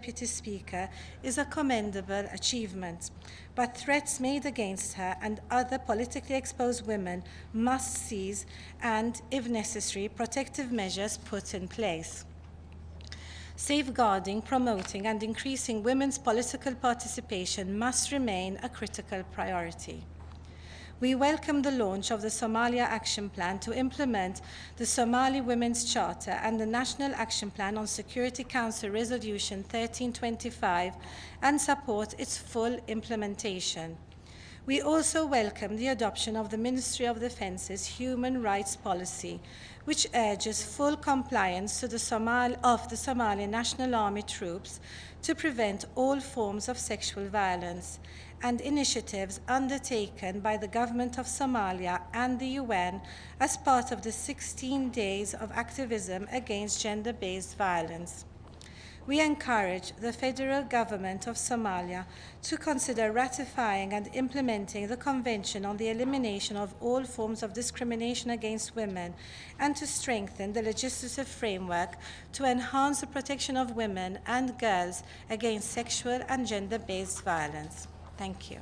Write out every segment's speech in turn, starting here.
Deputy Speaker is a commendable achievement, but threats made against her and other politically exposed women must cease and, if necessary, protective measures put in place. Safeguarding, promoting and increasing women's political participation must remain a critical priority. We welcome the launch of the Somalia Action Plan to implement the Somali Women's Charter and the National Action Plan on Security Council Resolution 1325 and support its full implementation. We also welcome the adoption of the Ministry of Defence's Human Rights Policy, which urges full compliance to the Somali National Army troops to prevent all forms of sexual violence, and initiatives undertaken by the Government of Somalia and the UN as part of the 16 days of activism against gender-based violence. We encourage the federal government of Somalia to consider ratifying and implementing the Convention on the Elimination of All Forms of Discrimination Against Women and to strengthen the legislative framework to enhance the protection of women and girls against sexual and gender-based violence. Thank you.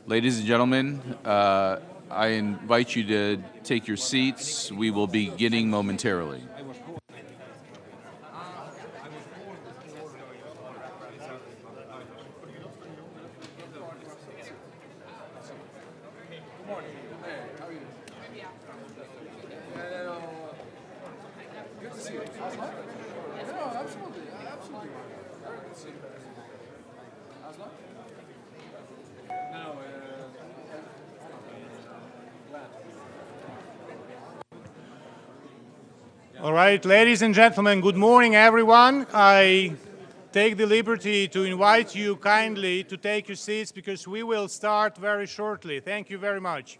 Ladies and gentlemen, I invite you to take your seats. We will be beginning momentarily. All right, ladies and gentlemen, good morning, everyone. I take the liberty to invite you kindly to take your seats because we will start very shortly. Thank you very much.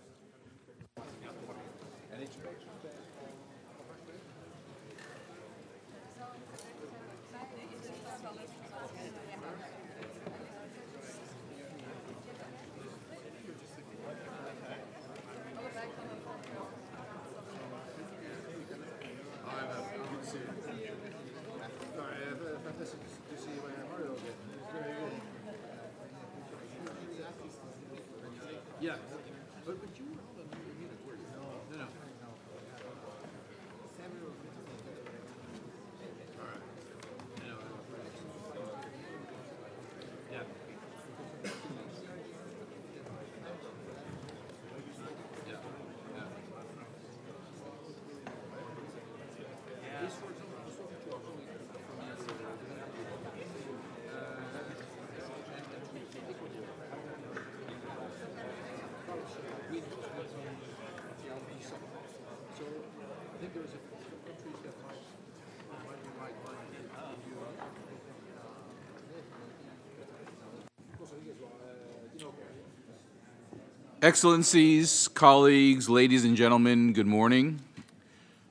Excellencies, colleagues, ladies and gentlemen, good morning.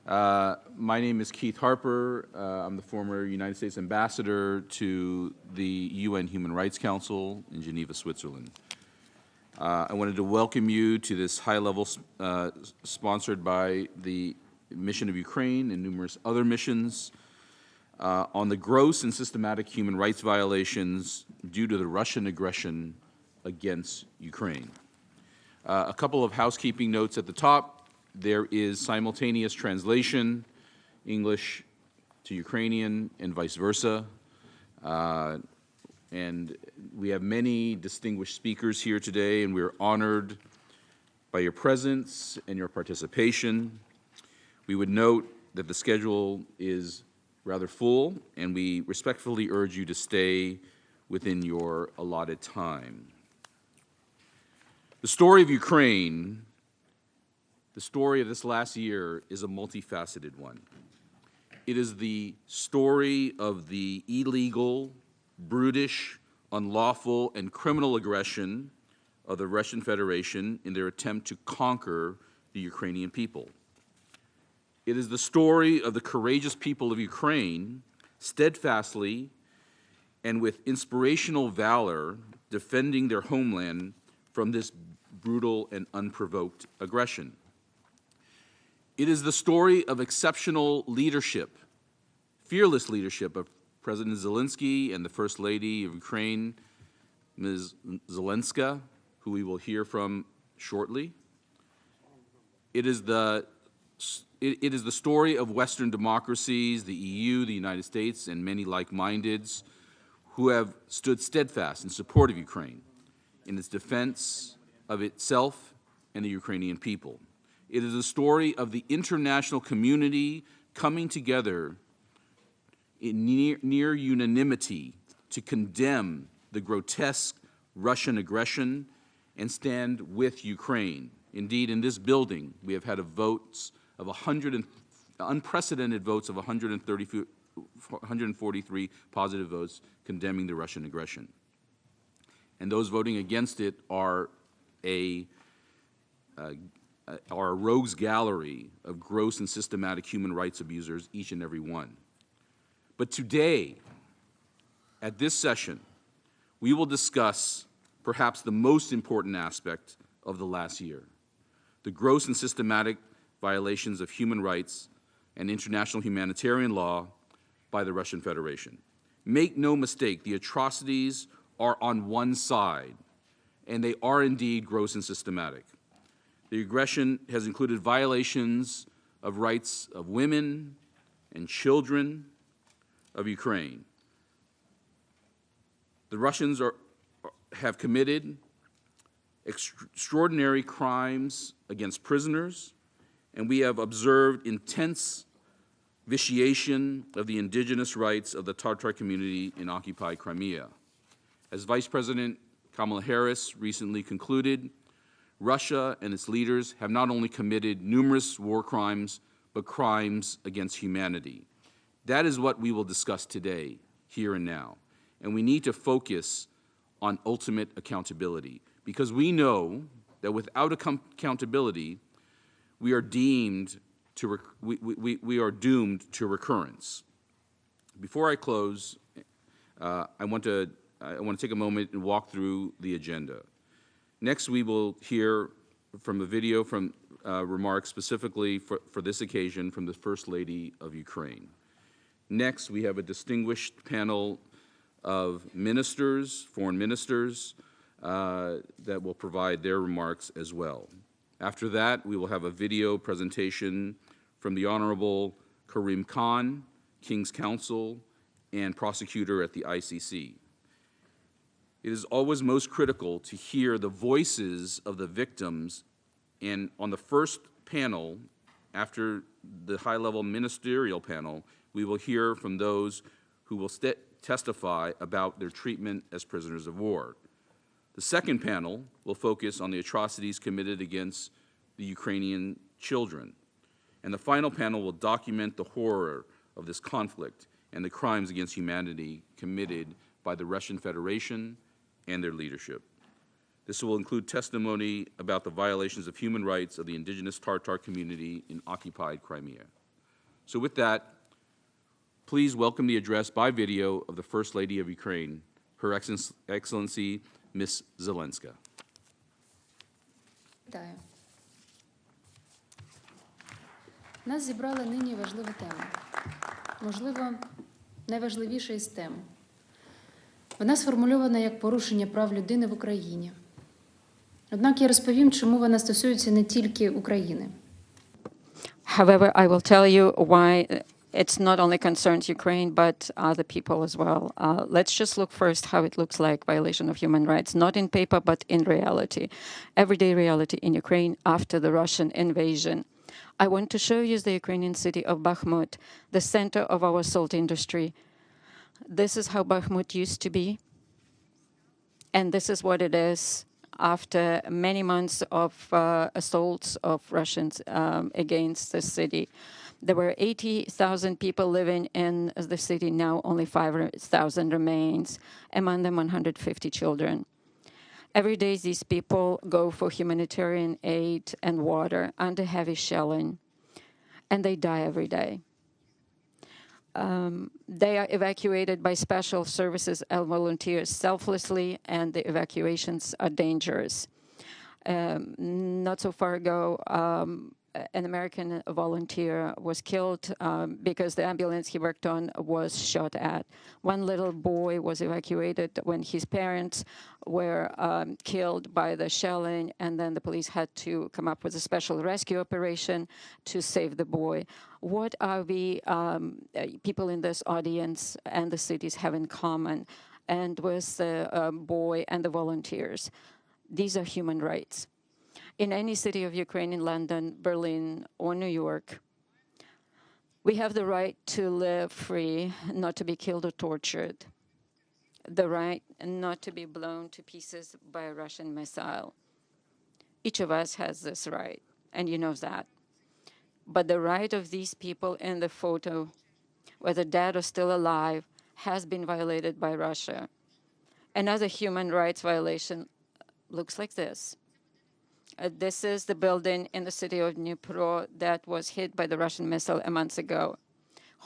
My name is Keith Harper. I'm the former United States Ambassador to the UN Human Rights Council in Geneva, Switzerland. I wanted to welcome you to this high-level sponsored by the mission of Ukraine and numerous other missions on the gross and systematic human rights violations due to the Russian aggression against Ukraine. A couple of housekeeping notes at the top. There is simultaneous translation, English to Ukrainian and vice versa. And we have many distinguished speakers here today, and we're honored by your presence and your participation. We would note that the schedule is rather full, and we respectfully urge you to stay within your allotted time. The story of Ukraine, the story of this last year, is a multifaceted one. It is the story of the illegal, brutish, unlawful, and criminal aggression of the Russian Federation in their attempt to conquer the Ukrainian people. It is the story of the courageous people of Ukraine, steadfastly and with inspirational valor, defending their homeland from this brutal and unprovoked aggression. It is the story of exceptional leadership, fearless leadership of President Zelensky and the First Lady of Ukraine, Ms. Zelenska, who we will hear from shortly. It is the story of Western democracies, the EU, the United States, and many like-mindeds who have stood steadfast in support of Ukraine in its defense of itself and the Ukrainian people. It is a story of the international community coming together in near unanimity to condemn the grotesque Russian aggression and stand with Ukraine. Indeed, in this building, we have had unprecedented votes of 143 positive votes condemning the Russian aggression. And those voting against it are a rogues gallery of gross and systematic human rights abusers, each and every one. But today, at this session, we will discuss perhaps the most important aspect of the last year, the gross and systematic violations of human rights and international humanitarian law by the Russian Federation. Make no mistake, the atrocities are on one side, and they are indeed gross and systematic. The aggression has included violations of rights of women and children of Ukraine. The Russians have committed extraordinary crimes against prisoners, and we have observed intense vitiation of the indigenous rights of the Tatar community in occupied Crimea. As Vice President Kamala Harris recently concluded, Russia and its leaders have not only committed numerous war crimes, but crimes against humanity. That is what we will discuss today, here and now. And we need to focus on ultimate accountability, because we know that without accountability, we are doomed to recurrence. Before I close, I want to take a moment and walk through the agenda. Next, we will hear from a video from remarks specifically for this occasion from the First Lady of Ukraine. Next, we have a distinguished panel of ministers, foreign ministers, that will provide their remarks as well. After that, we will have a video presentation from the Honorable Karim Khan, King's Counsel and prosecutor at the ICC. It is always most critical to hear the voices of the victims, and on the first panel, after the high-level ministerial panel, we will hear from those who will testify about their treatment as prisoners of war. The second panel will focus on the atrocities committed against the Ukrainian children. And the final panel will document the horror of this conflict and the crimes against humanity committed by the Russian Federation and their leadership. This will include testimony about the violations of human rights of the indigenous Tatar community in occupied Crimea. So with that, please welcome the address by video of the First Lady of Ukraine, Her Excellency, Ms. Zelenska. Вітаю. Нас зібрала нині важлива тема. Можливо, найважливіша із тем. Вона сформульована як порушення прав людини в Україні. Однак я розповім, чому вона стосується не тільки України. However, I will tell you why it's not only concerns Ukraine, but other people as well. Let's just look first how it looks like violation of human rights, not in paper, but in reality. Everyday reality in Ukraine after the Russian invasion. I want to show you the Ukrainian city of Bakhmut, the center of our salt industry. This is how Bakhmut used to be, and this is what it is after many months of assaults of Russians against the city. There were 80,000 people living in the city. Now only 5,000 remains, among them 150 children. Every day these people go for humanitarian aid and water under heavy shelling, and they die every day. They are evacuated by special services and volunteers selflessly, and the evacuations are dangerous. Not so far ago, an American volunteer was killed because the ambulance he worked on was shot at. One little boy was evacuated when his parents were killed by the shelling, and then the police had to come up with a special rescue operation to save the boy. What are we, people in this audience and the cities have in common, and with the boy and the volunteers? These are human rights. In any city of Ukraine, in London, Berlin, or New York, we have the right to live free, not to be killed or tortured, the right not to be blown to pieces by a Russian missile. Each of us has this right, and you know that. But the right of these people in the photo, whether dead or still alive, has been violated by Russia. Another human rights violation looks like this. This is the building in the city of Dnipro that was hit by the Russian missile a month ago.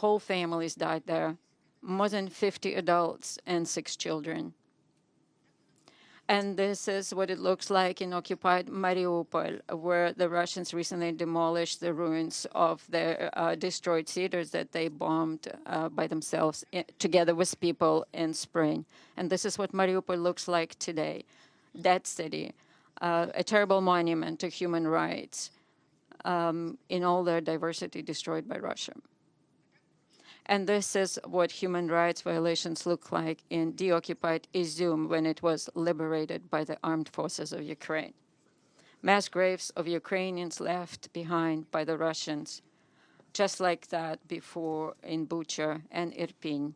Whole families died there, more than 50 adults and 6 children. And this is what it looks like in occupied Mariupol, where the Russians recently demolished the ruins of their destroyed theaters that they bombed by themselves together with people in spring. And this is what Mariupol looks like today. That city, a terrible monument to human rights in all their diversity destroyed by Russia. And this is what human rights violations look like in deoccupied Izum when it was liberated by the armed forces of Ukraine. Mass graves of Ukrainians left behind by the Russians, just like that before in Bucha and Irpin.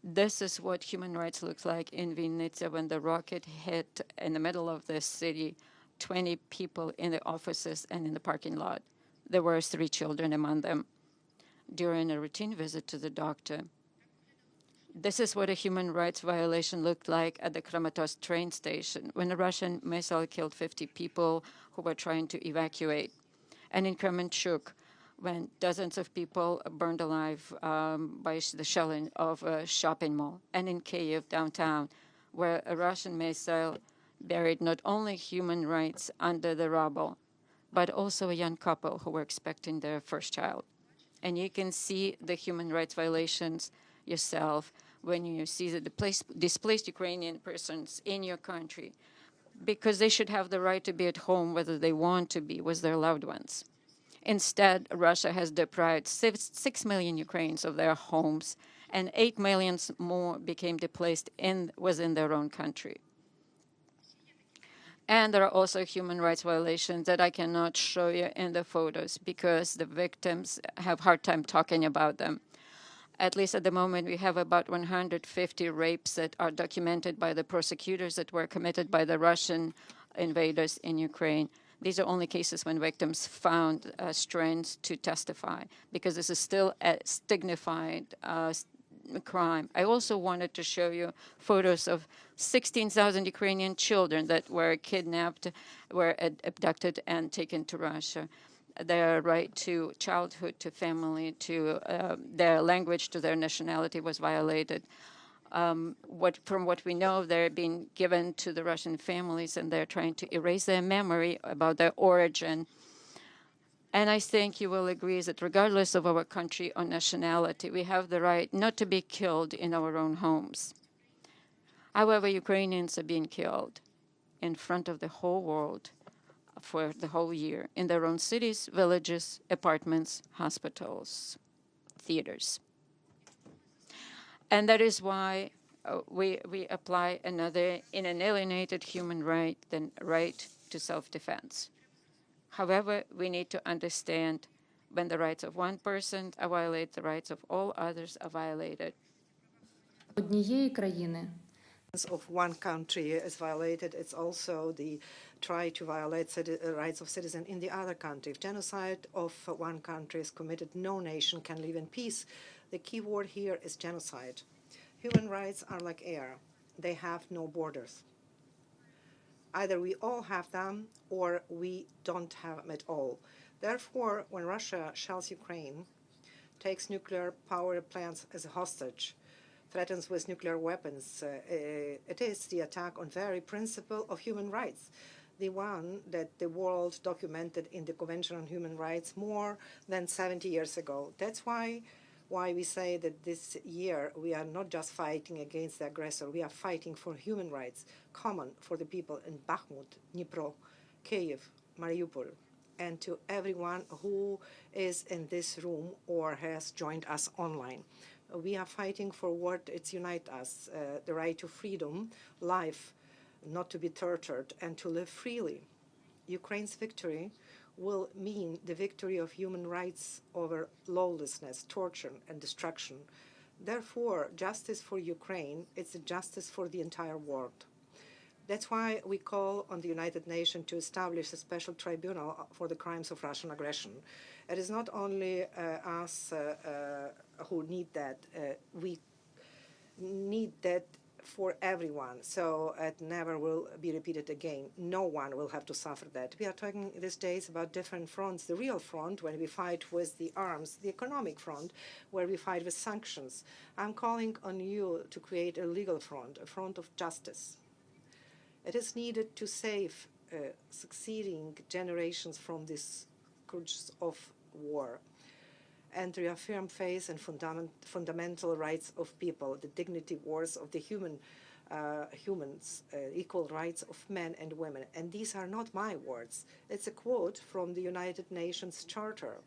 This is what human rights looks like in Vinnytsia when the rocket hit in the middle of the city, 20 people in the offices and in the parking lot. There were 3 children among them during a routine visit to the doctor. This is what a human rights violation looked like at the Kramatorsk train station when a Russian missile killed 50 people who were trying to evacuate. And in Kremenchuk, when dozens of people burned alive by the shelling of a shopping mall. And in Kyiv downtown, where a Russian missile buried not only human rights under the rubble, but also a young couple who were expecting their first child. And you can see the human rights violations yourself when you see the displaced Ukrainian persons in your country, because they should have the right to be at home whether they want to be with their loved ones. Instead, Russia has deprived 6 million Ukrainians of their homes, and 8 million more became displaced within their own country. And there are also human rights violations that I cannot show you in the photos because the victims have a hard time talking about them. At least at the moment, we have about 150 rapes that are documented by the prosecutors that were committed by the Russian invaders in Ukraine. These are only cases when victims found strength to testify, because this is still a stigmatized crime. I also wanted to show you photos of 16,000 Ukrainian children that were kidnapped, were abducted and taken to Russia. Their right to childhood, to family, to their language, to their nationality was violated. From what we know, they're being given to the Russian families, and they're trying to erase their memory about their origin. And I think you will agree that regardless of our country or nationality, we have the right not to be killed in our own homes. However, Ukrainians are being killed in front of the whole world for the whole year, in their own cities, villages, apartments, hospitals, theaters. And that is why we apply another inalienated human right, the right to self-defense. However, we need to understand when the rights of one person are violated, the rights of all others are violated. Однієї країни of one country is violated, it's also the try to violate rights of citizens in the other country. If genocide of one country is committed, no nation can live in peace. The key word here is genocide. Human rights are like air. They have no borders. Either we all have them or we don't have them at all. Therefore, when Russia shells Ukraine, takes nuclear power plants as a hostage, threatens with nuclear weapons, it is the attack on very principle of human rights, the one that the world documented in the Convention on Human Rights more than 70 years ago. That's why we say that this year we are not just fighting against the aggressor, we are fighting for human rights, common for the people in Bakhmut, Dnipro, Kyiv, Mariupol, and to everyone who is in this room or has joined us online. We are fighting for what unites us, the right to freedom, life, not to be tortured, and to live freely. Ukraine's victory will mean the victory of human rights over lawlessness, torture, and destruction. Therefore, justice for Ukraine is a justice for the entire world. That's why we call on the United Nations to establish a special tribunal for the crimes of Russian aggression. It is not only us who need that. We need that for everyone, so it never will be repeated again. No one will have to suffer that. We are talking these days about different fronts. The real front, when we fight with the arms, the economic front, where we fight with sanctions. I'm calling on you to create a legal front, a front of justice. It is needed to save succeeding generations from this scourge of war and reaffirm faith and fundamental rights of people, the dignity wars of the human humans, equal rights of men and women. And these are not my words. It's a quote from the United Nations Charter,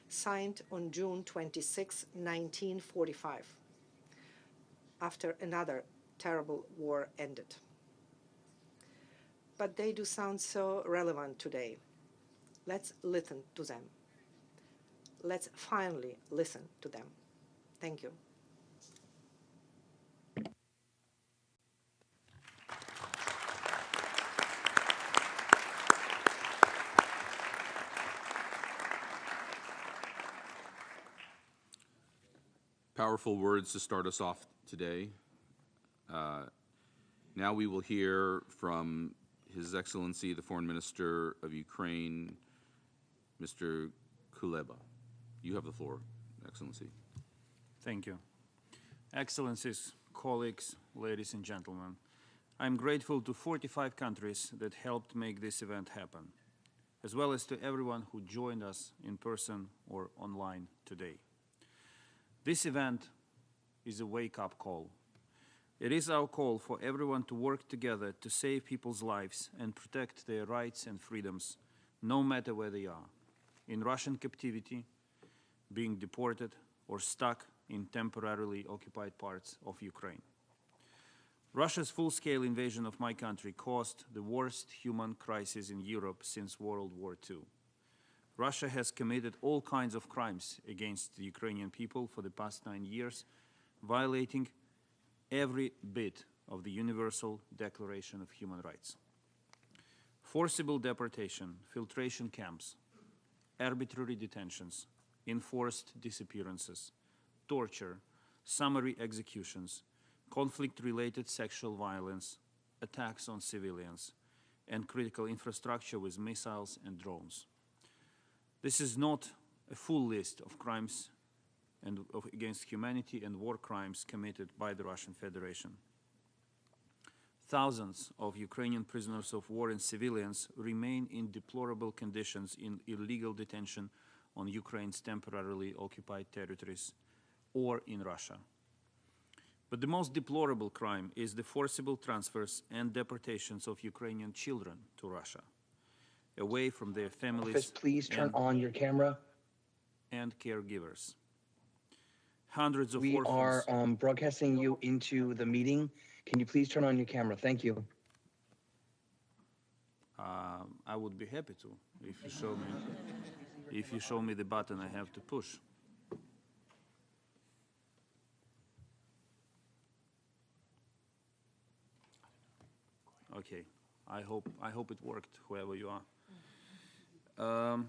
signed on June 26, 1945, after another terrible war ended. But they do sound so relevant today. Let's listen to them. Let's finally listen to them. Thank you. Powerful words to start us off today. Now we will hear from His Excellency, the Foreign Minister of Ukraine, Mr. Kuleba. You have the floor, Excellency. Thank you. Excellencies, colleagues, ladies and gentlemen, I'm grateful to 45 countries that helped make this event happen, as well as to everyone who joined us in person or online today. This event is a wake-up call. It is our call for everyone to work together to save people's lives and protect their rights and freedoms, no matter where they are, in Russian captivity, being deported, or stuck in temporarily occupied parts of Ukraine. Russia's full-scale invasion of my country caused the worst human crisis in Europe since World War II. Russia has committed all kinds of crimes against the Ukrainian people for the past 9 years, violating every bit of the Universal Declaration of Human Rights. Forcible deportation, filtration camps, arbitrary detentions, enforced disappearances, torture, summary executions, conflict-related sexual violence, attacks on civilians, and critical infrastructure with missiles and drones. This is not a full list of crimes against humanity and war crimes committed by the Russian Federation. Thousands of Ukrainian prisoners of war and civilians remain in deplorable conditions in illegal detention on Ukraine's temporarily occupied territories or in Russia. But the most deplorable crime is the forcible transfers and deportations of Ukrainian children to Russia, away from their families. Office, please turn on your camera. And caregivers. Hundreds of We orphans. are broadcasting you into the meeting. Can you please turn on your camera? Thank you. I would be happy to if you show me the button I have to push. Okay, I hope it worked, whoever you are.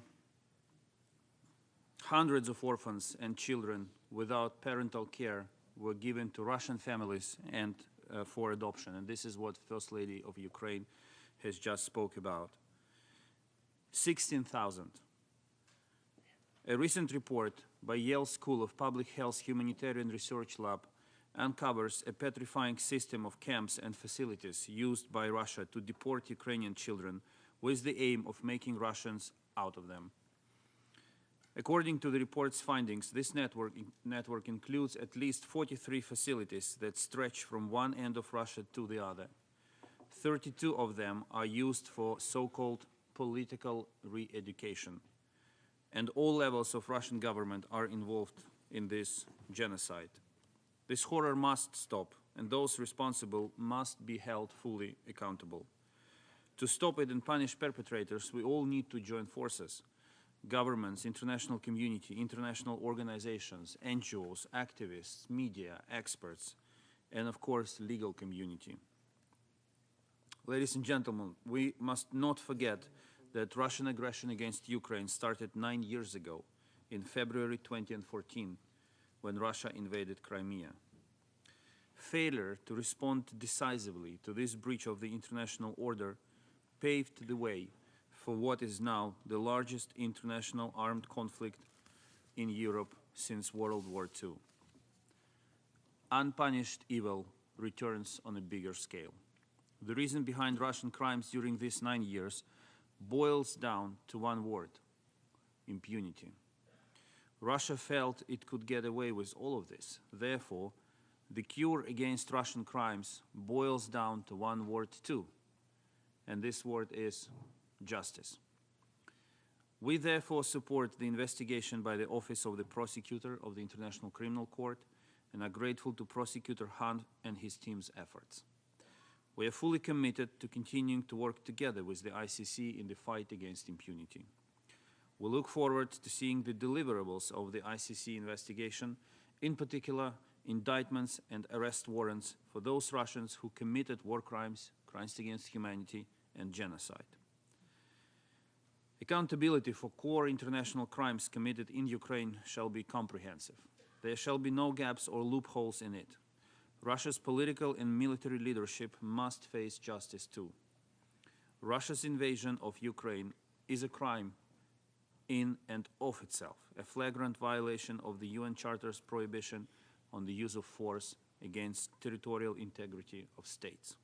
Hundreds of orphans and children without parental care were given to Russian families and for adoption, and this is what First Lady of Ukraine has just spoke about. 16,000. A recent report by Yale School of Public Health Humanitarian Research Lab uncovers a petrifying system of camps and facilities used by Russia to deport Ukrainian children with the aim of making Russians out of them. According to the report's findings, this network includes at least 43 facilities that stretch from one end of Russia to the other. 32 of them are used for so-called political re-education, and all levels of Russian government are involved in this genocide. This horror must stop, and those responsible must be held fully accountable. To stop it and punish perpetrators, we all need to join forces. Governments, international community, international organizations, NGOs, activists, media, experts, and of course, legal community. Ladies and gentlemen, we must not forget that Russian aggression against Ukraine started 9 years ago, in February 2014, when Russia invaded Crimea. Failure to respond decisively to this breach of the international order paved the way for what is now the largest international armed conflict in Europe since World War II. Unpunished evil returns on a bigger scale. The reason behind Russian crimes during these 9 years boils down to one word: impunity. Russia felt it could get away with all of this. Therefore, The cure against Russian crimes boils down to one word too, and this word is justice. We therefore support the investigation by the Office of the Prosecutor of the International Criminal Court and are grateful to Prosecutor Hunt and his team's efforts. We are fully committed to continuing to work together with the ICC in the fight against impunity. We look forward to seeing the deliverables of the ICC investigation, in particular indictments and arrest warrants for those Russians who committed war crimes, crimes against humanity, and genocide. Accountability for core international crimes committed in Ukraine shall be comprehensive. There shall be no gaps or loopholes in it. Russia's political and military leadership must face justice too. Russia's invasion of Ukraine is a crime in and of itself, a flagrant violation of the UN Charter's prohibition on the use of force against territorial integrity of states.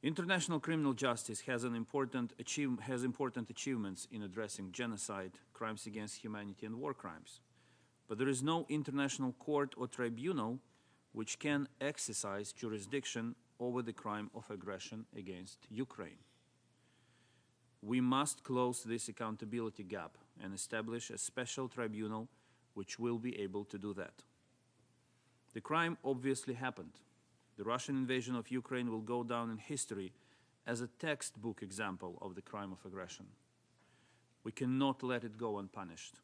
International criminal justice has important achievements in addressing genocide, crimes against humanity, and war crimes. But there is no international court or tribunal which can exercise jurisdiction over the crime of aggression against Ukraine. We must close this accountability gap and establish a special tribunal which will be able to do that. The crime obviously happened. The Russian invasion of Ukraine will go down in history as a textbook example of the crime of aggression. We cannot let it go unpunished.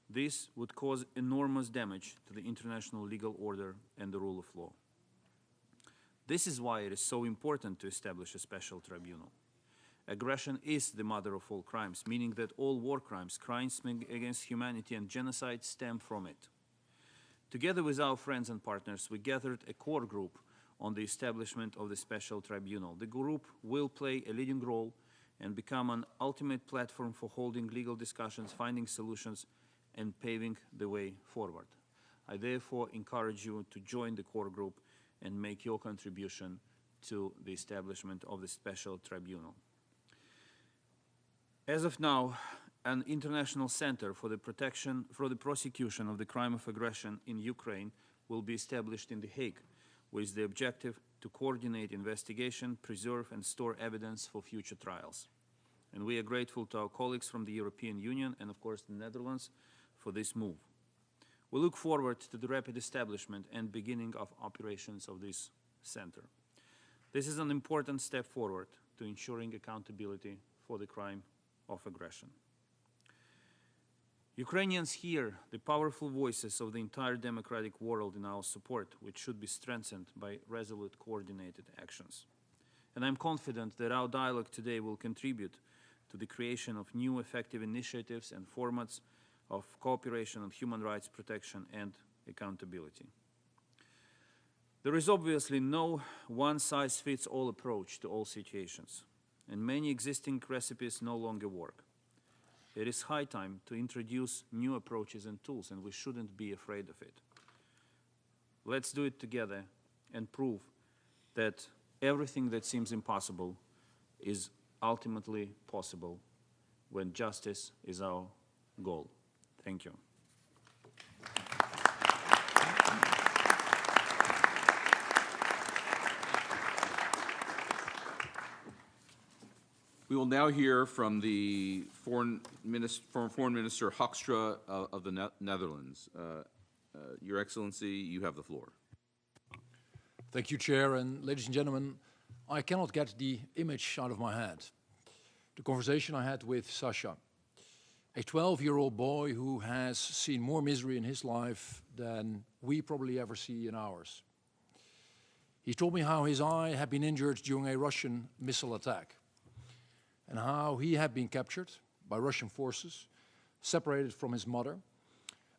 This would cause enormous damage to the international legal order and the rule of law. This is why it is so important to establish a special tribunal. Aggression is the mother of all crimes, meaning that all war crimes, crimes against humanity, and genocide stem from it. Together with our friends and partners, we gathered a core group on the establishment of the special tribunal. The group will play a leading role and become an ultimate platform for holding legal discussions, finding solutions, and paving the way forward. I therefore encourage you to join the core group and make your contribution to the establishment of the special tribunal. As of now, an international center for the prosecution of the crime of aggression in Ukraine will be established in The Hague, with the objective to coordinate investigation, preserve and store evidence for future trials. And we are grateful to our colleagues from the European Union and, of course, the Netherlands for this move. We look forward to the rapid establishment and beginning of operations of this center. This is an important step forward to ensuring accountability for the crime of aggression. Ukrainians hear the powerful voices of the entire democratic world in our support, which should be strengthened by resolute, coordinated actions. And I'm confident that our dialogue today will contribute to the creation of new effective initiatives and formats of cooperation on human rights protection and accountability. There is obviously no one-size-fits-all approach to all situations, and many existing recipes no longer work. It is high time to introduce new approaches and tools, and we shouldn't be afraid of it. Let's do it together and prove that everything that seems impossible is ultimately possible when justice is our goal. Thank you. We will now hear from the Foreign Minister Hoekstra of the Netherlands. Your Excellency, you have the floor. Thank you, Chair, and ladies and gentlemen, I cannot get the image out of my head. The conversation I had with Sasha, a 12-year-old boy who has seen more misery in his life than we probably ever see in ours. He told me how his eye had been injured during a Russian missile attack, and how he had been captured by Russian forces, separated from his mother,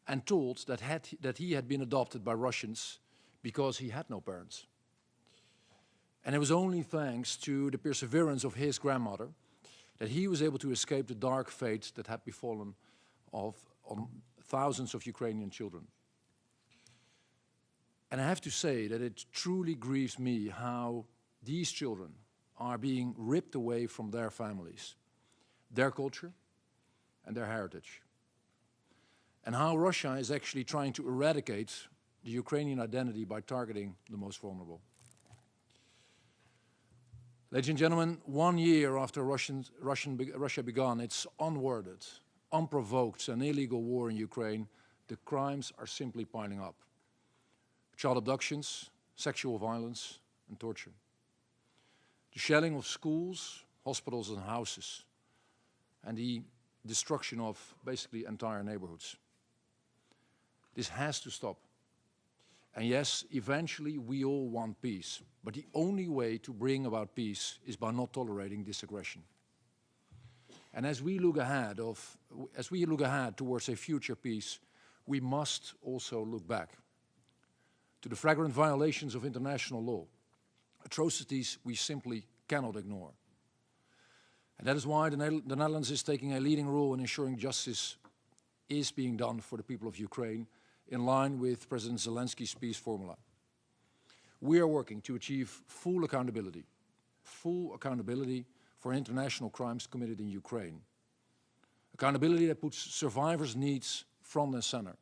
and told that he had been adopted by Russians because he had no parents. And it was only thanks to the perseverance of his grandmother that he was able to escape the dark fate that had befallen on thousands of Ukrainian children. And I have to say that it truly grieves me how these children are being ripped away from their families, their culture, and their heritage. And how Russia is actually trying to eradicate the Ukrainian identity by targeting the most vulnerable. Ladies and gentlemen, 1 year after Russia began its unworded, unprovoked and illegal war in Ukraine, the crimes are simply piling up. Child abductions, sexual violence and torture. The shelling of schools, hospitals and houses, and the destruction of basically entire neighborhoods. This has to stop. And yes, eventually we all want peace, but the only way to bring about peace is by not tolerating this aggression. And as we look ahead towards a future peace, we must also look back to the flagrant violations of international law, atrocities we simply cannot ignore. And that is why the Netherlands is taking a leading role in ensuring justice is being done for the people of Ukraine in line with President Zelensky's peace formula. We are working to achieve full accountability for international crimes committed in Ukraine. Accountability that puts survivors' needs front and center,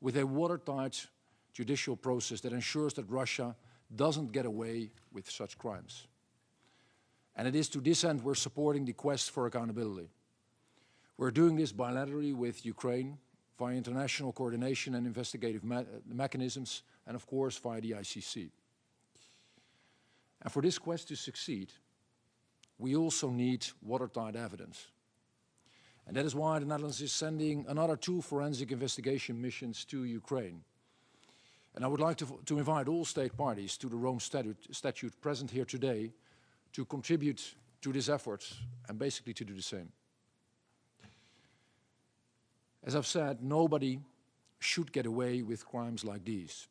with a watertight judicial process that ensures that Russia doesn't get away with such crimes. And it is to this end we're supporting the quest for accountability. We're doing this bilaterally with Ukraine, via international coordination and investigative mechanisms, and of course via the ICC. And for this quest to succeed, we also need watertight evidence. And that is why the Netherlands is sending another 2 forensic investigation missions to Ukraine. And I would like to invite all state parties to the Rome Statute present here today to contribute to this effort and basically to do the same. As I've said, nobody should get away with crimes like these.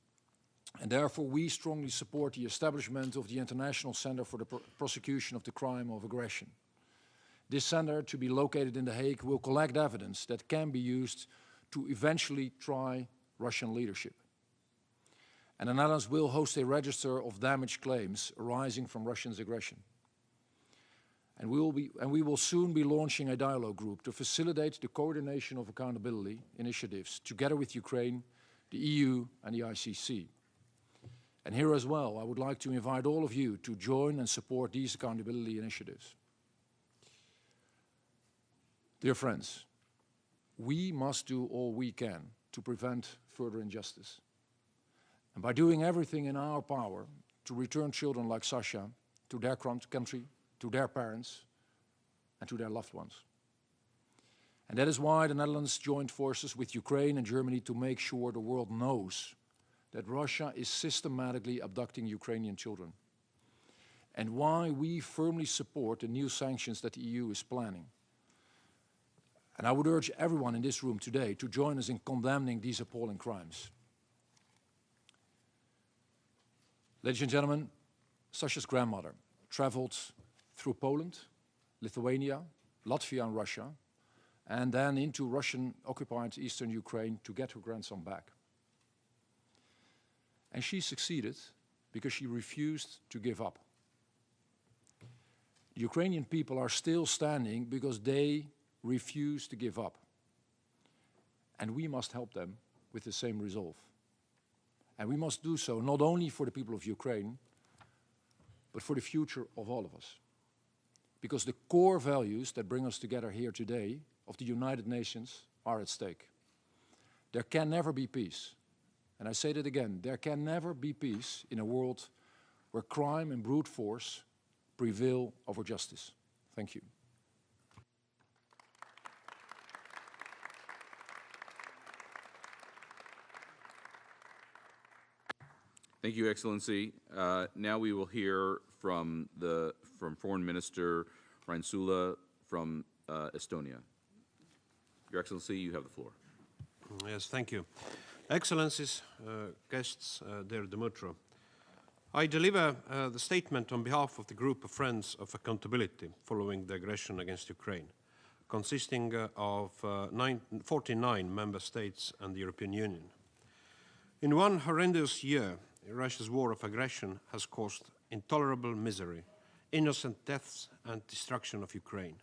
And therefore, we strongly support the establishment of the International Center for the Prosecution of the Crime of Aggression. This center, to be located in The Hague, will collect evidence that can be used to eventually try Russian leadership. And the Netherlands will host a register of damaged claims arising from Russia's aggression. And we will soon be launching a dialogue group to facilitate the coordination of accountability initiatives together with Ukraine, the EU and the ICC. And here as well, I would like to invite all of you to join and support these accountability initiatives. Dear friends, we must do all we can to prevent further injustice. And by doing everything in our power to return children like Sasha to their country, to their parents, and to their loved ones. And that is why the Netherlands joined forces with Ukraine and Germany to make sure the world knows that Russia is systematically abducting Ukrainian children, and why we firmly support the new sanctions that the EU is planning. And I would urge everyone in this room today to join us in condemning these appalling crimes. Ladies and gentlemen, Sasha's grandmother traveled through Poland, Lithuania, Latvia and Russia, and then into Russian-occupied eastern Ukraine to get her grandson back. And she succeeded because she refused to give up. The Ukrainian people are still standing because they refuse to give up. And we must help them with the same resolve. And we must do so not only for the people of Ukraine, but for the future of all of us. Because the core values that bring us together here today of the United Nations are at stake. There can never be peace. And I say that again, there can never be peace in a world where crime and brute force prevail over justice. Thank you. Thank you, Excellency. Now we will hear from Foreign Minister Rainsula from Estonia. Your Excellency, you have the floor. Yes, thank you. Excellencies, guests, dear Dmytro, I deliver the statement on behalf of the group of Friends of Accountability following the aggression against Ukraine, consisting of 49 member states and the European Union. In one horrendous year, Russia's war of aggression has caused intolerable misery, innocent deaths and destruction of Ukraine.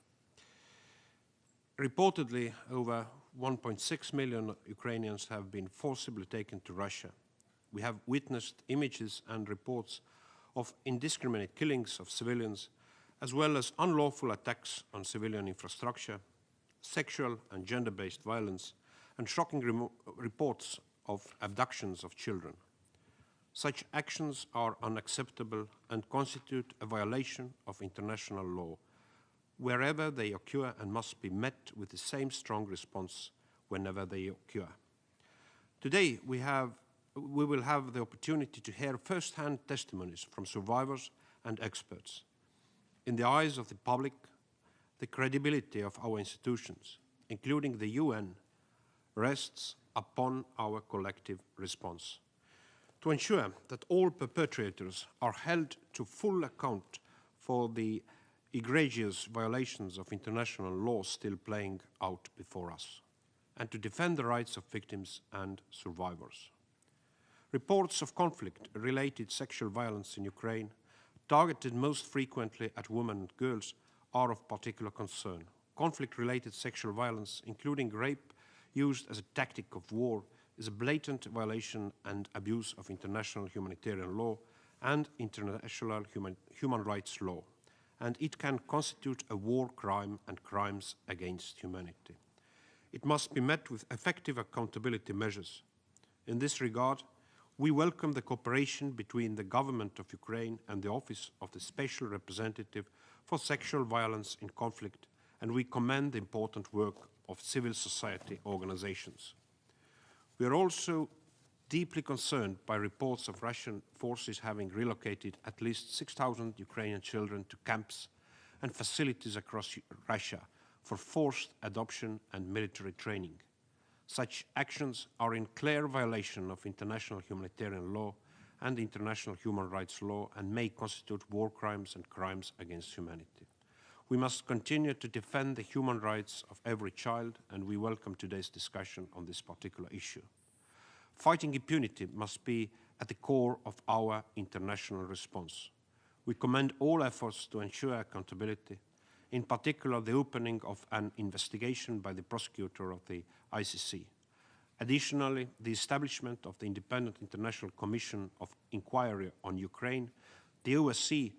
Reportedly, over 1.6 million Ukrainians have been forcibly taken to Russia We have witnessed images and reports of indiscriminate killings of civilians, as well as unlawful attacks on civilian infrastructure, sexual and gender-based violence, and shocking reports of abductions of children. Such actions are unacceptable and constitute a violation of international law, wherever they occur, and must be met with the same strong response whenever they occur. Today, we will have the opportunity to hear first-hand testimonies from survivors and experts. In the eyes of the public, the credibility of our institutions, including the UN, rests upon our collective response. To ensure that all perpetrators are held to full account for the egregious violations of international law still playing out before us, and to defend the rights of victims and survivors. Reports of conflict-related sexual violence in Ukraine, targeted most frequently at women and girls, are of particular concern. Conflict-related sexual violence, including rape used as a tactic of war, is a blatant violation and abuse of international humanitarian law and international human rights law, and it can constitute a war crime and crimes against humanity. It must be met with effective accountability measures. In this regard, we welcome the cooperation between the government of Ukraine and the Office of the Special Representative for Sexual Violence in Conflict, and we commend the important work of civil society organizations. We are also deeply concerned by reports of Russian forces having relocated at least 6,000 Ukrainian children to camps and facilities across Russia for forced adoption and military training. Such actions are in clear violation of international humanitarian law and international human rights law and may constitute war crimes and crimes against humanity. We must continue to defend the human rights of every child, and we welcome today's discussion on this particular issue. Fighting impunity must be at the core of our international response. We commend all efforts to ensure accountability, in particular the opening of an investigation by the prosecutor of the ICC. Additionally, the establishment of the Independent International Commission of Inquiry on Ukraine, the OSCE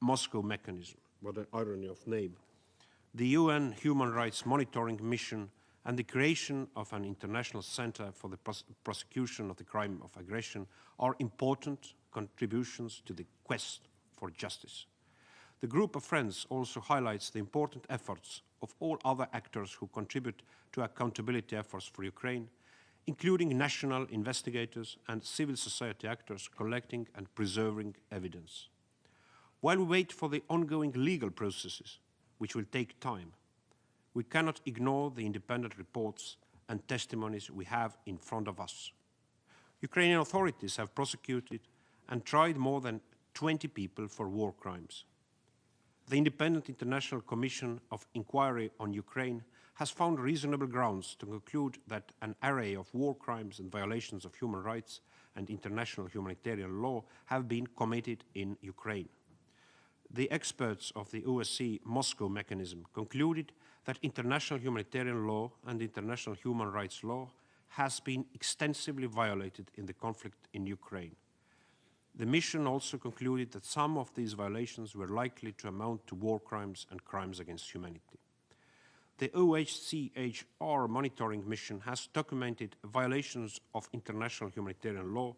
Moscow mechanism, what an irony of name, the UN Human Rights Monitoring Mission, and the creation of an international center for the prosecution of the crime of aggression are important contributions to the quest for justice. The group of friends also highlights the important efforts of all other actors who contribute to accountability efforts for Ukraine, including national investigators and civil society actors collecting and preserving evidence. While we wait for the ongoing legal processes, which will take time, we cannot ignore the independent reports and testimonies we have in front of us. Ukrainian authorities have prosecuted and tried more than 20 people for war crimes. The Independent International Commission of Inquiry on Ukraine has found reasonable grounds to conclude that an array of war crimes and violations of human rights and international humanitarian law have been committed in Ukraine. The experts of the OSCE Moscow mechanism concluded that international humanitarian law and international human rights law has been extensively violated in the conflict in Ukraine. The mission also concluded that some of these violations were likely to amount to war crimes and crimes against humanity. The OHCHR monitoring mission has documented violations of international humanitarian law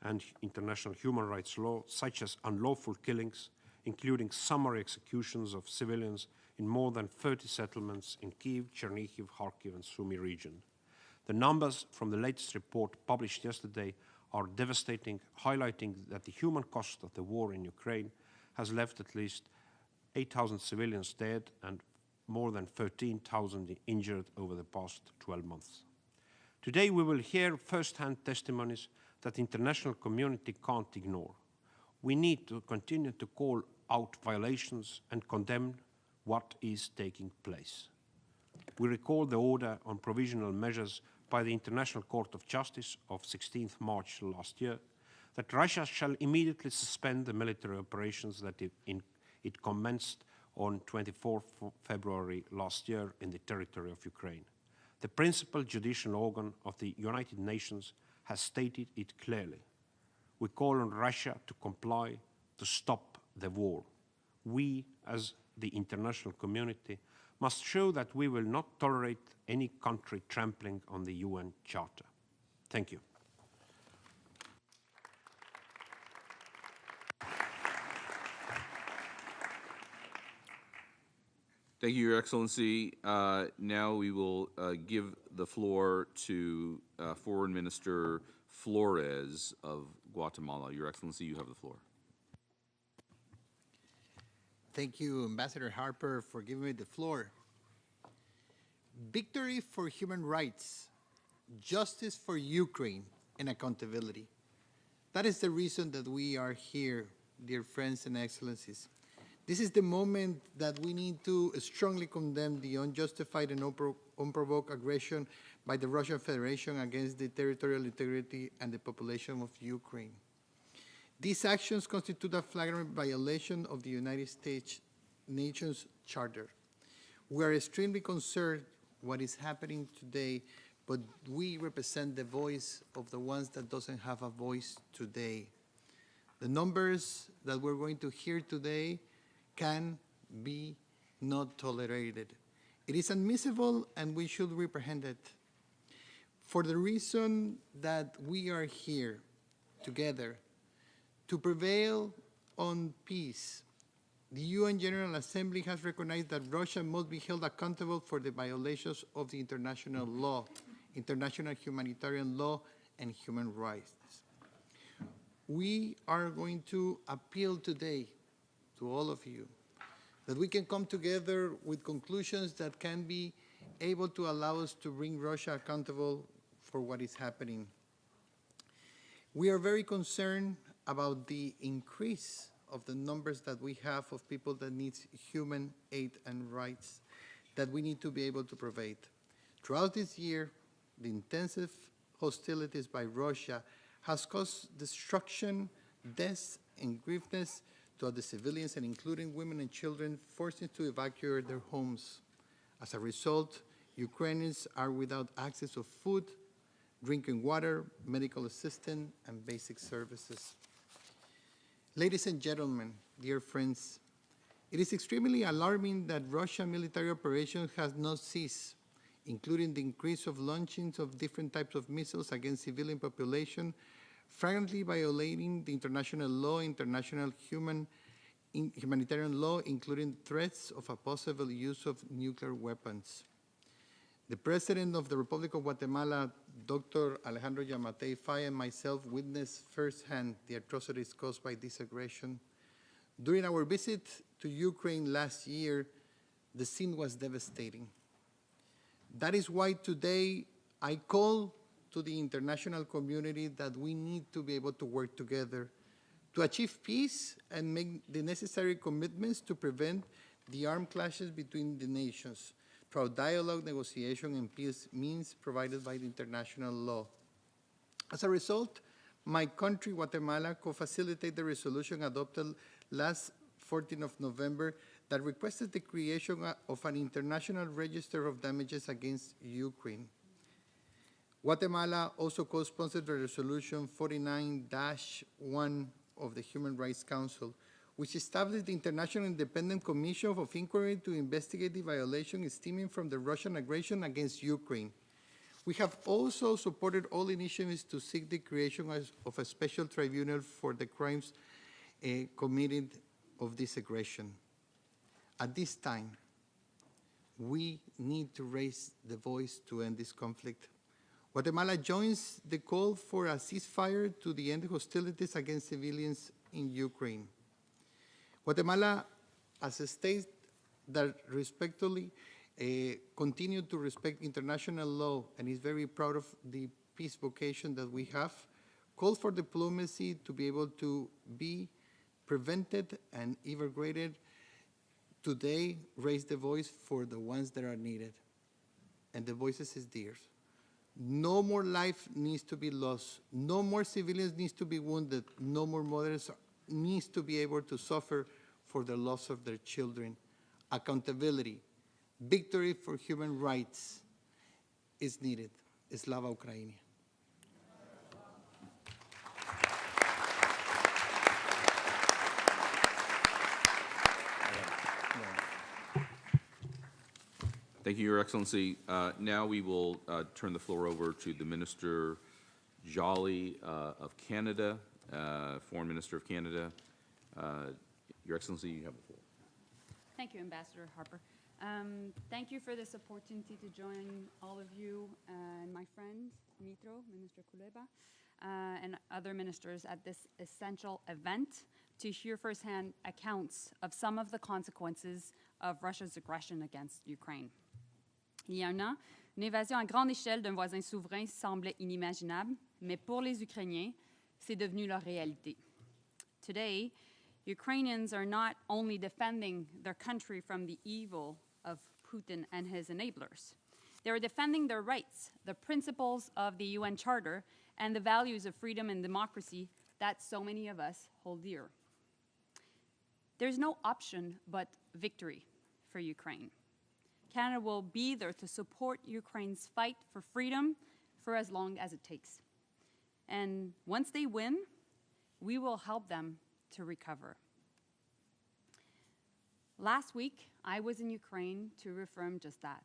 and international human rights law, such as unlawful killings, including summary executions of civilians in more than 30 settlements in Kyiv, Chernihiv, Kharkiv, and Sumy region. The numbers from the latest report published yesterday are devastating, highlighting that the human cost of the war in Ukraine has left at least 8,000 civilians dead and more than 13,000 injured over the past 12 months. Today we will hear first-hand testimonies that the international community can't ignore. We need to continue to call out violations and condemn what is taking place. We recall the order on provisional measures by the International Court of Justice of 16th March last year that Russia shall immediately suspend the military operations that it commenced on 24 February last year in the territory of Ukraine. The principal judicial organ of the United Nations has stated it clearly. We call on Russia to comply, to stop the war. We, as the international community, must show that we will not tolerate any country trampling on the UN Charter. Thank you. Thank you, Your Excellency. Now we will give the floor to Foreign Minister Flores of Guatemala. Your Excellency, you have the floor. Thank you, Ambassador Harper, for giving me the floor. Victory for human rights, justice for Ukraine, and accountability. That is the reason that we are here, dear friends and excellencies. This is the moment that we need to strongly condemn the unjustified and unprovoked aggression by the Russian Federation against the territorial integrity and the population of Ukraine. These actions constitute a flagrant violation of the United States Nations Charter. We are extremely concerned what is happening today, but we represent the voice of the ones that doesn't have a voice today. The numbers that we're going to hear today can be not tolerated. It is admissible and we should reprehend it. For the reason that we are here together to prevail on peace, the UN General Assembly has recognized that Russia must be held accountable for the violations of the international law, international humanitarian law, and human rights. We are going to appeal today to all of you that we can come together with conclusions that can be able to allow us to bring Russia accountable for what is happening. We are very concerned about the increase of the numbers that we have of people that need human aid and rights that we need to be able to provide. Throughout this year, the intensive hostilities by Russia has caused destruction, deaths, and grievances to the civilians, and including women and children, forced to evacuate their homes. As a result, Ukrainians are without access to food, drinking water, medical assistance, and basic services. Ladies and gentlemen, dear friends, it is extremely alarming that Russian military operations have not ceased, including the increase of launchings of different types of missiles against civilian population, frankly violating the international law, international humanitarian law, including threats of a possible use of nuclear weapons. The President of the Republic of Guatemala, Dr. Alejandro Yamatei Fay, and myself witnessed firsthand the atrocities caused by this aggression. During our visit to Ukraine last year, the scene was devastating. That is why today I call to the international community that we need to be able to work together to achieve peace and make the necessary commitments to prevent the armed clashes between the nations through dialogue, negotiation, and peace means provided by the international law. As a result, my country, Guatemala, co-facilitated the resolution adopted last 14th of November that requested the creation of an international register of damages against Ukraine. Guatemala also co-sponsored the resolution 49-1 of the Human Rights Council, which established the International Independent Commission of Inquiry to investigate the violation stemming from the Russian aggression against Ukraine. We have also supported all initiatives to seek the creation of a special tribunal for the crimes committed of this aggression. At this time, we need to raise the voice to end this conflict. Guatemala joins the call for a ceasefire to the end of hostilities against civilians in Ukraine. Guatemala, as a state that respectfully continue to respect international law and is very proud of the peace vocation that we have, calls for diplomacy to be able to be prevented and even greater. Today, raise the voice for the ones that are needed. And the voices is theirs. No more life needs to be lost. No more civilians needs to be wounded. No more mothers needs to be able to suffer for the loss of their children. Accountability, victory for human rights is needed. Slava Ukraini. Thank you, Your Excellency. Now we will turn the floor over to the Minister Jolly of Canada, Foreign Minister of Canada. Your Excellency, you have the floor. Thank you, Ambassador Harper. Thank you for this opportunity to join all of you and my friend, Mitro, Minister Kuleba, and other ministers at this essential event to hear firsthand accounts of some of the consequences of Russia's aggression against Ukraine. Il y a un an, une invasion à grande échelle d'un voisin souverain semblait inimaginable, mais pour les Ukrainiens, c'est devenu leur réalité. Today, Ukrainians are not only defending their country from the evil of Putin and his enablers, they are defending their rights, the principles of the UN Charter, and the values of freedom and democracy that so many of us hold dear. There's no option but victory for Ukraine. Canada will be there to support Ukraine's fight for freedom for as long as it takes. And once they win, we will help them to recover. Last week, I was in Ukraine to reaffirm just that.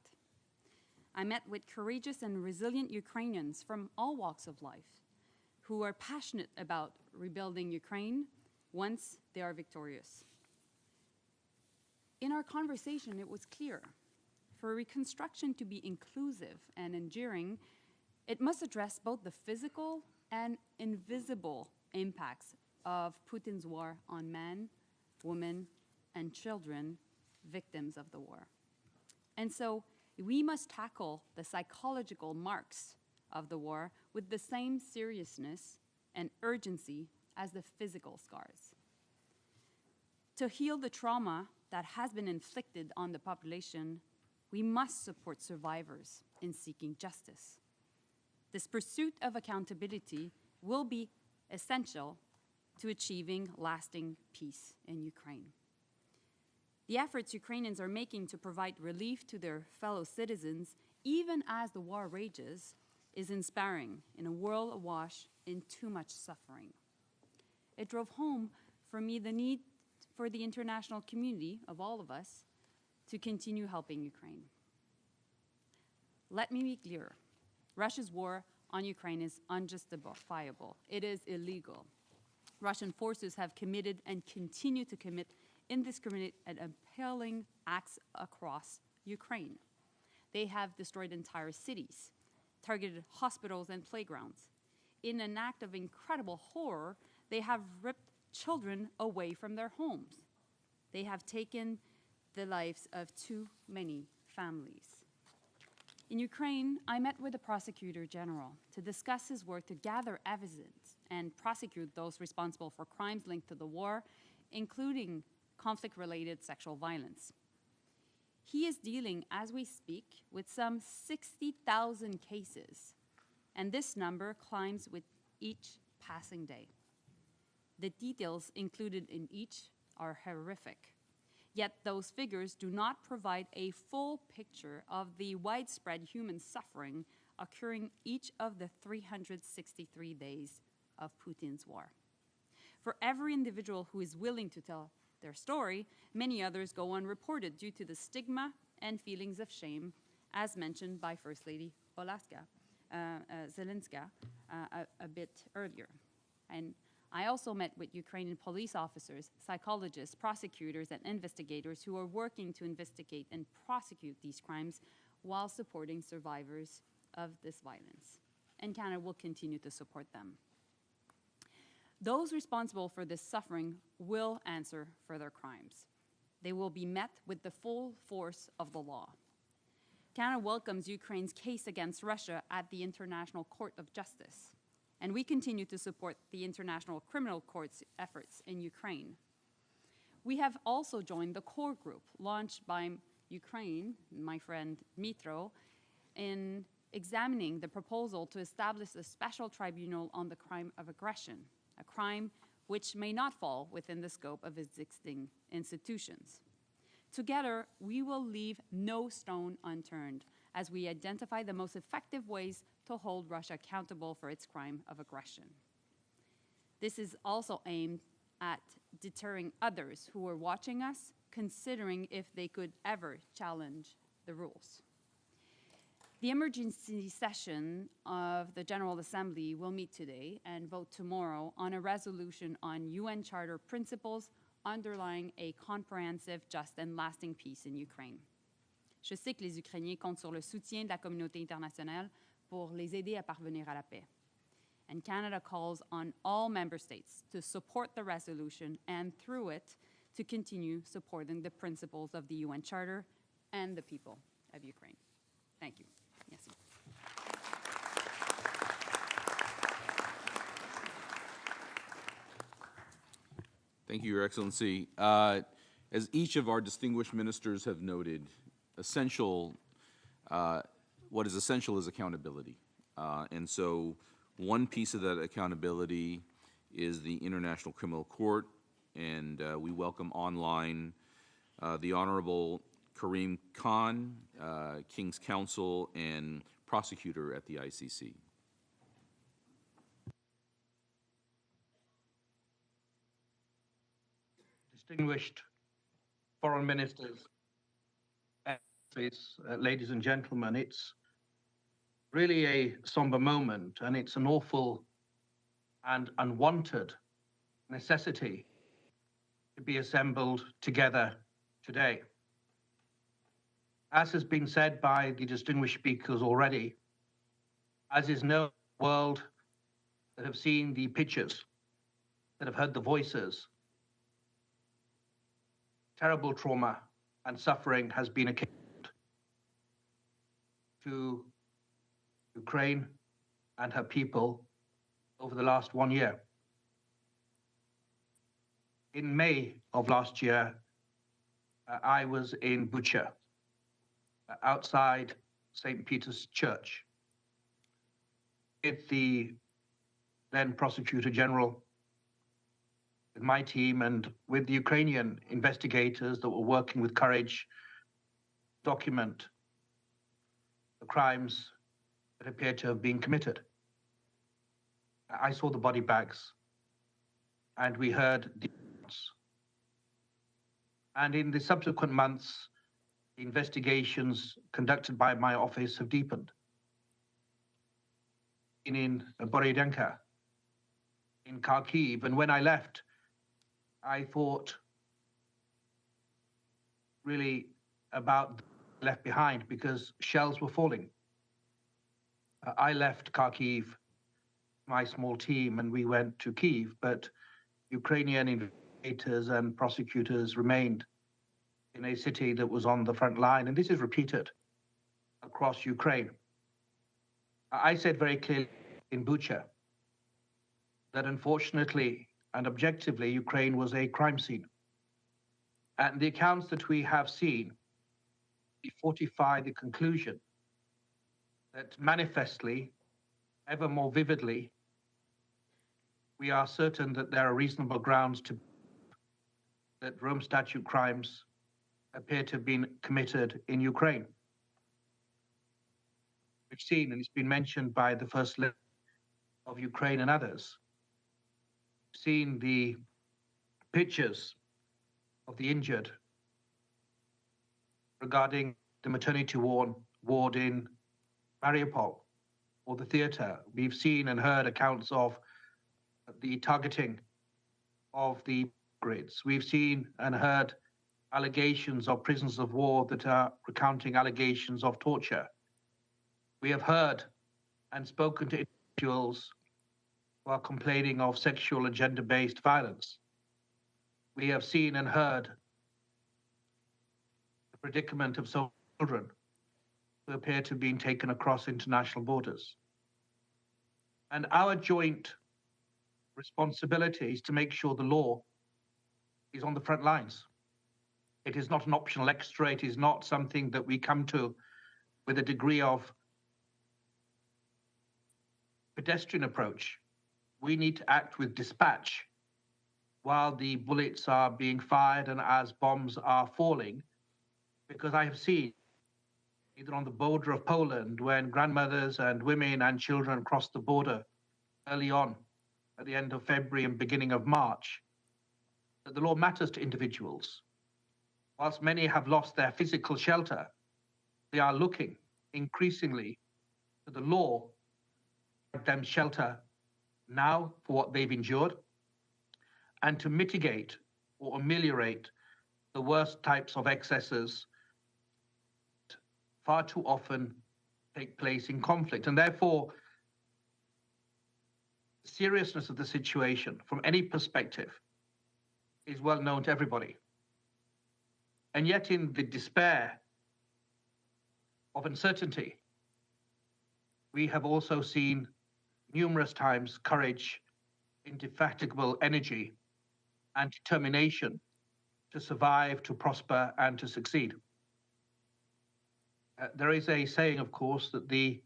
I met with courageous and resilient Ukrainians from all walks of life who are passionate about rebuilding Ukraine once they are victorious. In our conversation, it was clear, for reconstruction to be inclusive and enduring, it must address both the physical and invisible impacts of Putin's war on men, women, and children, victims of the war. And so we must tackle the psychological marks of the war with the same seriousness and urgency as the physical scars. To heal the trauma that has been inflicted on the population, we must support survivors in seeking justice. This pursuit of accountability will be essential to achieving lasting peace in Ukraine. The efforts Ukrainians are making to provide relief to their fellow citizens, even as the war rages, is inspiring in a world awash in too much suffering. It drove home for me the need for the international community, of all of us, to continue helping Ukraine. Let me be clear. Russia's war on Ukraine is unjustifiable. It is illegal. Russian forces have committed and continue to commit indiscriminate and appalling acts across Ukraine. They have destroyed entire cities, targeted hospitals and playgrounds. In an act of incredible horror, they have ripped children away from their homes. They have taken the lives of too many families. In Ukraine, I met with the Prosecutor General to discuss his work to gather evidence and prosecute those responsible for crimes linked to the war, including conflict-related sexual violence. He is dealing, as we speak, with some 60,000 cases, and this number climbs with each passing day. The details included in each are horrific. Yet those figures do not provide a full picture of the widespread human suffering occurring each of the 363 days of Putin's war. For every individual who is willing to tell their story, many others go unreported due to the stigma and feelings of shame, as mentioned by First Lady Zelenska a bit earlier. And I also met with Ukrainian police officers, psychologists, prosecutors, and investigators who are working to investigate and prosecute these crimes while supporting survivors of this violence. And Canada will continue to support them. Those responsible for this suffering will answer for their crimes. They will be met with the full force of the law. Canada welcomes Ukraine's case against Russia at the International Court of Justice, and we continue to support the International Criminal Court's efforts in Ukraine. We have also joined the core group launched by Ukraine, my friend Mitro, in examining the proposal to establish a special tribunal on the crime of aggression, a crime which may not fall within the scope of existing institutions. Together, we will leave no stone unturned as we identify the most effective ways to hold Russia accountable for its crime of aggression. This is also aimed at deterring others who are watching us, considering if they could ever challenge the rules. The emergency session of the General Assembly will meet today and vote tomorrow on a resolution on UN Charter principles underlying a comprehensive, just and lasting peace in Ukraine. Je sais que les Ukrainiens comptent sur le soutien de la communauté internationale pour les aider à parvenir à la paix. And Canada calls on all member states to support the resolution and through it to continue supporting the principles of the UN Charter and the people of Ukraine. Thank you. Merci. Thank you, Your Excellency. As each of our distinguished ministers have noted, what is essential is accountability. And so one piece of that accountability is the International Criminal Court, and we welcome online the Honorable Karim Khan, King's Counsel and prosecutor at the ICC. Distinguished foreign ministers, ladies and gentlemen, it's really a somber moment, and it's an awful and unwanted necessity to be assembled together today. As has been said by the distinguished speakers already, as is known in the world that have seen the pictures, that have heard the voices, terrible trauma and suffering has been occasioned to Ukraine and her people over the last 1 year. In May of last year, I was in Bucha, outside St. Peter's Church, with the then Prosecutor General, with my team, and with the Ukrainian investigators that were working with courage to document the crimes that appeared to have been committed. I saw the body bags, and we heard the accounts. And in the subsequent months, the investigations conducted by my office have deepened. In Borodyanka, in Kharkiv, and when I left, I thought really about left behind because shells were falling. I left Kharkiv, my small team, and we went to Kyiv, but Ukrainian investigators and prosecutors remained in a city that was on the front line, and this is repeated across Ukraine. I said very clearly in Bucha that unfortunately and objectively, Ukraine was a crime scene. And the accounts that we have seen fortify the conclusion that manifestly, ever more vividly, we are certain that there are reasonable grounds to that Rome Statute crimes appear to have been committed in Ukraine. We've seen, and it's been mentioned by the First Lady of Ukraine and others, seen the pictures of the injured regarding the maternity ward in Mariupol or the theater. We've seen and heard accounts of the targeting of the grids. We've seen and heard allegations of prisoners of war that are recounting allegations of torture. We have heard and spoken to individuals who are complaining of sexual and gender-based violence. We have seen and heard the predicament of so many children who appear to have been taken across international borders. And our joint responsibility is to make sure the law is on the front lines. It is not an optional extra. It is not something that we come to with a degree of pedestrian approach. We need to act with dispatch while the bullets are being fired and as bombs are falling, because I have seen, either on the border of Poland, when grandmothers and women and children crossed the border early on, at the end of February and beginning of March, that the law matters to individuals. Whilst many have lost their physical shelter, they are looking increasingly to the law to give them shelter now for what they've endured and to mitigate or ameliorate the worst types of excesses that far too often take place in conflict. And therefore, the seriousness of the situation from any perspective is well known to everybody. And yet in the despair of uncertainty, we have also seen numerous times courage, indefatigable energy, and determination to survive, to prosper, and to succeed. There is a saying, of course, that the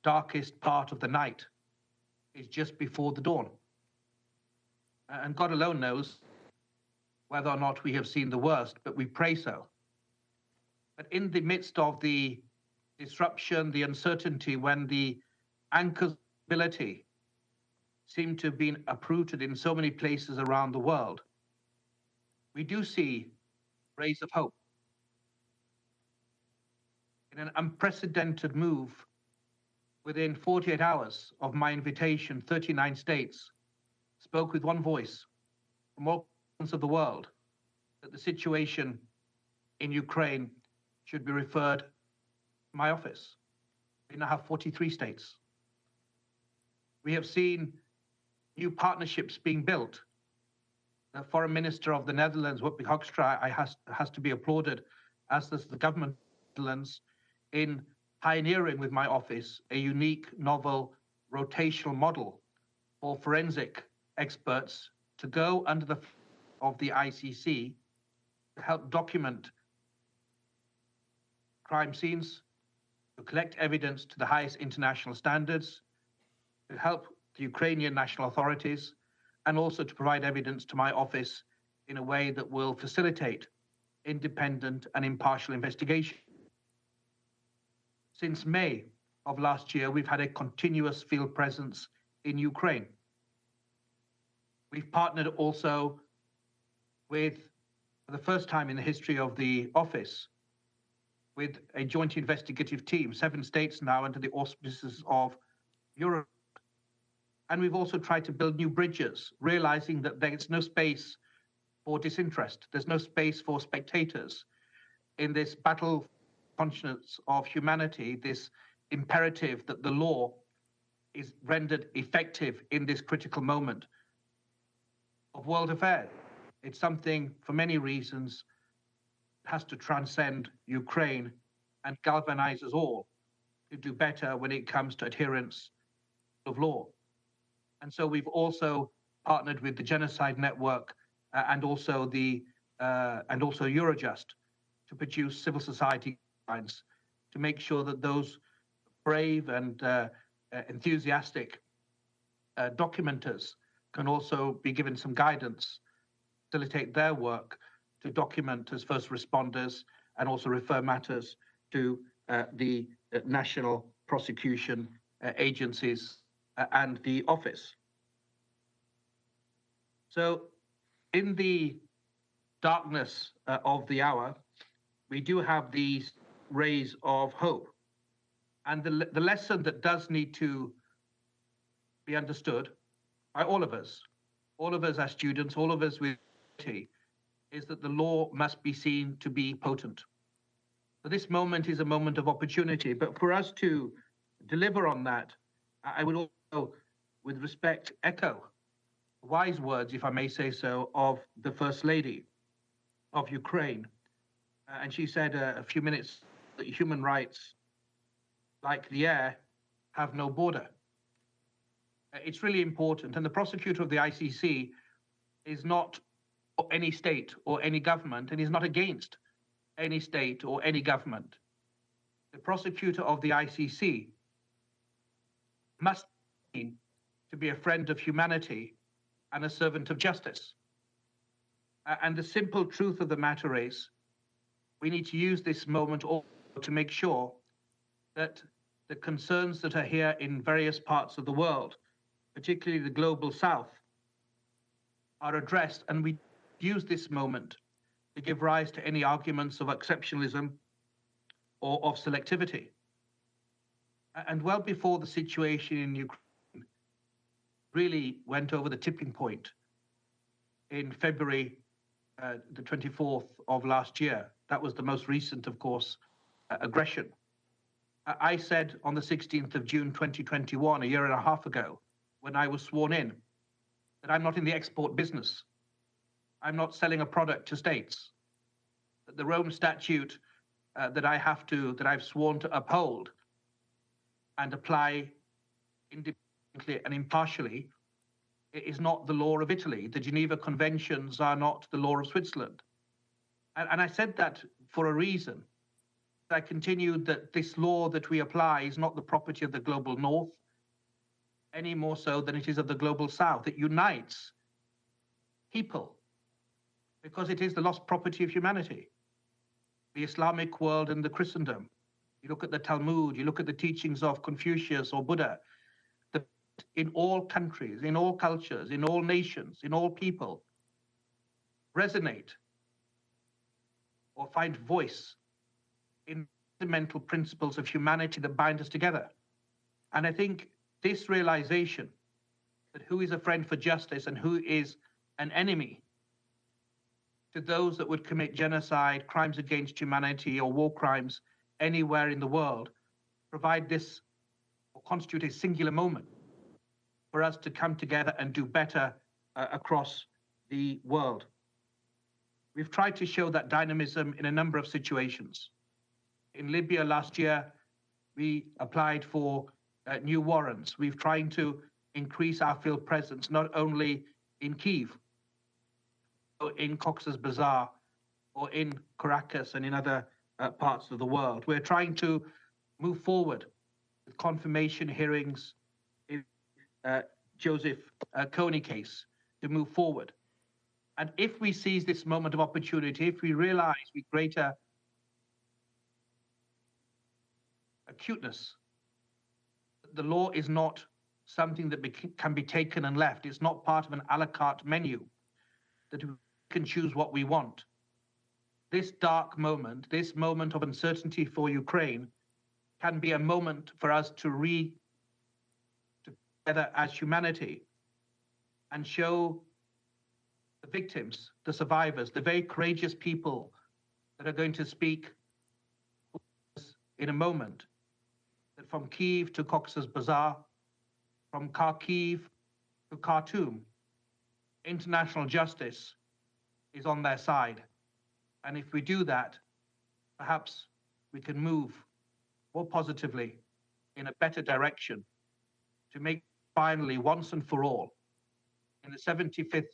darkest part of the night is just before the dawn. And God alone knows whether or not we have seen the worst, but we pray so. But in the midst of the disruption, the uncertainty, when the anchors of stability seem to have been uprooted in so many places around the world, we do see rays of hope. In an unprecedented move, within 48 hours of my invitation, 39 states spoke with one voice from all corners of the world that the situation in Ukraine should be referred to my office. We now have 43 states. We have seen new partnerships being built. The Foreign Minister of the Netherlands, Wopke Hoekstra, has to be applauded, as does the government of the Netherlands, in pioneering with my office a unique, novel, rotational model for forensic experts to go under the of the ICC to help document crime scenes, to collect evidence to the highest international standards, to help the Ukrainian national authorities, and also to provide evidence to my office in a way that will facilitate independent and impartial investigation. Since May of last year, we've had a continuous field presence in Ukraine. We've partnered also with, for the first time in the history of the office, with a joint investigative team, 7 states now under the auspices of Europe. And we've also tried to build new bridges, realizing that there's no space for disinterest. There's no space for spectators in this battle conscience of humanity, this imperative that the law is rendered effective in this critical moment of world affairs. It's something, for many reasons, has to transcend Ukraine and galvanize us all to do better when it comes to adherence of law. And so we've also partnered with the Genocide Network and also Eurojust to produce civil society guidelines to make sure that those brave and enthusiastic documenters can also be given some guidance, facilitate their work to document as first responders and also refer matters to the national prosecution agencies and the office. So in the darkness of the hour, we do have these rays of hope. And the lesson that does need to be understood by all of us as students, all of us with is that the law must be seen to be potent. So this moment is a moment of opportunity, but for us to deliver on that, I would also, with respect, echo wise words, if I may say so, of the First Lady of Ukraine. And she said a few minutes that human rights, like the air, have no border. It's really important. And the prosecutor of the ICC is not any state or any government, and is not against any state or any government. The prosecutor of the ICC must be to be a friend of humanity and a servant of justice. And the simple truth of the matter is, we need to use this moment also to make sure that the concerns that are here in various parts of the world, particularly the global south, are addressed, and we use this moment to give rise to any arguments of exceptionalism or of selectivity. And well before the situation in Ukraine really went over the tipping point in February the 24th of last year, that was the most recent, of course, aggression. I said on the 16th of June 2021, a year and a half ago, when I was sworn in, that I'm not in the export business. I'm not selling a product to states. That the Rome Statute that I've sworn to uphold and apply independently and impartially is not the law of Italy. The Geneva Conventions are not the law of Switzerland. And I said that for a reason. I continued that this law that we apply is not the property of the global north, any more so than it is of the global south. It unites people because it is the lost property of humanity. The Islamic world and the Christendom. You look at the Talmud, you look at the teachings of Confucius or Buddha, in all countries, in all cultures, in all nations, in all people, resonate or find voice in fundamental principles of humanity that bind us together. And I think this realization that who is a friend for justice and who is an enemy to those that would commit genocide, crimes against humanity, or war crimes anywhere in the world, provide this or constitute a singular moment for us to come together and do better across the world. We've tried to show that dynamism in a number of situations. In Libya last year, we applied for new warrants. We've tried to increase our field presence, not only in Kyiv, or in Cox's Bazar, or in Caracas and in other parts of the world. We're trying to move forward with confirmation hearings in Joseph Kony case, to move forward. And if we seize this moment of opportunity, if we realize with greater acuteness, the law is not something that can be taken and left. It's not part of an a la carte menu that we can choose what we want. This dark moment, this moment of uncertainty for Ukraine, can be a moment for us to together as humanity and show the victims, the survivors, the very courageous people that are going to speak in a moment, that from Kyiv to Cox's Bazar, from Kharkiv to Khartoum, international justice is on their side. And if we do that, perhaps we can move more positively in a better direction to make finally, once and for all, in the 75th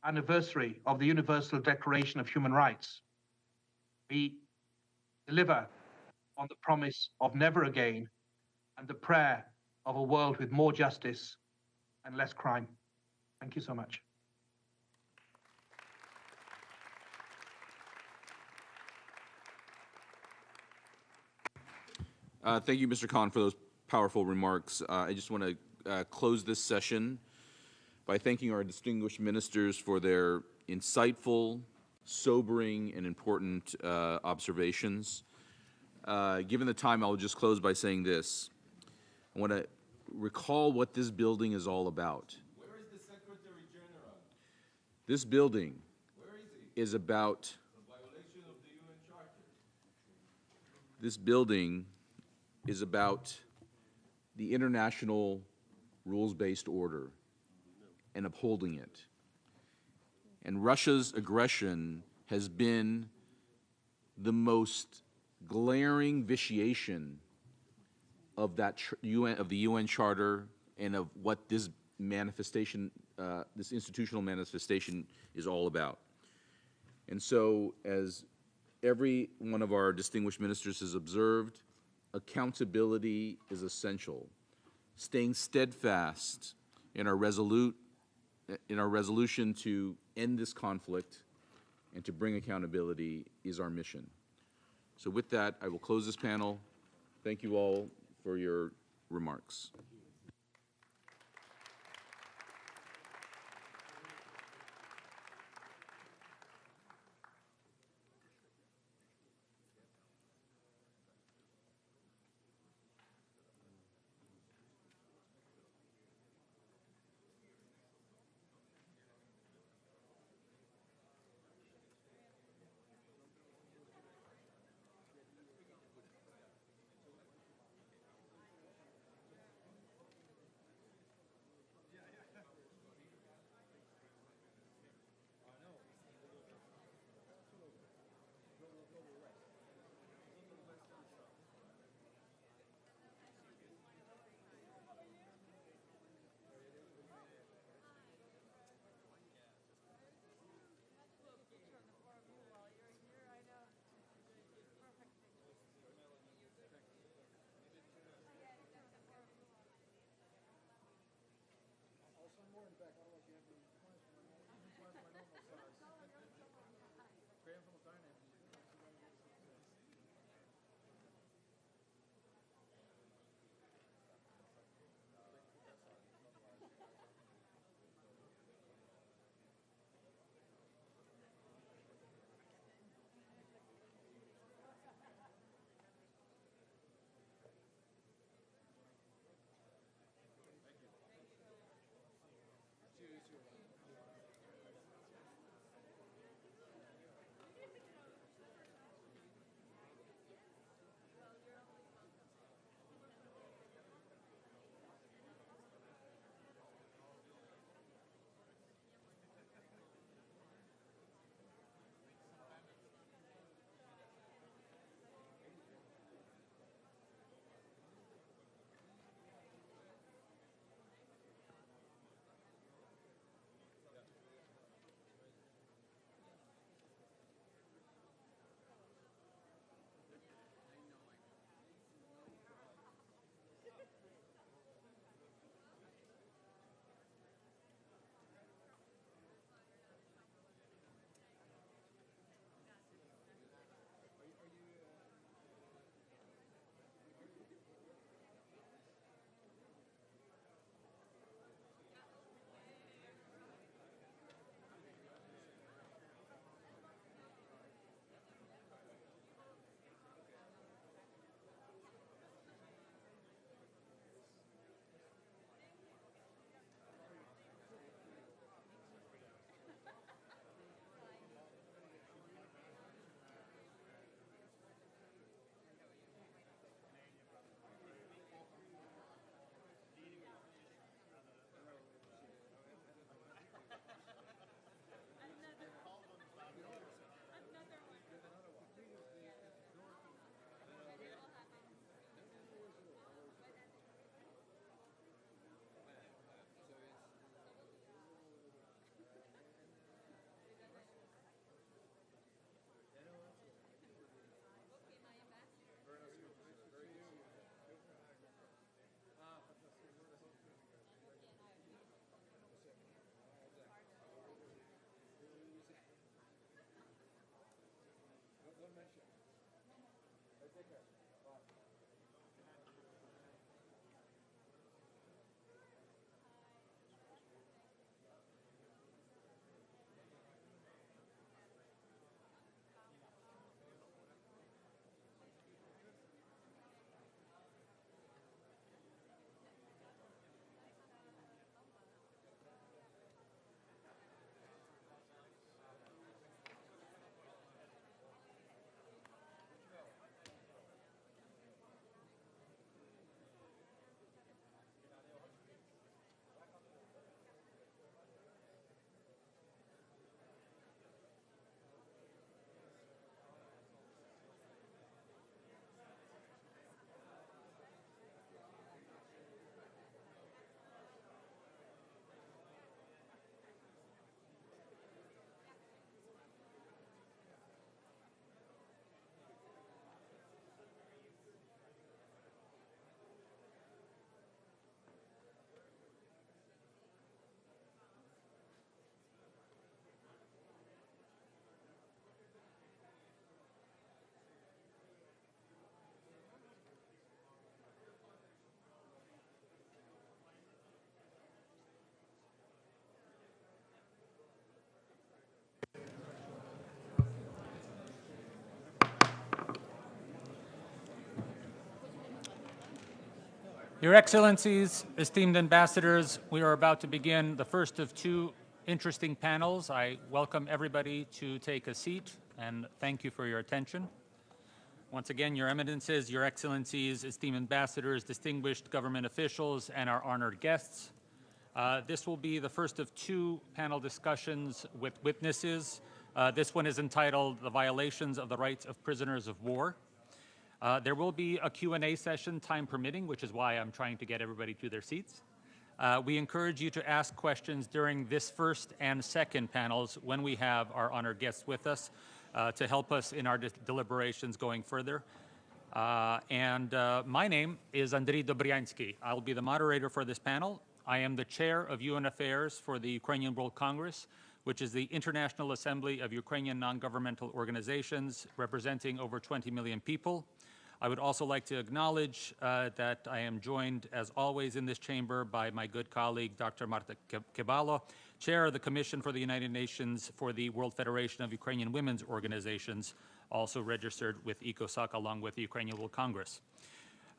anniversary of the Universal Declaration of Human Rights, we deliver on the promise of never again and the prayer of a world with more justice and less crime. Thank you so much. Thank you, Mr. Khan, for those powerful remarks. I just want to close this session by thanking our distinguished ministers for their insightful, sobering, and important observations. Given the time, I'll just close by saying this. I want to recall what this building is all about. Where is the Secretary General? This building Where is he? is about The violation of the UN Charter. This building is about the international rules-based order and upholding it. And Russia's aggression has been the most glaring vitiation of that of the UN Charter and of what this manifestation, this institutional manifestation, is all about. And so, as every one of our distinguished ministers has observed, accountability is essential. Staying steadfast in our resolution to end this conflict and to bring accountability is our mission. So with that, I will close this panel. Thank you all for your remarks. Your Excellencies, esteemed ambassadors, we are about to begin the first of two interesting panels. I welcome everybody to take a seat and thank you for your attention. Once again, Your Eminences, Your Excellencies, esteemed ambassadors, distinguished government officials, and our honored guests. This will be the first of two panel discussions with witnesses. This one is entitled The Violations of the Rights of Prisoners of War. There will be a Q&A session, time permitting, which is why I'm trying to get everybody to their seats. We encourage you to ask questions during this first and second panels when we have our honored guests with us to help us in our deliberations going further. My name is Andriy Dobryansky. I'll be the moderator for this panel. I am the chair of UN Affairs for the Ukrainian World Congress, which is the International Assembly of Ukrainian non-governmental organizations representing over 20 million people. I would also like to acknowledge that I am joined, as always in this chamber, by my good colleague, Dr. Marta Kebalo, Chair of the Commission for the United Nations for the World Federation of Ukrainian Women's Organizations, also registered with ECOSOC along with the Ukrainian World Congress.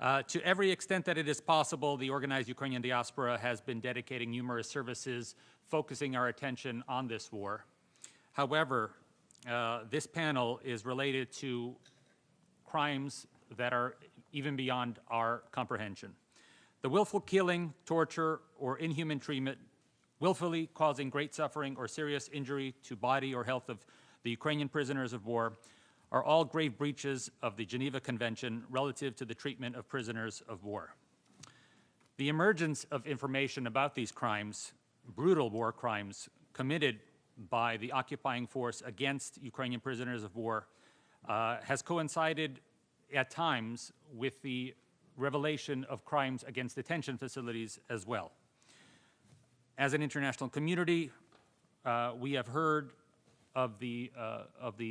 To every extent that it is possible, the organized Ukrainian diaspora has been dedicating numerous services focusing our attention on this war. However, this panel is related to crimes that are even beyond our comprehension. The willful killing, torture, or inhuman treatment, willfully causing great suffering or serious injury to body or health of the Ukrainian prisoners of war are all grave breaches of the Geneva Convention relative to the treatment of prisoners of war. The emergence of information about these crimes, brutal war crimes committed by the occupying force against Ukrainian prisoners of war, has coincided at times with the revelation of crimes against detention facilities as well. As an international community, we have heard of the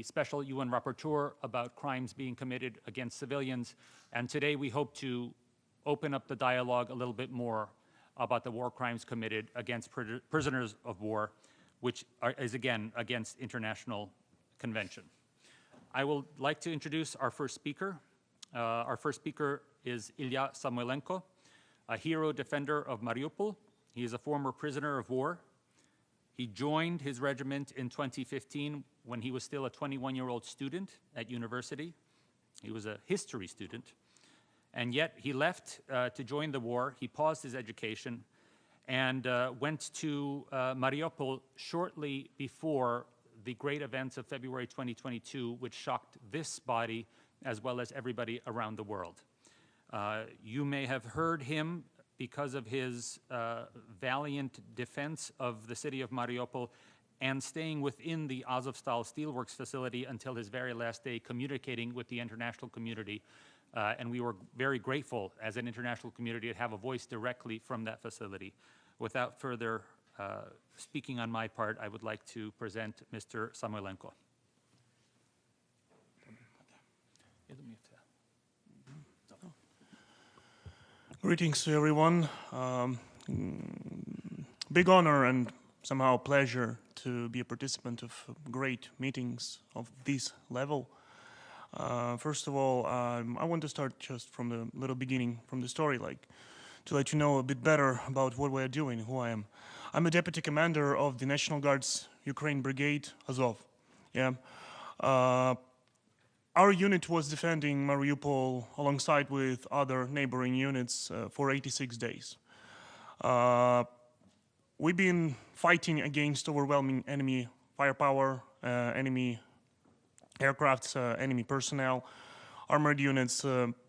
special UN rapporteur about crimes being committed against civilians, and today we hope to open up the dialogue a little bit more about the war crimes committed against prisoners of war, which is again against international convention. I would like to introduce our first speaker. Our first speaker is Ilya Samoilenko, a hero defender of Mariupol. He is a former prisoner of war. He joined his regiment in 2015 when he was still a 21-year-old student at university. He was a history student, and yet he left to join the war. He paused his education and went to Mariupol shortly before the great events of February 2022, which shocked this body as well as everybody around the world. You may have heard him because of his valiant defense of the city of Mariupol and staying within the Azovstal steelworks facility until his very last day, communicating with the international community. And we were very grateful as an international community to have a voice directly from that facility. Without further speaking on my part, I would like to present Mr. Samoilenko. Greetings to everyone. Big honor and somehow pleasure to be a participant of great meetings of this level. First of all, I want to start just from the little beginning, from the story, to let you know a bit better about what we are doing, who I am. I'm a deputy commander of the National Guard's Ukraine Brigade, Azov. Yeah. Our unit was defending Mariupol alongside with other neighboring units for 86 days. We've been fighting against overwhelming enemy firepower, enemy aircrafts, enemy personnel, armored units.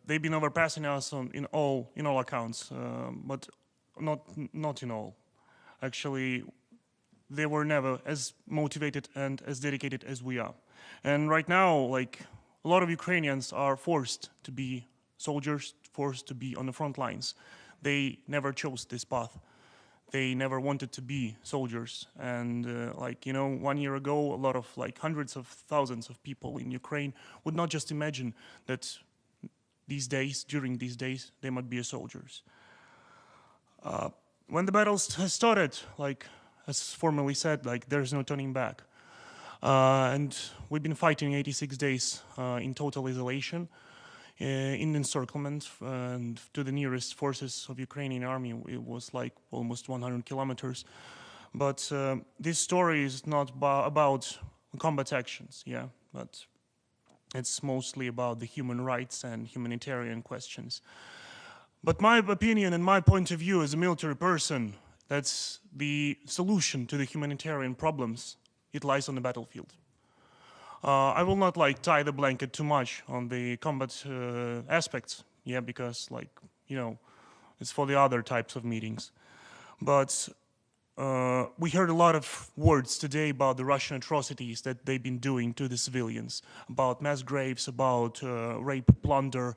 They've been overpassing us in all accounts, but not in all. Actually, they were never as motivated and as dedicated as we are. And right now, a lot of Ukrainians are forced to be soldiers, forced to be on the front lines. They never chose this path. They never wanted to be soldiers. And 1 year ago, a lot of hundreds of thousands of people in Ukraine would not just imagine that during these days, they might be soldiers. When the battle started, as formally said, there's no turning back. And we've been fighting 86 days in total isolation. in encirclement and to the nearest forces of Ukrainian army. It was like almost 100 kilometers. But this story is not about combat actions, yeah, but it's mostly about the human rights and humanitarian questions. But my opinion and my point of view as a military person, that's the solution to the humanitarian problems. It lies on the battlefield. I will not like tie the blanket too much on the combat aspects, yeah, because like, you know, it's for the other types of meetings. But we heard a lot of words today about the Russian atrocities that they've been doing to the civilians, about mass graves, about rape, plunder,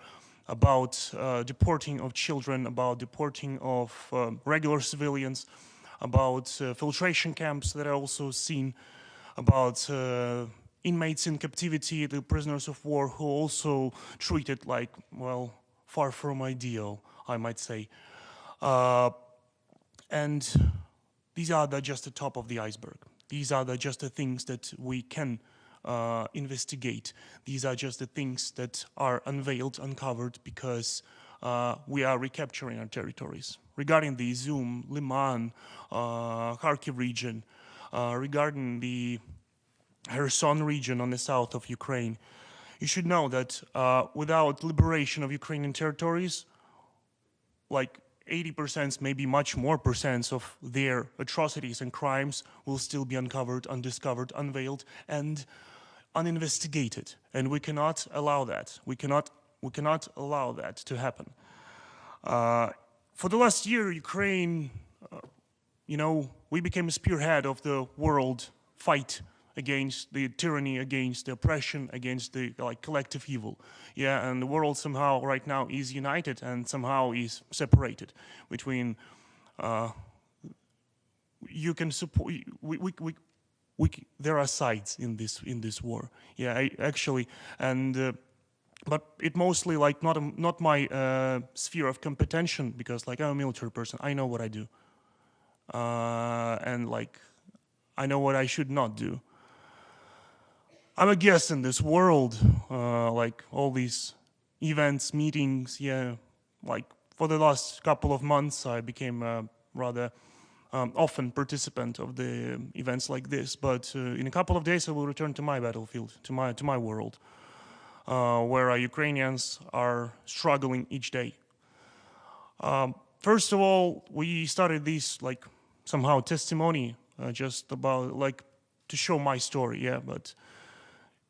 about deporting of children, about deporting of regular civilians, about filtration camps that are also seen, about inmates in captivity, the prisoners of war who also treated like, well, far from ideal, I might say. And these are just the top of the iceberg. These are just the things that we can investigate. These are just the things that are unveiled, uncovered, because we are recapturing our territories. Regarding the Izum, Liman, Kharkiv region, regarding the Kherson region on the south of Ukraine, you should know that without liberation of Ukrainian territories, like 80%, maybe much more percent of their atrocities and crimes will still be uncovered, undiscovered, unveiled, and uninvestigated. And we cannot allow that. We cannot allow that to happen. For the last year, Ukraine, you know, we became a spearhead of the world fight against the tyranny, against the oppression, against the like collective evil. Yeah, and the world somehow right now is united and somehow is separated between. You can support. There are sides in this war. Yeah, actually, and but it mostly like not my sphere of competition, because like I'm a military person. I know what I do, and like I know what I should not do. I'm a guest in this world, like all these events, meetings, yeah. Like for the last couple of months, I became a rather often participant of the events like this. But in a couple of days, I will return to my battlefield, to my world, where Ukrainians are struggling each day. First of all, we started this like somehow testimony, just about like to show my story, yeah, but.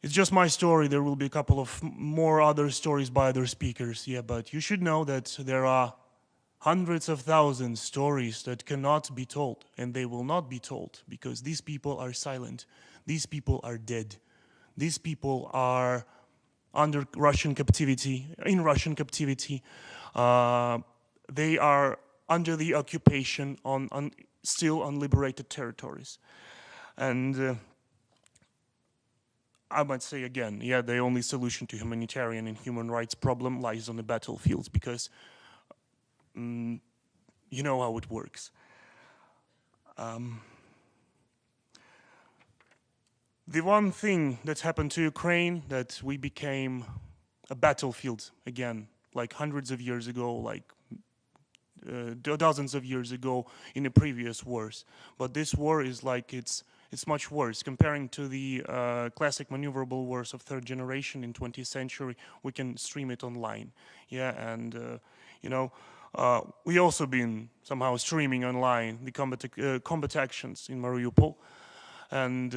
It's just my story. There will be a couple of more other stories by other speakers, yeah, but you should know that there are hundreds of thousands of stories that cannot be told, and they will not be told because these people are silent. These people are dead. These people are under Russian captivity, in Russian captivity. They are under the occupation on still unliberated territories. And I might say again, yeah, the only solution to humanitarian and human rights problem lies on the battlefields, because you know how it works. The one thing that happened to Ukraine, that we became a battlefield again, like hundreds of years ago, like dozens of years ago in the previous wars. But this war is like it's much worse. Comparing to the classic maneuverable wars of third generation in 20th century, we can stream it online. Yeah, and you know, we also been somehow streaming online the combat actions in Mariupol, and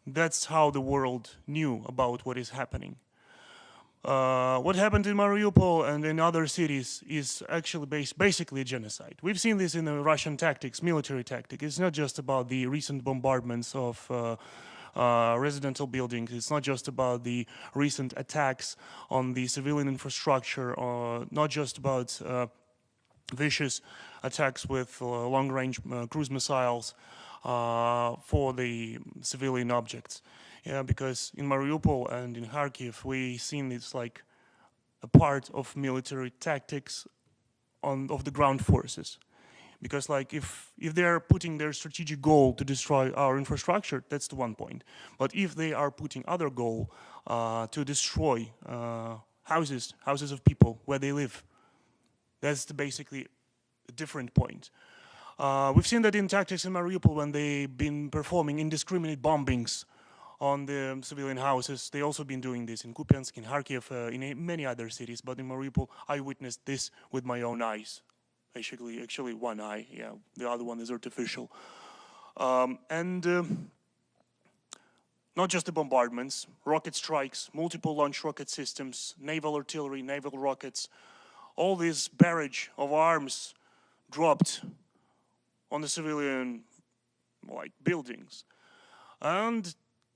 that's how the world knew about what is happening. What happened in Mariupol and in other cities is actually basically a genocide. We've seen this in the Russian tactics, military tactics. It's not just about the recent bombardments of residential buildings. It's not just about the recent attacks on the civilian infrastructure, or not just about vicious attacks with long-range cruise missiles for the civilian objects. Yeah, because in Mariupol and in Kharkiv, we've seen it's like a part of military tactics of the ground forces. Because like if they're putting their strategic goal to destroy our infrastructure, that's the one point. But if they are putting other goal to destroy houses of people where they live. That's basically a different point. We've seen that in tactics in Mariupol when they've been performing indiscriminate bombings on the civilian houses. They also been doing this in Kupiansk, in Kharkiv, in many other cities. But in Mariupol, I witnessed this with my own eyes. Actually one eye, yeah. The other one is artificial. Not just the bombardments, rocket strikes, multiple launch rocket systems, naval artillery, naval rockets, all this barrage of arms dropped on the civilian buildings. And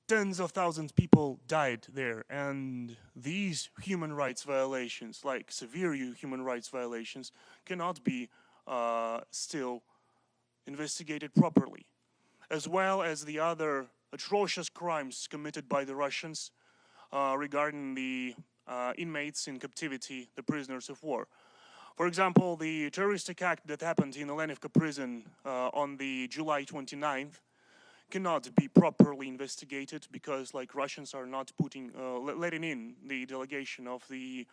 tens of thousands of people died there. And these human rights violations, like severe human rights violations, cannot be still investigated properly. As well as the other atrocious crimes committed by the Russians regarding the inmates in captivity, the prisoners of war. For example, the terroristic act that happened in Olenivka prison on the July 29th cannot be properly investigated because Russians are not letting in the delegation of the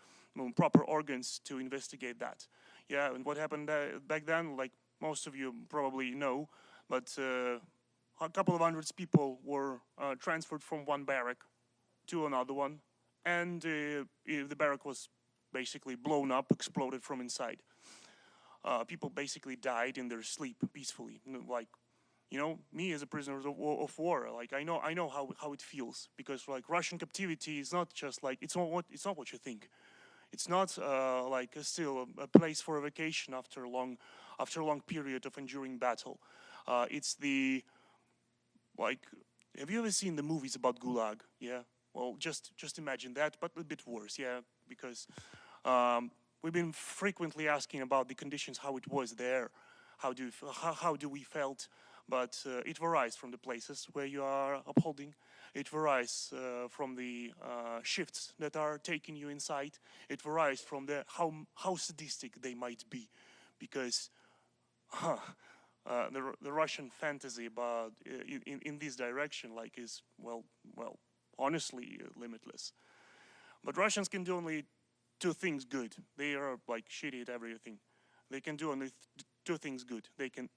proper organs to investigate that. Yeah, and what happened back then, most of you probably know, but a couple of hundreds people were transferred from one barrack to another one, and the barrack was basically blown up, exploded from inside. People basically died in their sleep peacefully. Me as a prisoner of war, I know how it feels, because Russian captivity is not just it's not what you think. It's not still a place for a vacation after a long period of enduring battle. It's the have you ever seen the movies about Gulag? Yeah. Well, just imagine that, but a bit worse. Yeah, because we've been frequently asking about the conditions, how it was there, how do we felt, but it varies from the places where you are upholding. It varies from the shifts that are taking you inside. It varies from how sadistic they might be, because the Russian fantasy about in this direction is well honestly limitless. But Russians can do only two things good. They are shitty at everything. They can do only two things good. They can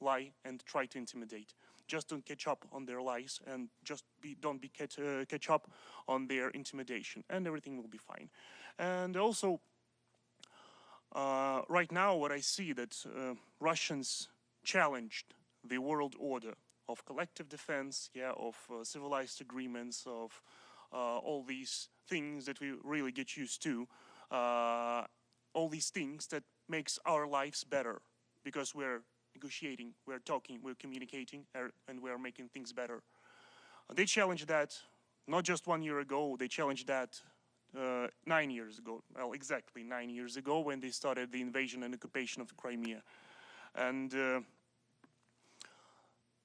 lie and try to intimidate. Just don't catch up on their lies, and just don't catch up on their intimidation, and everything will be fine. And also, right now, what I see that Russians challenged the world order of collective defense, of civilized agreements, of all these things that we really get used to, all these things that makes our lives better, because we're negotiating, we're talking, we're communicating, and we're making things better. They challenged that not just 1 year ago, they challenged that 9 years ago, well, exactly 9 years ago, when they started the invasion and occupation of Crimea. And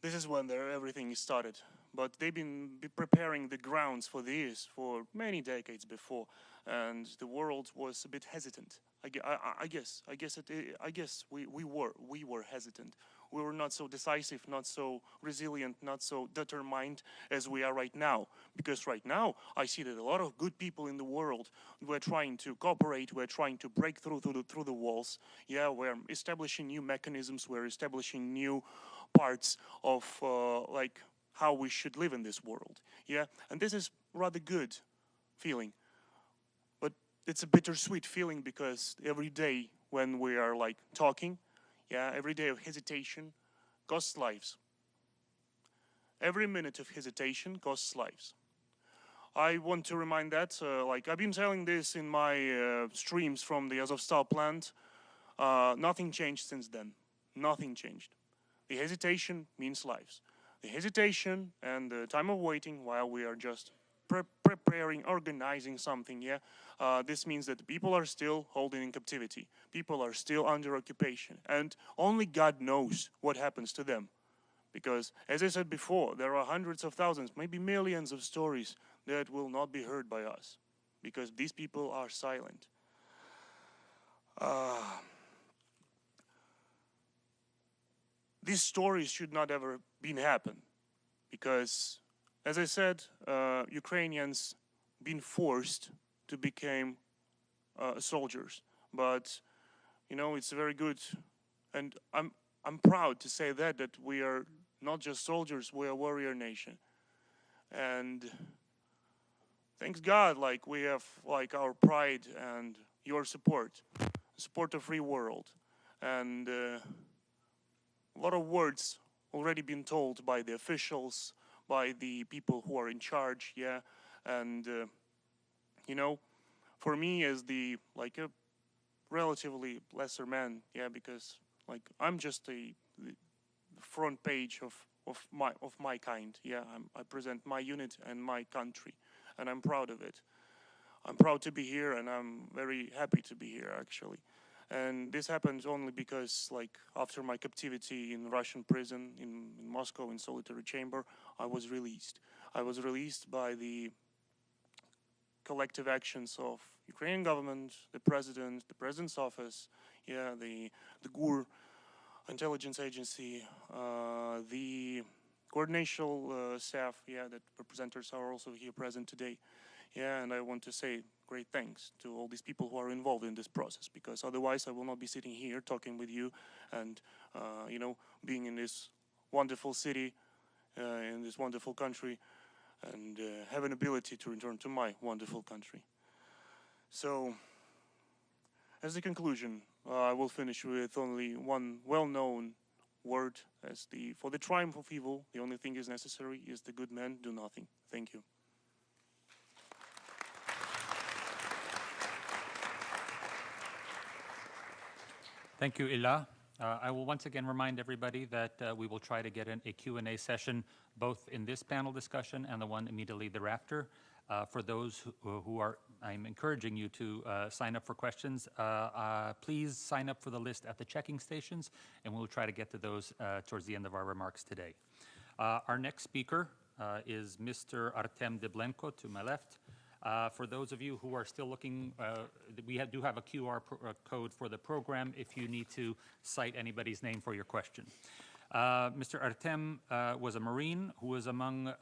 this is when everything started. But they've been preparing the grounds for this for many decades before, and the world was a bit hesitant. I guess we were hesitant. We were not so decisive, not so resilient, not so determined as we are right now. Because right now, I see that a lot of good people in the world were trying to cooperate, we're trying to break through the walls. Yeah, we're establishing new mechanisms, we're establishing new parts of how we should live in this world. Yeah, and this is rather good feeling. But it's a bittersweet feeling, because every day when we are talking, every day of hesitation costs lives. Every minute of hesitation costs lives. I want to remind that, I've been telling this in my streams from the Azovstal plant, nothing changed since then. Nothing changed. The hesitation means lives. The hesitation and the time of waiting while we are just preparing, organizing something, this means that people are still holding in captivity. People are still under occupation. And only God knows what happens to them. Because, as I said before, there are hundreds of thousands, maybe millions of stories that will not be heard by us. Because these people are silent. These stories should not ever been happen, because, as I said, Ukrainians been forced to become soldiers. But you know, it's very good, and I'm proud to say that we are not just soldiers, we are a warrior nation, and thanks God, like we have like our pride and your support of free world, and a lot of words already been told by the officials, by the people who are in charge, yeah, and you know, for me as the like a relatively lesser man, yeah, because like I'm just the front page of my kind, yeah. I present my unit and my country, and I'm proud of it. I'm proud to be here, and I'm very happy to be here actually. And this happens only because, like, after my captivity in Russian prison in Moscow in solitary chamber, I was released. I was released by the collective actions of Ukrainian government, the president's office, yeah, the GUR intelligence agency, the coordination staff, yeah, that representatives are also here present today. Yeah, and I want to say great thanks to all these people who are involved in this process, because otherwise I will not be sitting here talking with you and, you know, being in this wonderful city, in this wonderful country, and have an ability to return to my wonderful country. So, as a conclusion, I will finish with only one well-known word as for the triumph of evil, the only thing is necessary is the good man do nothing. Thank you. Thank you, Ila. I will once again remind everybody that we will try to get in a Q&A session both in this panel discussion and the one immediately thereafter. For those who are, I'm encouraging you to sign up for questions. Please sign up for the list at the checking stations, and we'll try to get to those towards the end of our remarks today. Our next speaker is Mr. Artem Deblenko to my left. For those of you who are still looking, we do have a QR code for the program if you need to cite anybody's name for your question. Mr. Artem was a Marine who was among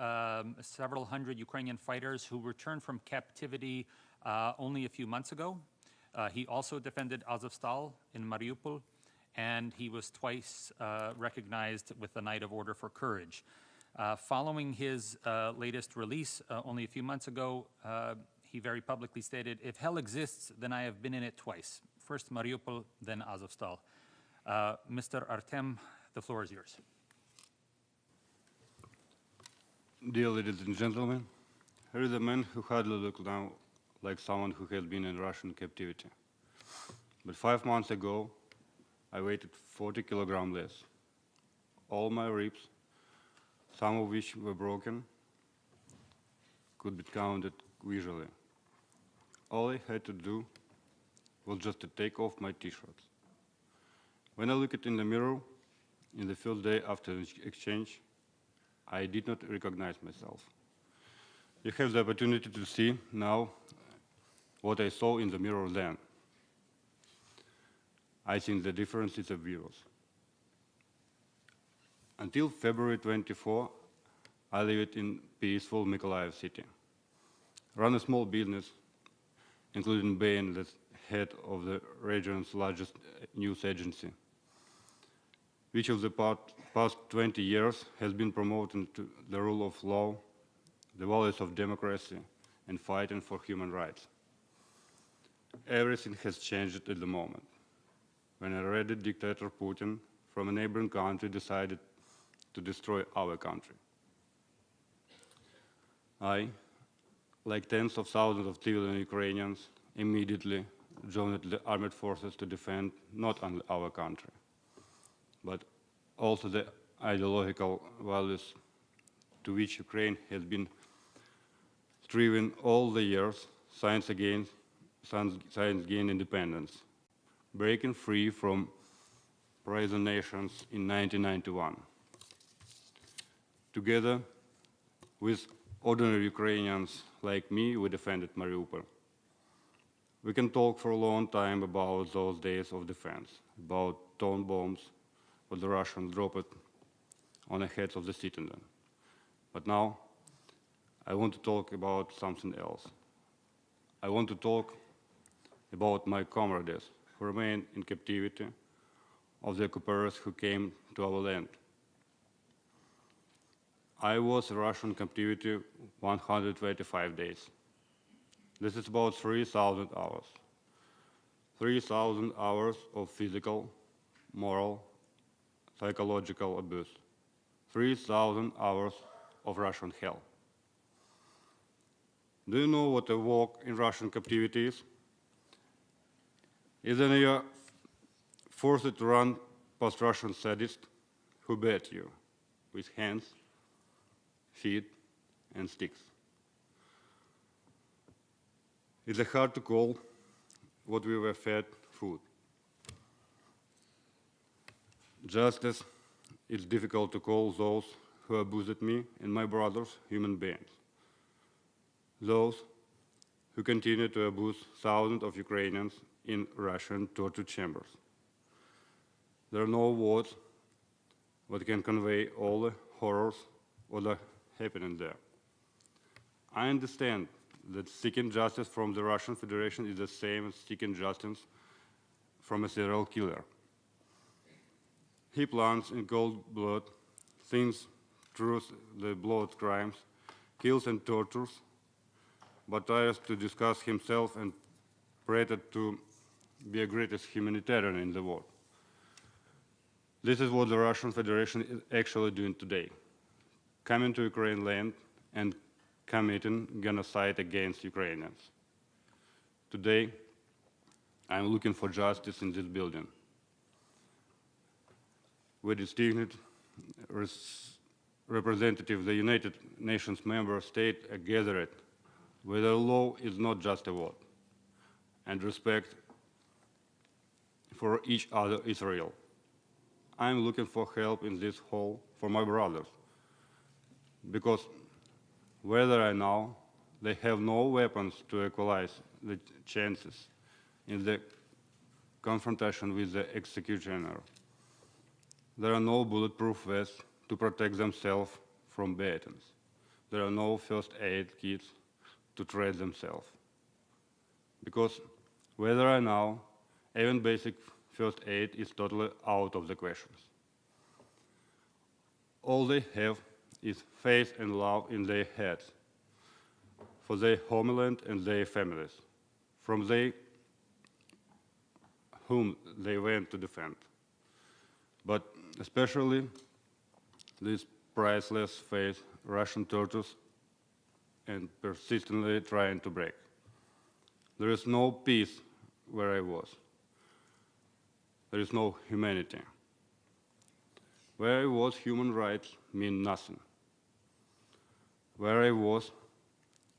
several hundred Ukrainian fighters who returned from captivity only a few months ago. He also defended Azovstal in Mariupol, and he was twice recognized with the Knight of Order for Courage. Following his latest release only a few months ago, he very publicly stated, "If hell exists, then I have been in it twice. First Mariupol, then Azovstal." Mr. Artem, the floor is yours. Dear ladies and gentlemen, here is a man who hardly looks now like someone who has been in Russian captivity. But 5 months ago, I weighed 40 kilograms less. All my ribs, some of which were broken, could be counted visually. All I had to do was just to take off my t-shirts. When I looked in the mirror, in the first day after the exchange, I did not recognize myself. You have the opportunity to see now what I saw in the mirror then. I think the difference is obvious. Until February 24, I lived in peaceful Mykolaiv city. Ran a small business, including being the head of the region's largest news agency, which of the past 20 years has been promoting to the rule of law, the values of democracy, and fighting for human rights. Everything has changed at the moment, when a already dictator Putin from a neighboring country decided to destroy our country. I, like tens of thousands of civilian Ukrainians, immediately joined the armed forces to defend not only our country, but also the ideological values to which Ukraine has been striving all the years since gained independence, breaking free from prison nations in 1991. Together with ordinary Ukrainians like me, we defended Mariupol. We can talk for a long time about those days of defense, about ton bombs that the Russians dropped on the heads of the citizens. But now, I want to talk about something else. I want to talk about my comrades who remain in captivity, of the occupiers who came to our land. I was in Russian captivity 125 days. This is about 3,000 hours. 3,000 hours of physical, moral, psychological abuse. 3,000 hours of Russian hell. Do you know what a walk in Russian captivity is? Is then you're forced to run past Russian sadists who beat you with hands, feet, and sticks. It's hard to call what we were fed food. Just as it's difficult to call those who abused me and my brothers human beings. Those who continue to abuse thousands of Ukrainians in Russian torture chambers. There are no words that can convey all the horrors that are happening there. I understand that seeking justice from the Russian Federation is the same as seeking justice from a serial killer. He plans in cold blood, thinks through the blood crimes, kills and tortures, but tries to discuss himself and pretended to be the greatest humanitarian in the world. This is what the Russian Federation is actually doing today, coming to Ukraine land and committing genocide against Ukrainians. Today, I'm looking for justice in this building, where distinguished representatives of the United Nations member states are gathered, where the law is not just a word, and respect for each other is real. I'm looking for help in this hall for my brothers, because whether I know, they have no weapons to equalize the chances in the confrontation with the executioner. There are no bulletproof vests to protect themselves from beatings. There are no first aid kits to treat themselves. Because whether I know, even basic first aid is totally out of the questions. All they have is faith and love in their heads for their homeland and their families, from they whom they went to defend. But especially this priceless faith Russian tortures and persistently trying to break. There is no peace where I was. There is no humanity. Where I was, human rights mean nothing. Where I was,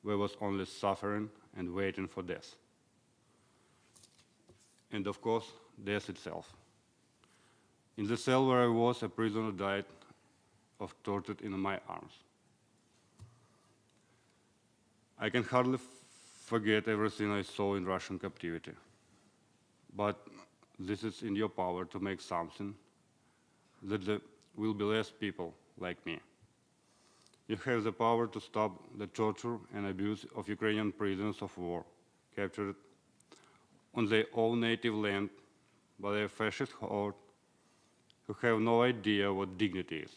there was only suffering and waiting for death. And of course, death itself. In the cell where I was, a prisoner died of torture in my arms. I can hardly forget everything I saw in Russian captivity. But this is in your power to make something that there will be less people like me. You have the power to stop the torture and abuse of Ukrainian prisoners of war captured on their own native land by a fascist horde who have no idea what dignity is.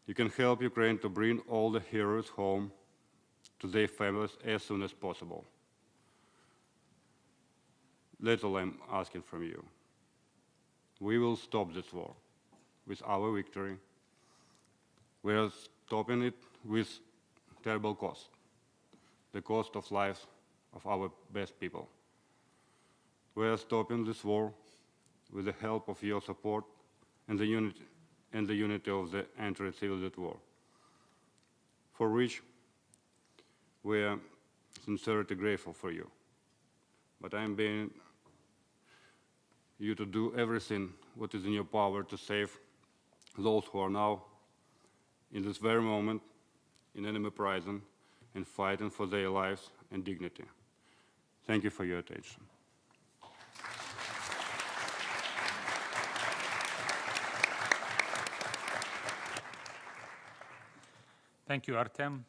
You can help Ukraine to bring all the heroes home to their families as soon as possible. That's all I'm asking from you. We will stop this war with our victory. We are stopping it with terrible cost, the cost of lives of our best people. We are stopping this war with the help of your support and the unity of the anti-civil war, for which we are sincerely grateful for you. But I am begging you to do everything what is in your power to save those who are now, in this very moment, in enemy prison and fighting for their lives and dignity. Thank you for your attention. Thank you, Artem.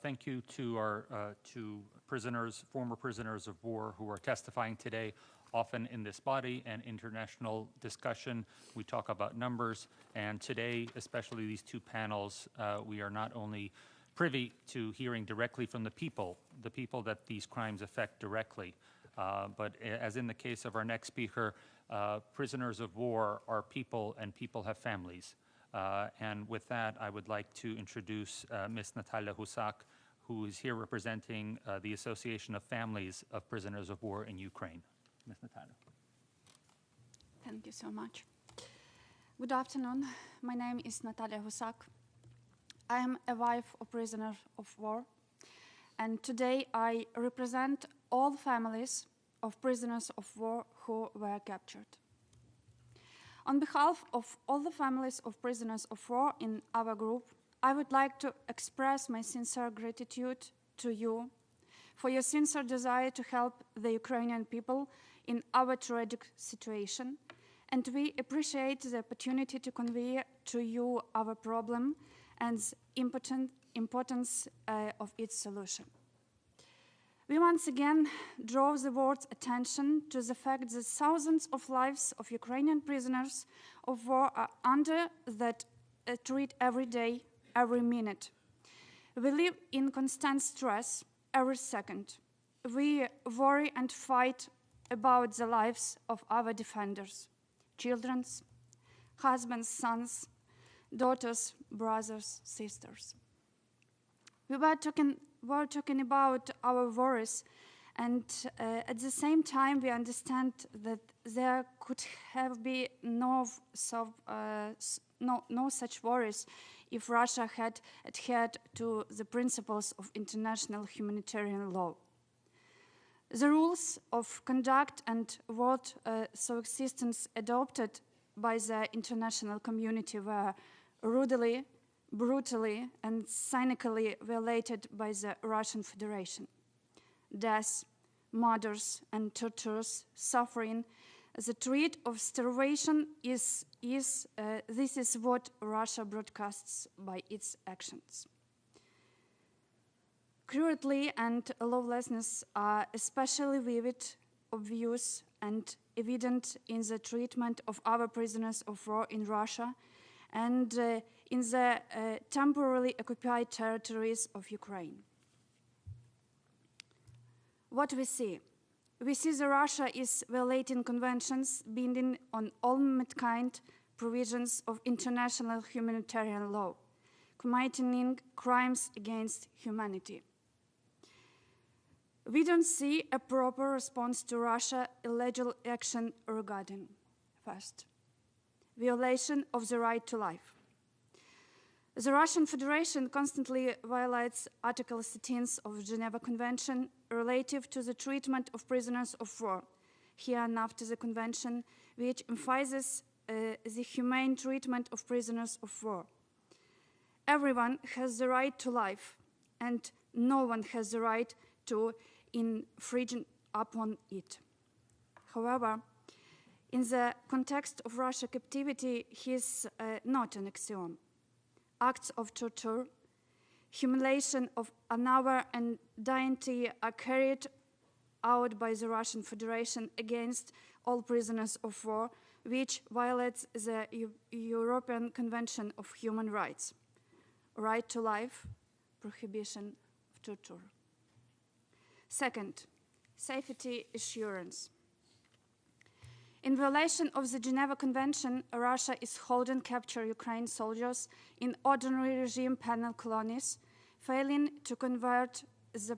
Thank you to our two prisoners, former prisoners of war who are testifying today. Often in this body and international discussion, we talk about numbers, and today, especially these two panels, we are not only privy to hearing directly from the people that these crimes affect directly, but as in the case of our next speaker, prisoners of war are people, and people have families. And with that, I would like to introduce Ms. Natalia Husak, who is here representing the Association of Families of Prisoners of War in Ukraine. Ms. Natalia. Thank you so much. Good afternoon. My name is Natalia Husak. I am a wife of prisoner of war, and today I represent all families of prisoners of war who were captured. On behalf of all the families of prisoners of war in our group, I would like to express my sincere gratitude to you for your sincere desire to help the Ukrainian people in our tragic situation, and we appreciate the opportunity to convey to you our problem and the importance of its solution. We once again draw the world's attention to the fact that thousands of lives of Ukrainian prisoners of war are under that threat every day, every minute. We live in constant stress every second. We worry and fight about the lives of our defenders, children, husbands, sons, daughters, brothers, sisters. We were talking about our worries, and at the same time we understand that there could have been no such worries if Russia had adhered to the principles of international humanitarian law. The rules of conduct and world coexistence adopted by the international community were rudely, brutally, and cynically violated by the Russian Federation. Death, murders, and tortures, suffering, the threat of starvation this is what Russia broadcasts by its actions. Cruelty and lawlessness are especially vivid, obvious, and evident in the treatment of our prisoners of war in Russia and in the temporarily occupied territories of Ukraine. What we see? We see that Russia is violating conventions binding on all mankind provisions of international humanitarian law, committing crimes against humanity. We don't see a proper response to Russia's illegal action regarding, first, violation of the right to life. The Russian Federation constantly violates Article 13 of the Geneva Convention relative to the treatment of prisoners of war, here and after the convention, which emphasizes the humane treatment of prisoners of war. Everyone has the right to life, and no one has the right to infringe upon it. However, in the context of Russian captivity, he is not an axiom. Acts of torture, humiliation of honor and dignity are carried out by the Russian Federation against all prisoners of war, which violates the European Convention of Human Rights. Right to life, prohibition of torture. Second, safety assurance. In violation of the Geneva Convention, Russia is holding captured Ukrainian soldiers in ordinary regime penal colonies, failing to convert the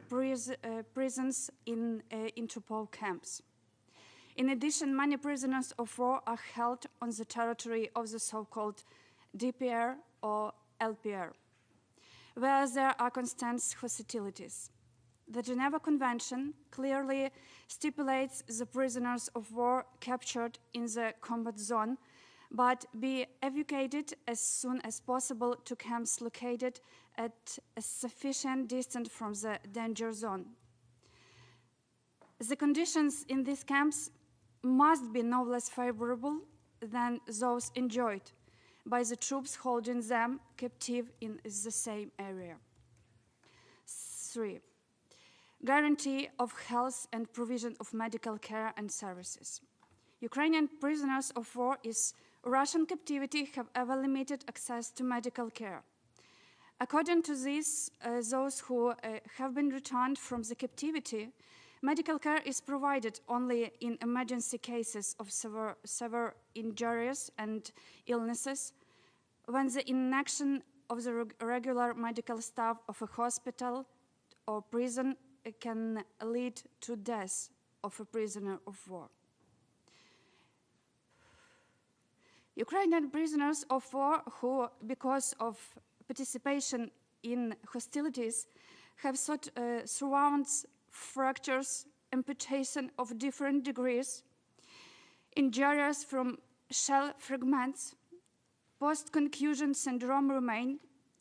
prisons into POW camps. In addition, many prisoners of war are held on the territory of the so-called DPR or LPR, where there are constant hostilities. The Geneva Convention clearly stipulates the prisoners of war captured in the combat zone, but be evacuated as soon as possible to camps located at a sufficient distance from the danger zone. The conditions in these camps must be no less favorable than those enjoyed by the troops holding them captive in the same area. 3. guarantee of health and provision of medical care and services. Ukrainian prisoners of war in Russian captivity have ever limited access to medical care. According to this, those who have been returned from the captivity, medical care is provided only in emergency cases of severe injuries and illnesses, when the inaction of the regular medical staff of a hospital or prison can lead to death of a prisoner of war. Ukrainian prisoners of war who, because of participation in hostilities, have sought wounds, fractures, amputation of different degrees, injuries from shell fragments, post-concussion syndrome remain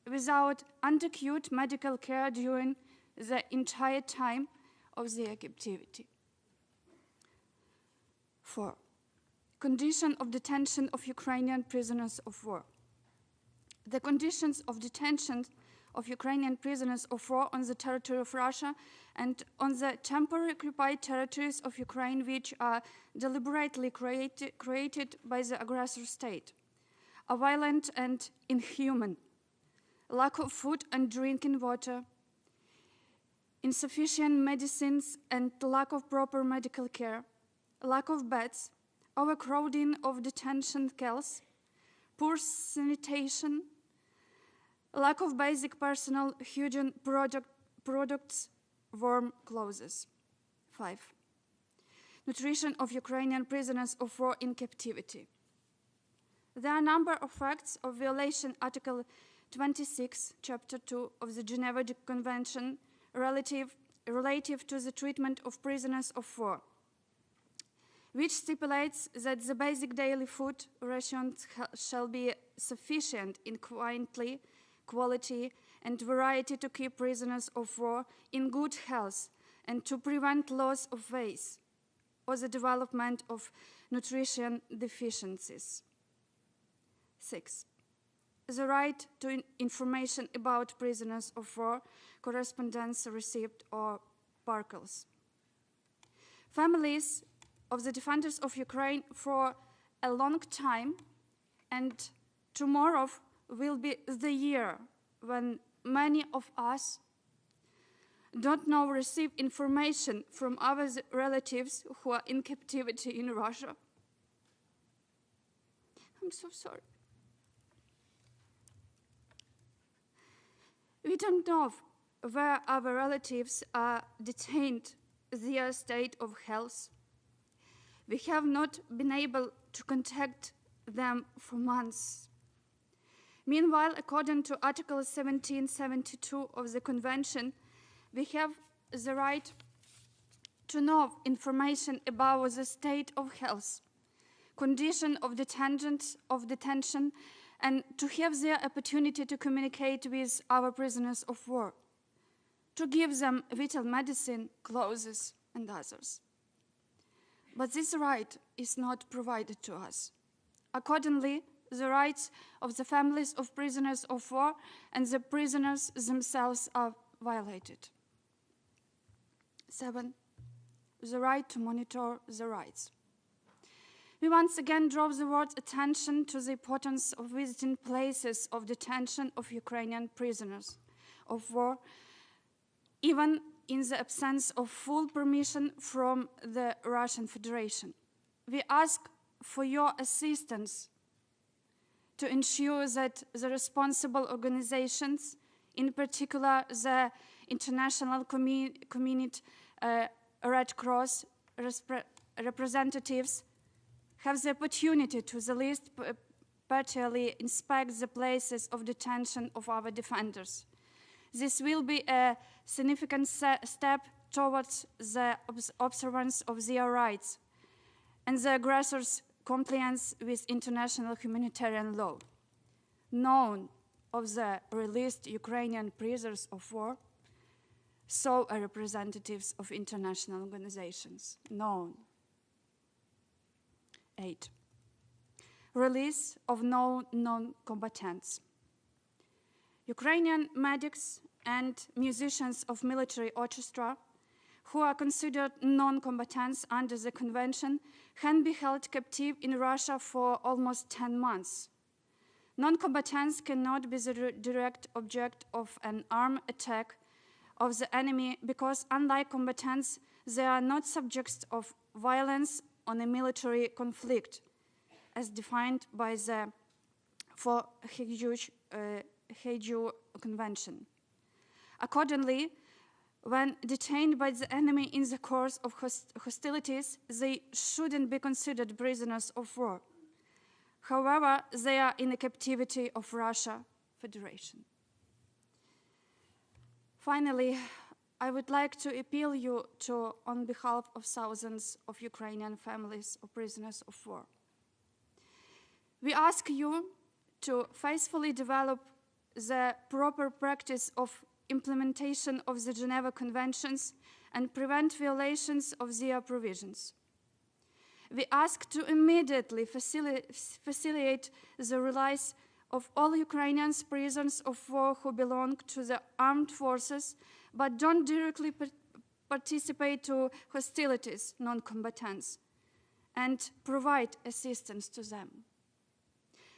without acute medical care during the entire time of their captivity. 4. Condition of detention of Ukrainian prisoners of war. The conditions of detention of Ukrainian prisoners of war on the territory of Russia and on the temporarily occupied territories of Ukraine, which are deliberately created by the aggressor state, are violent and inhuman. Lack of food and drinking water, insufficient medicines and lack of proper medical care, lack of beds, overcrowding of detention cells, poor sanitation, lack of basic personal hygiene products, warm clothes. 5. Nutrition of Ukrainian prisoners of war in captivity. There are a number of facts of violation Article 26, Chapter 2 of the Geneva Convention relative to the treatment of prisoners of war, which stipulates that the basic daily food rations shall be sufficient in quality and variety to keep prisoners of war in good health and to prevent loss of weight or the development of nutrition deficiencies. 6. The right to information about prisoners of war, correspondence received or parcels. Families of the defenders of Ukraine for a long time, and tomorrow will be the year when many of us don't now receive information from our relatives who are in captivity in Russia. I'm so sorry. We don't know where our relatives are detained, their state of health. We have not been able to contact them for months. Meanwhile, according to Article 1772 of the Convention, we have the right to know information about the state of health, condition of detention, and to have the opportunity to communicate with our prisoners of war, to give them vital medicine, clothes, and others. But this right is not provided to us. Accordingly, the rights of the families of prisoners of war and the prisoners themselves are violated. 7. The right to monitor the rights. We once again draw the world's attention to the importance of visiting places of detention of Ukrainian prisoners of war, even in the absence of full permission from the Russian Federation. We ask for your assistance to ensure that the responsible organizations, in particular the international community, Red Cross representatives, have the opportunity to at least partially inspect the places of detention of our defenders. This will be a significant step towards the observance of their rights and the aggressors' compliance with international humanitarian law. None of the released Ukrainian prisoners of war saw representatives of international organizations. None. 8. Release of known non-combatants. Ukrainian medics and musicians of military orchestra who are considered non-combatants under the convention can be held captive in Russia for almost 10 months. Non-combatants cannot be the direct object of an armed attack of the enemy because, unlike combatants, they are not subjects of violence on a military conflict, as defined by the Hague Convention. Accordingly, when detained by the enemy in the course of hostilities, they shouldn't be considered prisoners of war. However, they are in the captivity of Russia Federation. Finally, I would like to appeal you to, on behalf of thousands of Ukrainian families of prisoners of war. We ask you to faithfully develop the proper practice of implementation of the Geneva Conventions and prevent violations of their provisions. We ask to immediately facilitate the release of all Ukrainian prisoners of war who belong to the armed forces but don't directly participate to hostilities, non-combatants, and provide assistance to them.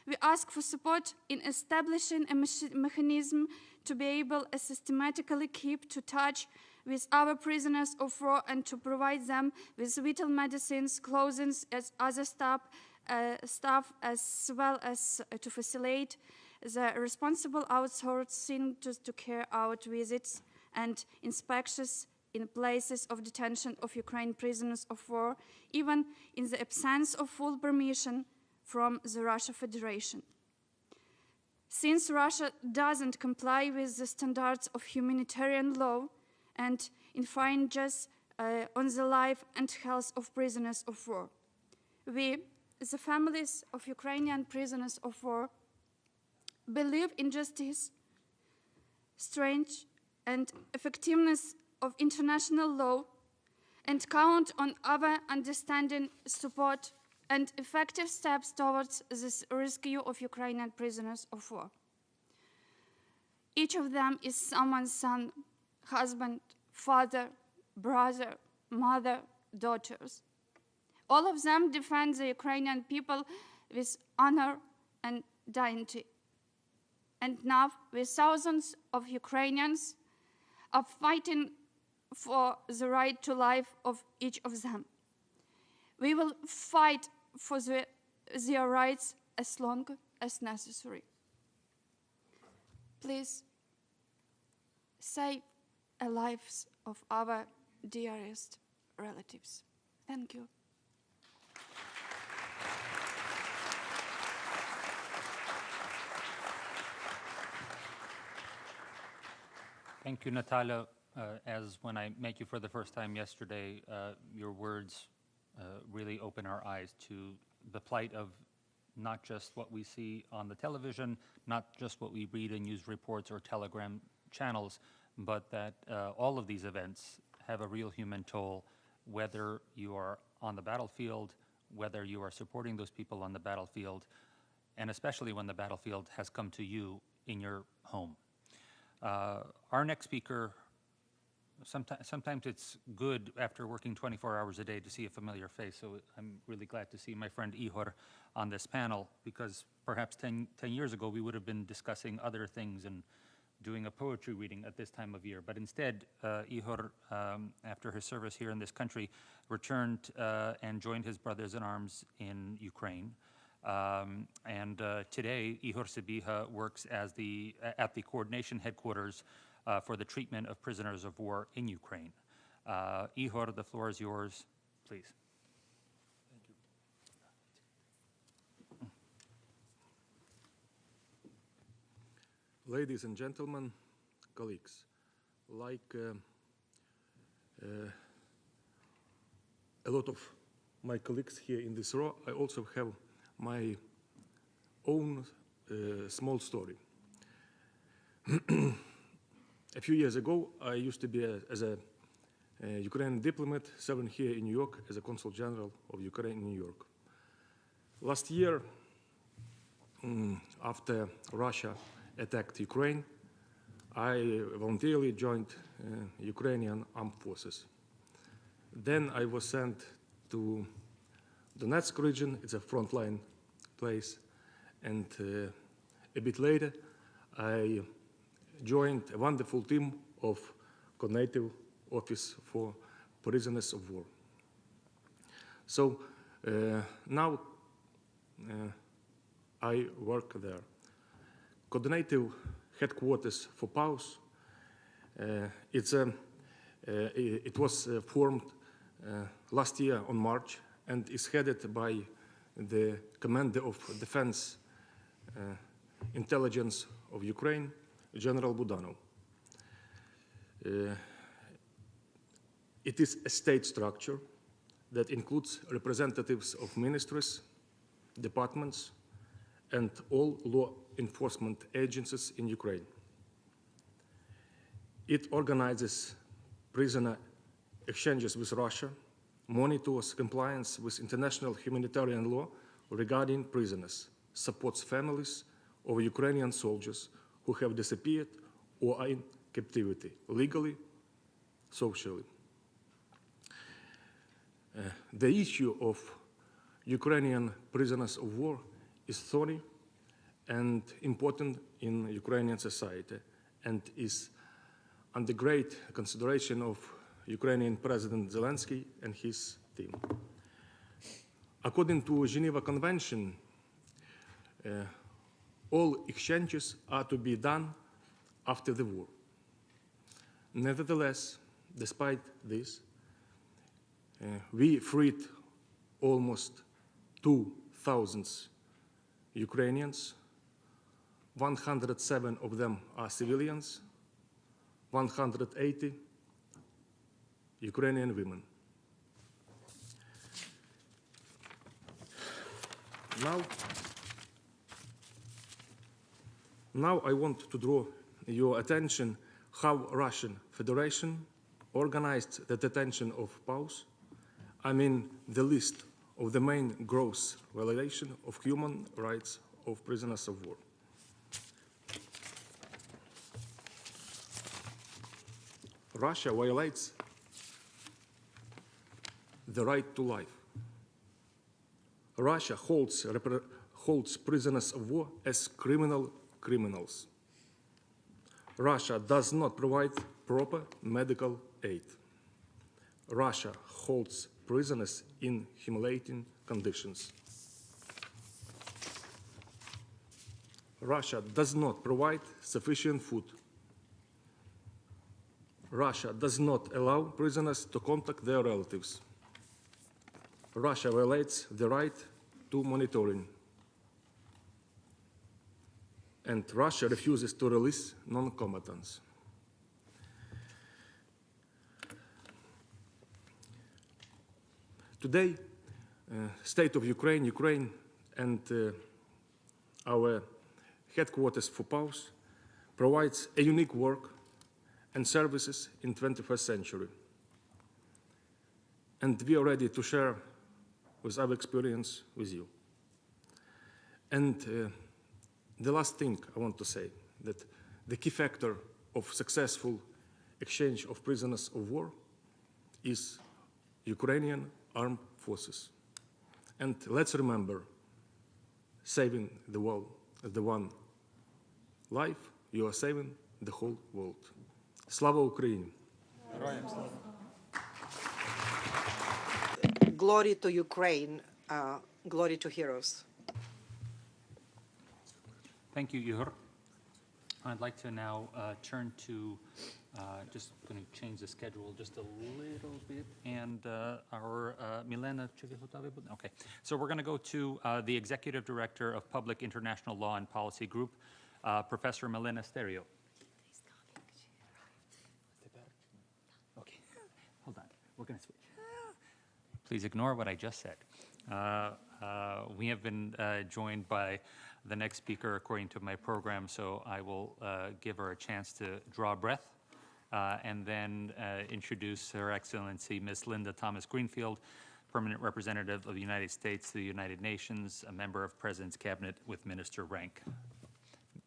We ask for support in establishing a mechanism to be able to systematically keep to touch with our prisoners of war and to provide them with vital medicines, clothing, as other staff, as well as to facilitate the responsible outsourcing to carry out visits and inspections in places of detention of Ukrainian prisoners of war, even in the absence of full permission from the Russian Federation. Since Russia doesn't comply with the standards of humanitarian law and infringes on the life and health of prisoners of war, we, the families of Ukrainian prisoners of war, believe in justice, strength, and effectiveness of international law and count on our understanding, support, and effective steps towards the rescue of Ukrainian prisoners of war. Each of them is someone's son, husband, father, brother, mother, daughters. All of them defend the Ukrainian people with honor and dignity. And now, with thousands of Ukrainians are fighting for the right to life of each of them. We will fight for their rights as long as necessary. Please save the lives of our dearest relatives. Thank you. Thank you, Natalia. As when I met you for the first time yesterday, your words really open our eyes to the plight of not just what we see on the television, not just what we read in news reports or telegram channels, but that all of these events have a real human toll, whether you are on the battlefield, whether you are supporting those people on the battlefield, and especially when the battlefield has come to you in your home. Our next speaker, sometimes it's good after working 24 hours a day to see a familiar face, so I'm really glad to see my friend Ihor on this panel, because perhaps 10 years ago we would have been discussing other things and doing a poetry reading at this time of year. But instead, Ihor, after his service here in this country, returned and joined his brothers in arms in Ukraine. Today, Ihor Sibiha works as at the coordination headquarters for the treatment of prisoners of war in Ukraine. Ihor, the floor is yours, please. Thank you. Ladies and gentlemen, colleagues, like a lot of my colleagues here in this row, I also have my own small story. A few years ago, I used to be as a Ukrainian diplomat serving here in New York as a Consul General of Ukraine in New York. Last year, after Russia attacked Ukraine, I voluntarily joined Ukrainian armed forces. Then I was sent to Donetsk region. It's a frontline place. And a bit later, I joined a wonderful team of Coordinating Office for Prisoners of War. So now I work there. Coordinative headquarters for PAUS. It was formed last year on March and is headed by the Commander of Defense Intelligence of Ukraine, General Budanov. It is a state structure that includes representatives of ministries, departments, and all law enforcement agencies in Ukraine. It organizes prisoner exchanges with Russia, monitors compliance with international humanitarian law regarding prisoners, supports families of Ukrainian soldiers who have disappeared or are in captivity, legally, socially. The issue of Ukrainian prisoners of war is thorny and important in Ukrainian society and is under great consideration of Ukrainian President Zelensky and his team. According to Geneva Convention, all exchanges are to be done after the war. Nevertheless, despite this, we freed almost 2,000 Ukrainians. 107 of them are civilians, 180 Ukrainian women. Now I want to draw your attention how Russian Federation organized the detention of PAUS. I mean the list of the main gross violation of human rights of prisoners of war. Russia violates the right to life. Russia holds prisoners of war as criminals. Russia does not provide proper medical aid. Russia holds prisoners in humiliating conditions. Russia does not provide sufficient food. Russia does not allow prisoners to contact their relatives. Russia violates the right to monitoring. And Russia refuses to release non-combatants. Today, state of Ukraine and our headquarters for PAUS provides a unique work and services in 21st century. And we are ready to share with our experience with you. And the last thing I want to say, that the key factor of successful exchange of prisoners of war is Ukrainian armed forces. And let's remember, saving the world, the one life, you are saving the whole world. Slava Ukraini! Glory to Ukraine, glory to heroes. Thank you, Ihor. I'd like to now turn to, just going to change the schedule just a little bit, and our Milena. Okay, so we're going to go to the Executive Director of Public International Law and Policy Group, Professor Milena Sterio. Okay, hold on, we're going to switch. Please ignore what I just said. We have been joined by the next speaker according to my program, so I will give her a chance to draw breath and then introduce Her Excellency Ms. Linda Thomas Greenfield, Permanent Representative of the United States to the United Nations, a member of President's Cabinet with Minister rank.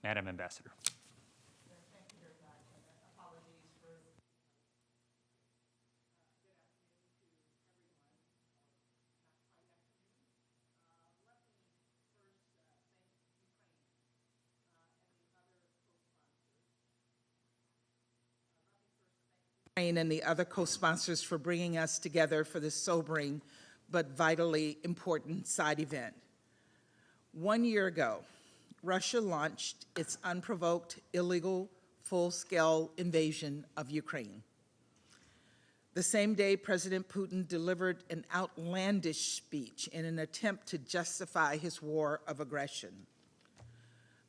Madam Ambassador. Thank you very much. Apologies for And the other co-sponsors for bringing us together for this sobering but vitally important side event. 1 year ago, Russia launched its unprovoked, illegal, full-scale invasion of Ukraine. The same day, President Putin delivered an outlandish speech in an attempt to justify his war of aggression.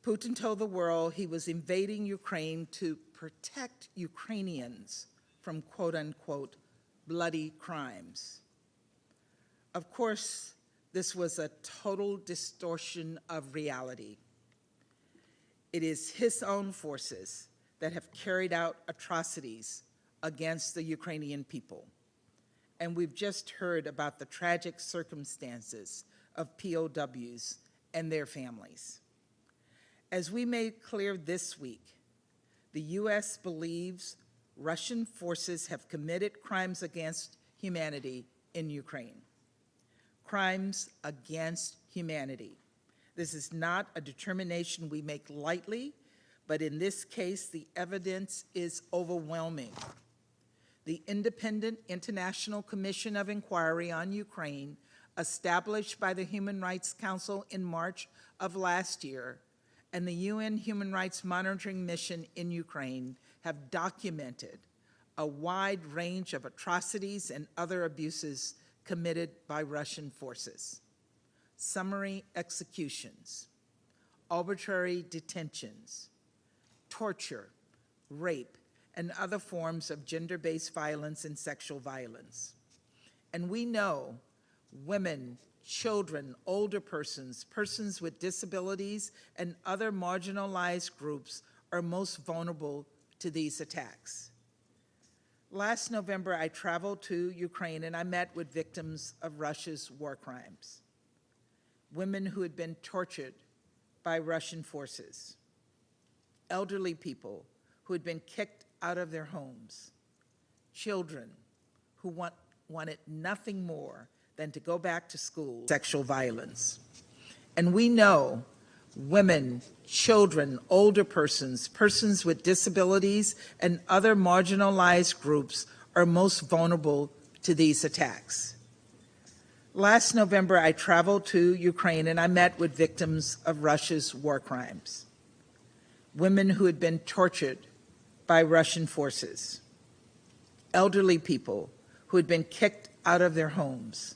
Putin told the world he was invading Ukraine to protect Ukrainians from quote-unquote bloody crimes. Of course, this was a total distortion of reality. It is his own forces that have carried out atrocities against the Ukrainian people. And we've just heard about the tragic circumstances of POWs and their families. As we made clear this week, the U.S. believes Russian forces have committed crimes against humanity in Ukraine. Crimes against humanity. This is not a determination we make lightly, but in this case, the evidence is overwhelming. The Independent International Commission of Inquiry on Ukraine, established by the Human Rights Council in March of last year, and the UN Human Rights Monitoring Mission in Ukraine have documented a wide range of atrocities and other abuses committed by Russian forces. Summary executions, arbitrary detentions, torture, rape, and other forms of gender-based violence and sexual violence. And we know women, children, older persons, persons with disabilities, and other marginalized groups are most vulnerable to these attacks. Last November, I traveled to Ukraine and I met with victims of Russia's war crimes. Women who had been tortured by Russian forces, elderly people who had been kicked out of their homes, children who wanted nothing more than to go back to school, sexual violence. And we know women, children, older persons, persons with disabilities, and other marginalized groups are most vulnerable to these attacks. Last November, I traveled to Ukraine and I met with victims of Russia's war crimes. Women who had been tortured by Russian forces, elderly people who had been kicked out of their homes,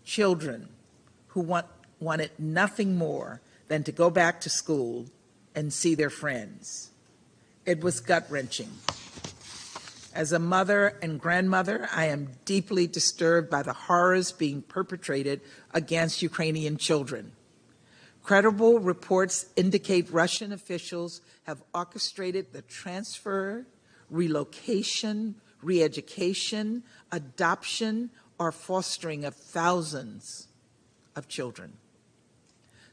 children who wanted nothing more than to go back to school and see their friends. It was gut-wrenching. As a mother and grandmother, I am deeply disturbed by the horrors being perpetrated against Ukrainian children. Credible reports indicate Russian officials have orchestrated the transfer, relocation, re-education, adoption, or fostering of thousands of children.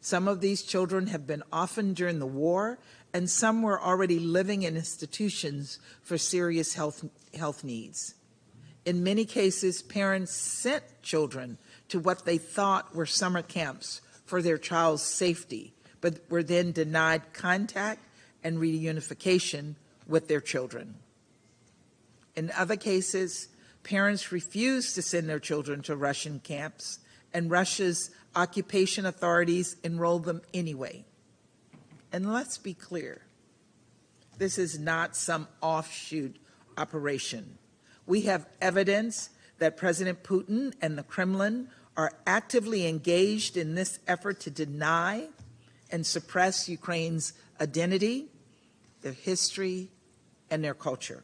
Some of these children have been orphaned during the war, and some were already living in institutions for serious health needs. In many cases, parents sent children to what they thought were summer camps for their child's safety, but were then denied contact and reunification with their children. In other cases, parents refused to send their children to Russian camps, and Russia's occupation authorities enrolled them anyway. And let's be clear, this is not some offshoot operation. We have evidence that President Putin and the Kremlin are actively engaged in this effort to deny and suppress Ukraine's identity, their history, and their culture.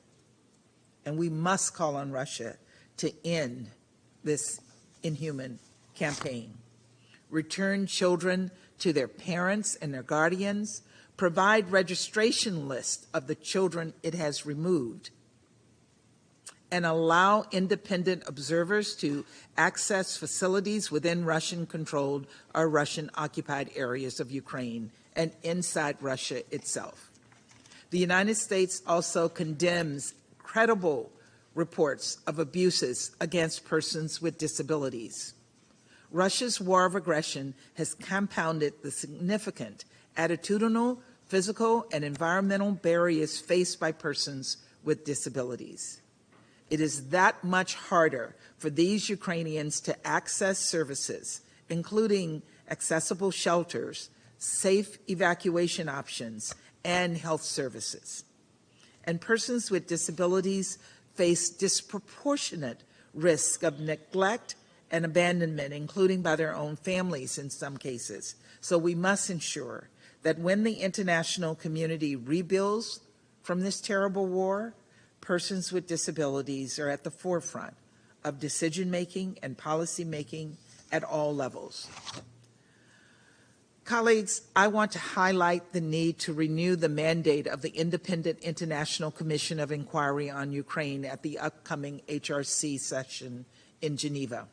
And we must call on Russia to end this inhuman campaign. Return children to their parents and their guardians, provide registration lists of the children it has removed, and allow independent observers to access facilities within Russian-controlled or Russian-occupied areas of Ukraine and inside Russia itself. The United States also condemns credible reports of abuses against persons with disabilities. Russia's war of aggression has compounded the significant attitudinal, physical, and environmental barriers faced by persons with disabilities. It is that much harder for these Ukrainians to access services, including accessible shelters, safe evacuation options, and health services. And persons with disabilities face disproportionate risk of neglect and abandonment, including by their own families in some cases. So we must ensure that when the international community rebuilds from this terrible war, persons with disabilities are at the forefront of decision-making and policy-making at all levels. Colleagues, I want to highlight the need to renew the mandate of the Independent International Commission of Inquiry on Ukraine at the upcoming HRC session in Geneva.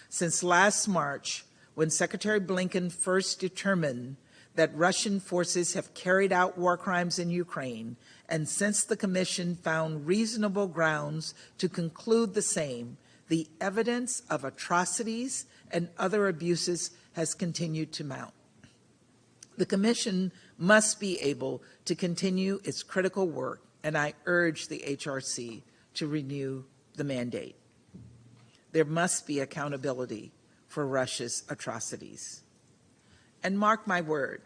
Since last March, when Secretary Blinken first determined that Russian forces have carried out war crimes in Ukraine, and since the Commission found reasonable grounds to conclude the same, the evidence of atrocities and other abuses has continued to mount. The Commission must be able to continue its critical work, and I urge the HRC to renew the mandate. There must be accountability for Russia's atrocities. And mark my word,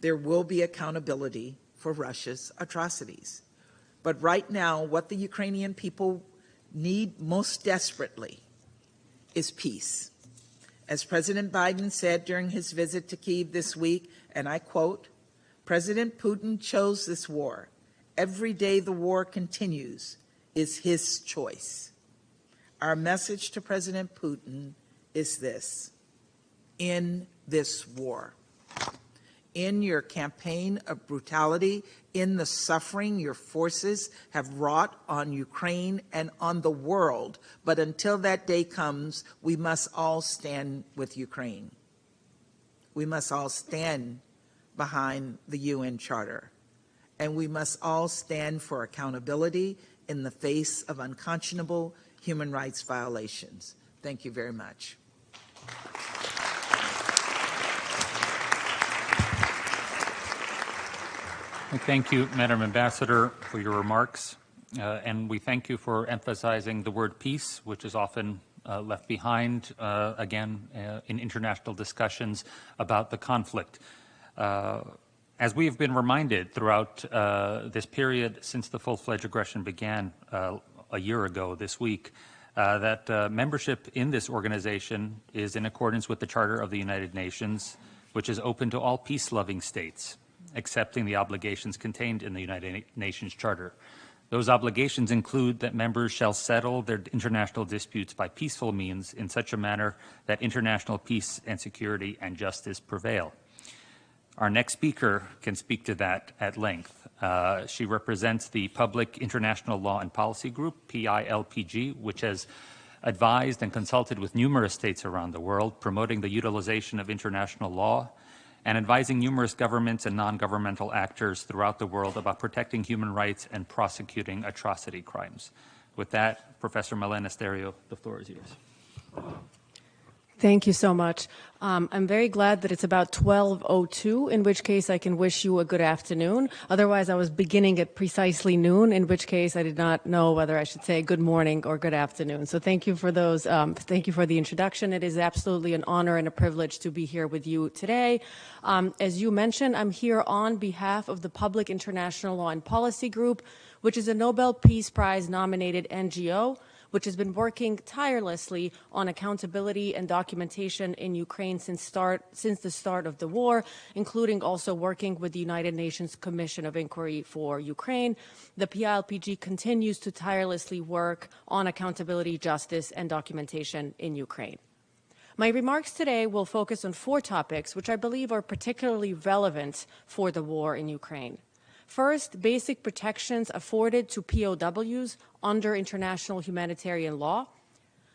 there will be accountability for Russia's atrocities. But right now, what the Ukrainian people need most desperately is peace. As President Biden said during his visit to Kyiv this week, and I quote, "President Putin chose this war. Every day the war continues is his choice." Our message to President Putin is this: in this war, in your campaign of brutality, in the suffering your forces have wrought on Ukraine and on the world. But until that day comes, we must all stand with Ukraine. We must all stand behind the UN Charter. And we must all stand for accountability in the face of unconscionable human rights violations. Thank you very much. Thank you, Madam Ambassador, for your remarks. And we thank you for emphasizing the word peace, which is often left behind, again, in international discussions about the conflict. As we have been reminded throughout this period since the full-fledged aggression began a year ago this week, that membership in this organization is in accordance with the Charter of the United Nations, which is open to all peace-loving states, accepting the obligations contained in the United Nations Charter. Those obligations include that members shall settle their international disputes by peaceful means in such a manner that international peace and security and justice prevail. Our next speaker can speak to that at length. She represents the Public International Law and Policy Group, PILPG, which has advised and consulted with numerous states around the world, promoting the utilization of international law and advising numerous governments and non-governmental actors throughout the world about protecting human rights and prosecuting atrocity crimes. With that, Professor Malena Stereo, the floor is yours. Thank you so much. I'm very glad that it's about 12:02, in which case I can wish you a good afternoon. Otherwise, I was beginning at precisely noon, in which case I did not know whether I should say good morning or good afternoon. So thank you for those. Thank you for the introduction. It is absolutely an honor and a privilege to be here with you today. As you mentioned, I'm here on behalf of the Public International Law and Policy Group, which is a Nobel Peace Prize nominated NGO, which has been working tirelessly on accountability and documentation in Ukraine since the start of the war, including also working with the United Nations Commission of Inquiry for Ukraine. The PILPG continues to tirelessly work on accountability, justice, and documentation in Ukraine. My remarks today will focus on 4 topics, which I believe are particularly relevant for the war in Ukraine. First, basic protections afforded to POWs under international humanitarian law.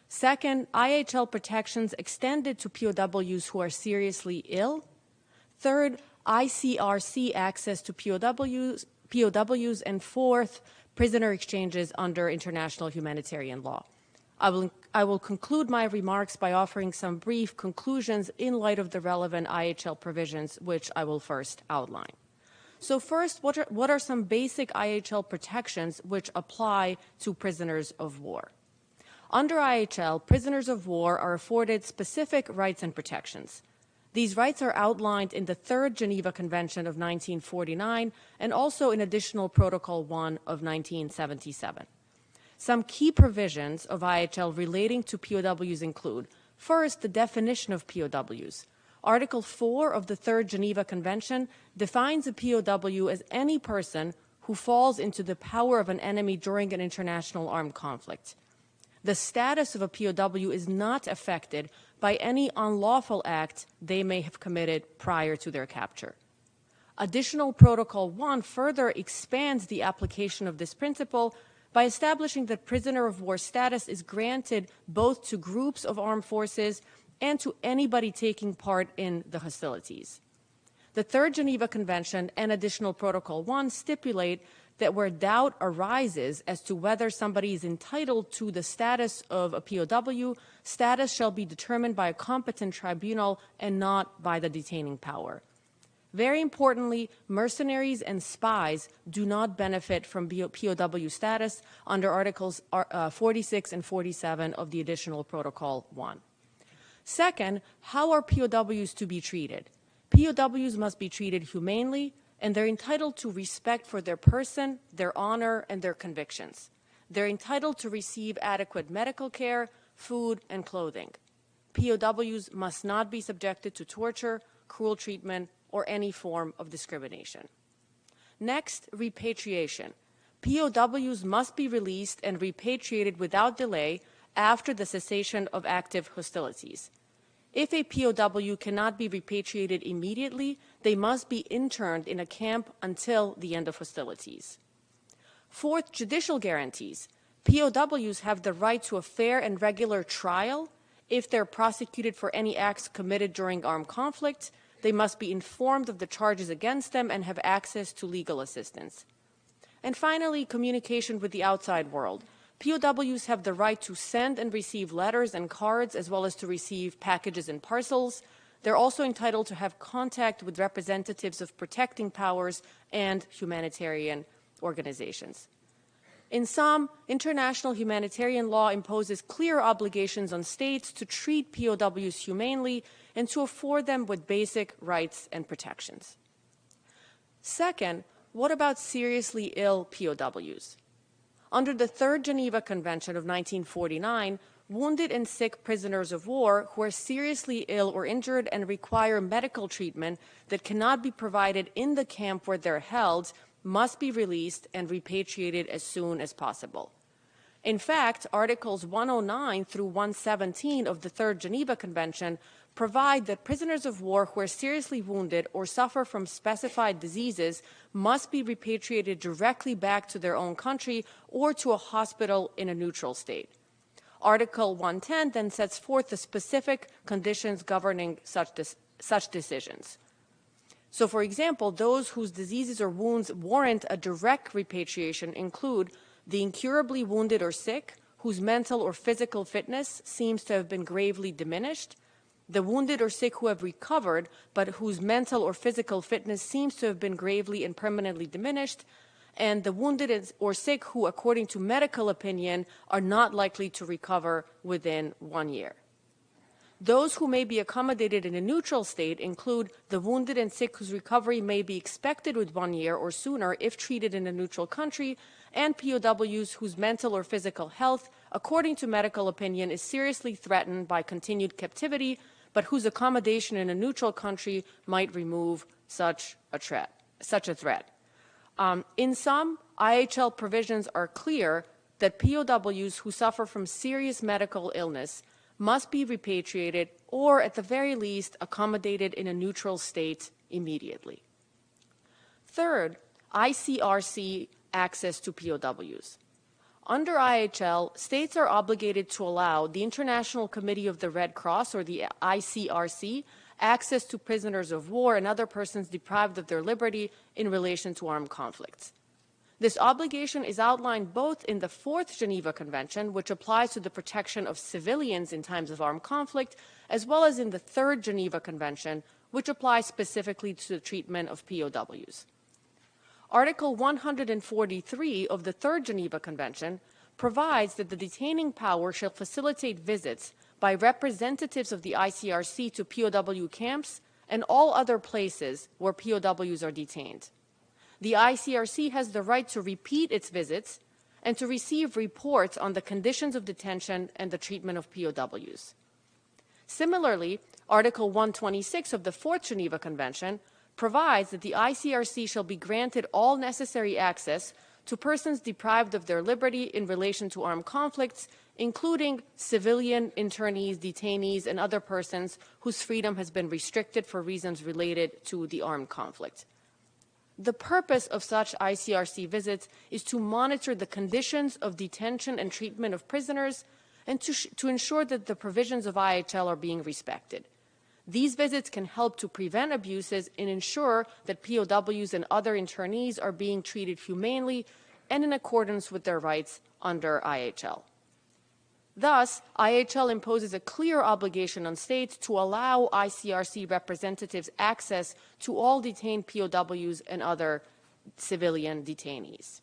Second, IHL protections extended to POWs who are seriously ill. Third, ICRC access to POWs. And fourth, prisoner exchanges under international humanitarian law. I will conclude my remarks by offering some brief conclusions in light of the relevant IHL provisions, which I will first outline. So first, what are some basic IHL protections which apply to prisoners of war? Under IHL, prisoners of war are afforded specific rights and protections. These rights are outlined in the Third Geneva Convention of 1949 and also in Additional Protocol 1 of 1977. Some key provisions of IHL relating to POWs include, first, the definition of POWs. Article 4 of the Third Geneva Convention defines a POW as any person who falls into the power of an enemy during an international armed conflict. The status of a POW is not affected by any unlawful act they may have committed prior to their capture. Additional Protocol 1 further expands the application of this principle by establishing that prisoner of war status is granted both to groups of armed forces and to anybody taking part in the hostilities. The Third Geneva Convention and Additional Protocol 1 stipulate that where doubt arises as to whether somebody is entitled to the status of a POW, status shall be determined by a competent tribunal and not by the detaining power. Very importantly, mercenaries and spies do not benefit from POW status under Articles 46 and 47 of the Additional Protocol 1. Second, how are POWs to be treated? POWs must be treated humanely, and they're entitled to respect for their person, their honor, and their convictions. They're entitled to receive adequate medical care, food, and clothing. POWs must not be subjected to torture, cruel treatment, or any form of discrimination. Next, repatriation. POWs must be released and repatriated without delay after the cessation of active hostilities. If a POW cannot be repatriated immediately, they must be interned in a camp until the end of hostilities. Fourth, judicial guarantees. POWs have the right to a fair and regular trial. If they're prosecuted for any acts committed during armed conflict, they must be informed of the charges against them and have access to legal assistance. And finally, communication with the outside world. POWs have the right to send and receive letters and cards, as well as to receive packages and parcels. They're also entitled to have contact with representatives of protecting powers and humanitarian organizations. In sum, international humanitarian law imposes clear obligations on states to treat POWs humanely and to afford them with basic rights and protections. Second, what about seriously ill POWs? Under the Third Geneva Convention of 1949, wounded and sick prisoners of war who are seriously ill or injured and require medical treatment that cannot be provided in the camp where they're held must be released and repatriated as soon as possible. In fact, Articles 109 through 117 of the Third Geneva Convention provide that prisoners of war who are seriously wounded or suffer from specified diseases must be repatriated directly back to their own country or to a hospital in a neutral state. Article 110 then sets forth the specific conditions governing such decisions. So, for example, those whose diseases or wounds warrant a direct repatriation include the incurably wounded or sick, whose mental or physical fitness seems to have been gravely diminished, the wounded or sick who have recovered, but whose mental or physical fitness seems to have been gravely and permanently diminished, and the wounded or sick who, according to medical opinion, are not likely to recover within 1 year. Those who may be accommodated in a neutral state include the wounded and sick whose recovery may be expected with 1 year or sooner if treated in a neutral country, and POWs whose mental or physical health, according to medical opinion, is seriously threatened by continued captivity, but whose accommodation in a neutral country might remove such a threat. In sum, IHL provisions are clear that POWs who suffer from serious medical illness must be repatriated or, at the very least, accommodated in a neutral state immediately. Third, ICRC access to POWs. Under IHL, states are obligated to allow the International Committee of the Red Cross, or the ICRC, access to prisoners of war and other persons deprived of their liberty in relation to armed conflicts. This obligation is outlined both in the Fourth Geneva Convention, which applies to the protection of civilians in times of armed conflict, as well as in the Third Geneva Convention, which applies specifically to the treatment of POWs. Article 143 of the Third Geneva Convention provides that the detaining power shall facilitate visits by representatives of the ICRC to POW camps and all other places where POWs are detained. The ICRC has the right to repeat its visits and to receive reports on the conditions of detention and the treatment of POWs. Similarly, Article 126 of the Fourth Geneva Convention provides that the ICRC shall be granted all necessary access to persons deprived of their liberty in relation to armed conflicts, including civilian internees, detainees, and other persons whose freedom has been restricted for reasons related to the armed conflict. The purpose of such ICRC visits is to monitor the conditions of detention and treatment of prisoners and to ensure that the provisions of IHL are being respected. These visits can help to prevent abuses and ensure that POWs and other internees are being treated humanely and in accordance with their rights under IHL. Thus, IHL imposes a clear obligation on states to allow ICRC representatives access to all detained POWs and other civilian detainees.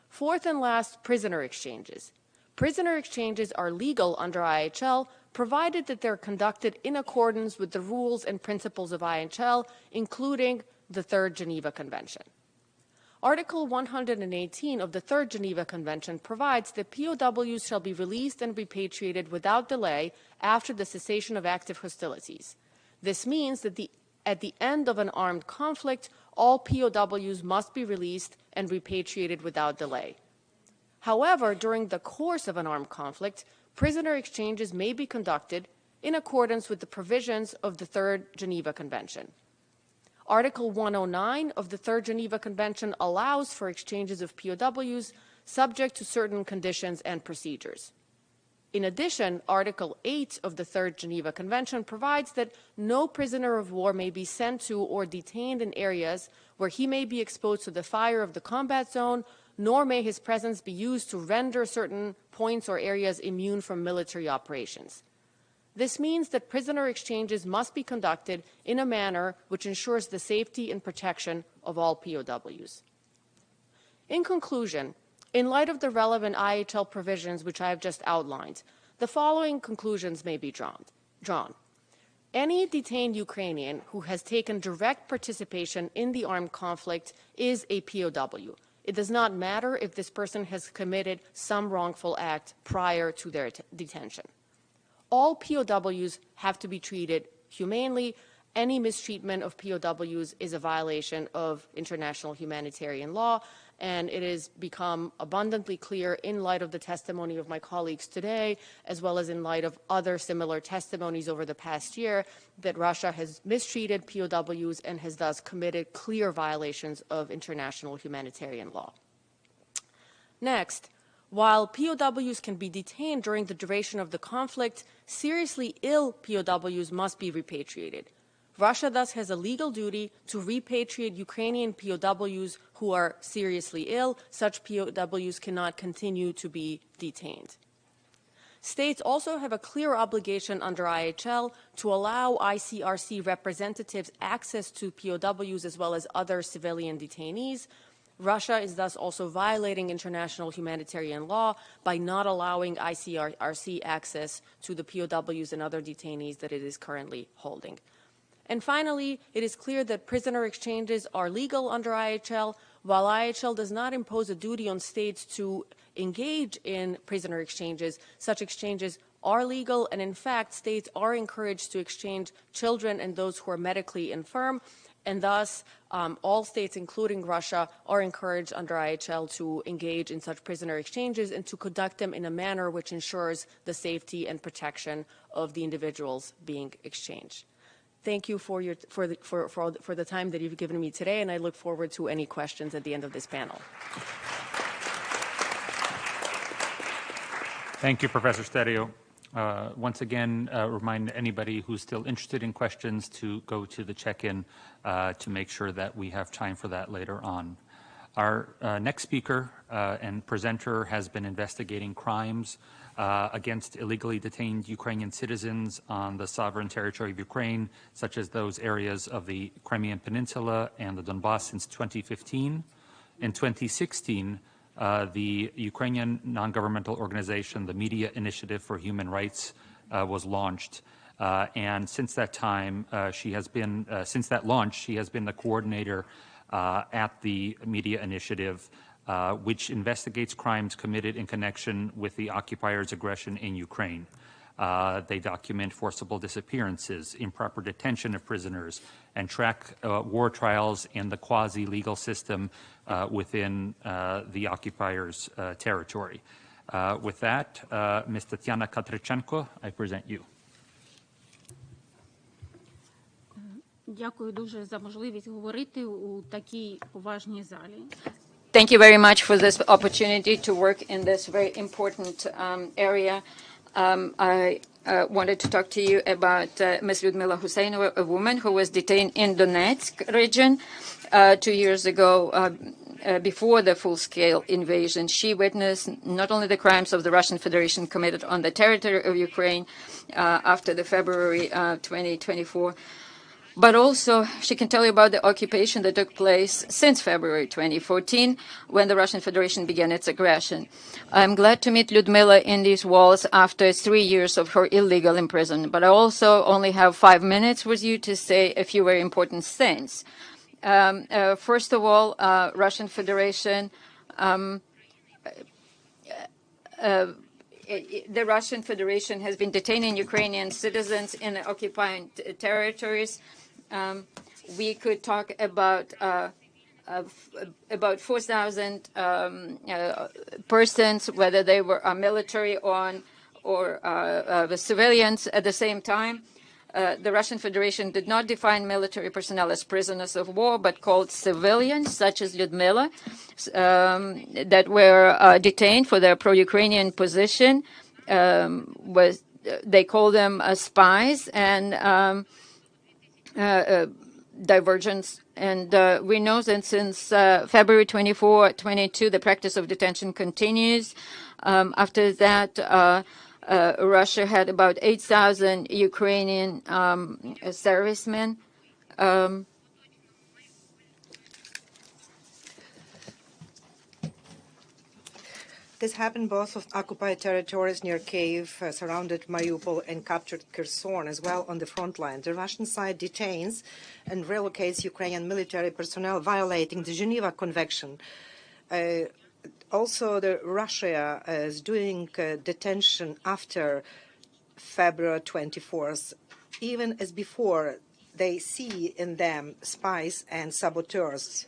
Fourth and last, prisoner exchanges. Prisoner exchanges are legal under IHL, provided that they're conducted in accordance with the rules and principles of IHL, including the Third Geneva Convention. Article 118 of the Third Geneva Convention provides that POWs shall be released and repatriated without delay after the cessation of active hostilities. This means that at the end of an armed conflict, all POWs must be released and repatriated without delay. However, during the course of an armed conflict, prisoner exchanges may be conducted in accordance with the provisions of the Third Geneva Convention. Article 109 of the Third Geneva Convention allows for exchanges of POWs subject to certain conditions and procedures. In addition, Article 8 of the Third Geneva Convention provides that no prisoner of war may be sent to or detained in areas where he may be exposed to the fire of the combat zone, nor may his presence be used to render certain points or areas immune from military operations. This means that prisoner exchanges must be conducted in a manner which ensures the safety and protection of all POWs. In conclusion, in light of the relevant IHL provisions which I have just outlined, the following conclusions may be drawn. Any detained Ukrainian who has taken direct participation in the armed conflict is a POW. It does not matter if this person has committed some wrongful act prior to their detention. All POWs have to be treated humanely. Any mistreatment of POWs is a violation of international humanitarian law, and it has become abundantly clear in light of the testimony of my colleagues today, as well as in light of other similar testimonies over the past year, that Russia has mistreated POWs and has thus committed clear violations of international humanitarian law. Next, while POWs can be detained during the duration of the conflict, seriously ill POWs must be repatriated. Russia thus has a legal duty to repatriate Ukrainian POWs who are seriously ill. Such POWs cannot continue to be detained. States also have a clear obligation under IHL to allow ICRC representatives access to POWs as well as other civilian detainees. Russia is thus also violating international humanitarian law by not allowing ICRC access to the POWs and other detainees that it is currently holding. And finally, it is clear that prisoner exchanges are legal under IHL. While IHL does not impose a duty on states to engage in prisoner exchanges, such exchanges are legal, and in fact, states are encouraged to exchange children and those who are medically infirm, and thus all states, including Russia, are encouraged under IHL to engage in such prisoner exchanges and to conduct them in a manner which ensures the safety and protection of the individuals being exchanged. Thank you for the time that you've given me today, and I look forward to any questions at the end of this panel. Thank you, Professor Sterio. Once again, remind anybody who's still interested in questions to go to the check-in to make sure that we have time for that later on. Our next speaker and presenter has been investigating crimes against illegally detained Ukrainian citizens on the sovereign territory of Ukraine, such as those areas of the Crimean Peninsula and the Donbass since 2015. In 2016, the Ukrainian non-governmental organization, the Media Initiative for Human Rights, was launched. And since that time, since that launch, she has been the coordinator at the Media Initiative, which investigates crimes committed in connection with the occupiers' aggression in Ukraine. They document forcible disappearances, improper detention of prisoners, and track war trials in the quasi-legal system within the occupiers' territory. With that, Ms. Tatiana Katrichenko, I present you. Дякую дуже за можливість говорити у такій поважній залі. Thank you very much for this opportunity to work in this very important area. I wanted to talk to you about Ms. Lyudmila Husseinova, a woman who was detained in Donetsk region 2 years ago before the full-scale invasion. She witnessed not only the crimes of the Russian Federation committed on the territory of Ukraine after the February 2024, but also she can tell you about the occupation that took place since February 2014, when the Russian Federation began its aggression. I'm glad to meet Lyudmila in these walls after 3 years of her illegal imprisonment, but I also only have 5 minutes with you to say a few very important things. First of all, Russian Federation, the Russian Federation has been detaining Ukrainian citizens in the occupied territories. We could talk about 4,000 persons, whether they were military or the civilians at the same time. The Russian Federation did not define military personnel as prisoners of war, but called civilians, such as Lyudmila, that were detained for their pro-Ukrainian position. They call them spies and divergence. And we know that since February 24, 22, the practice of detention continues. After that, Russia had about 8,000 Ukrainian servicemen. This happened both of occupied territories near Kyiv, surrounded Mariupol, and captured Kherson, as well on the front line. The Russian side detains and relocates Ukrainian military personnel, violating the Geneva Convention. Also, Russia is doing detention after February 24th, even as before they see in them spies and saboteurs.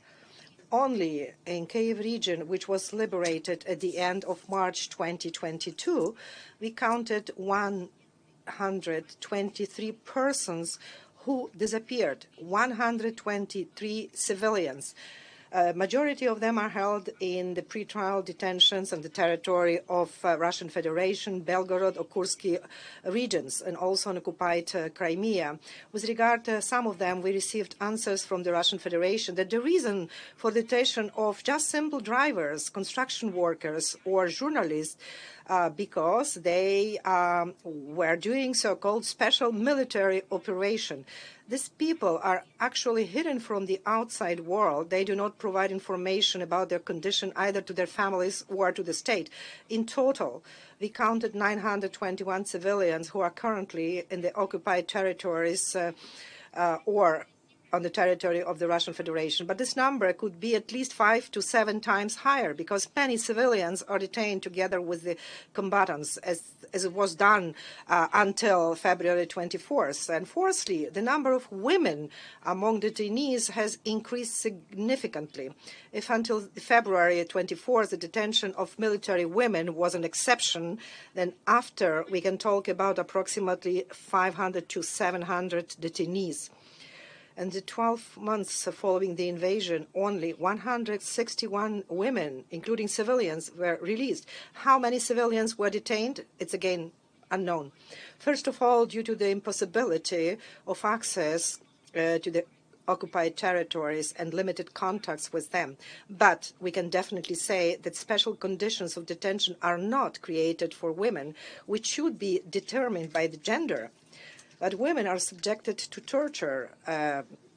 Only in Kyiv region, which was liberated at the end of March 2022, we counted 123 persons who disappeared, 123 civilians. Majority of them are held in the pretrial detentions on the territory of Russian Federation, Belgorod, or Kursk regions, and also on occupied Crimea. With regard to some of them, we received answers from the Russian Federation that the reason for detention of just simple drivers, construction workers, or journalists because they were doing so-called special military operation. These people are actually hidden from the outside world. They do not provide information about their condition either to their families or to the state. In total, we counted 921 civilians who are currently in the occupied territories or on the territory of the Russian Federation. But this number could be at least 5 to 7 times higher, because many civilians are detained together with the combatants, as it was done until February 24th. And fourthly, the number of women among detainees has increased significantly. If until February 24th the detention of military women was an exception, then after we can talk about approximately 500 to 700 detainees. In the 12 months following the invasion, only 161 women, including civilians, were released. How many civilians were detained? It's again unknown. First of all, due to the impossibility of access to the occupied territories and limited contacts with them. But we can definitely say that special conditions of detention are not created for women, which should be determined by the gender. But women are subjected to torture,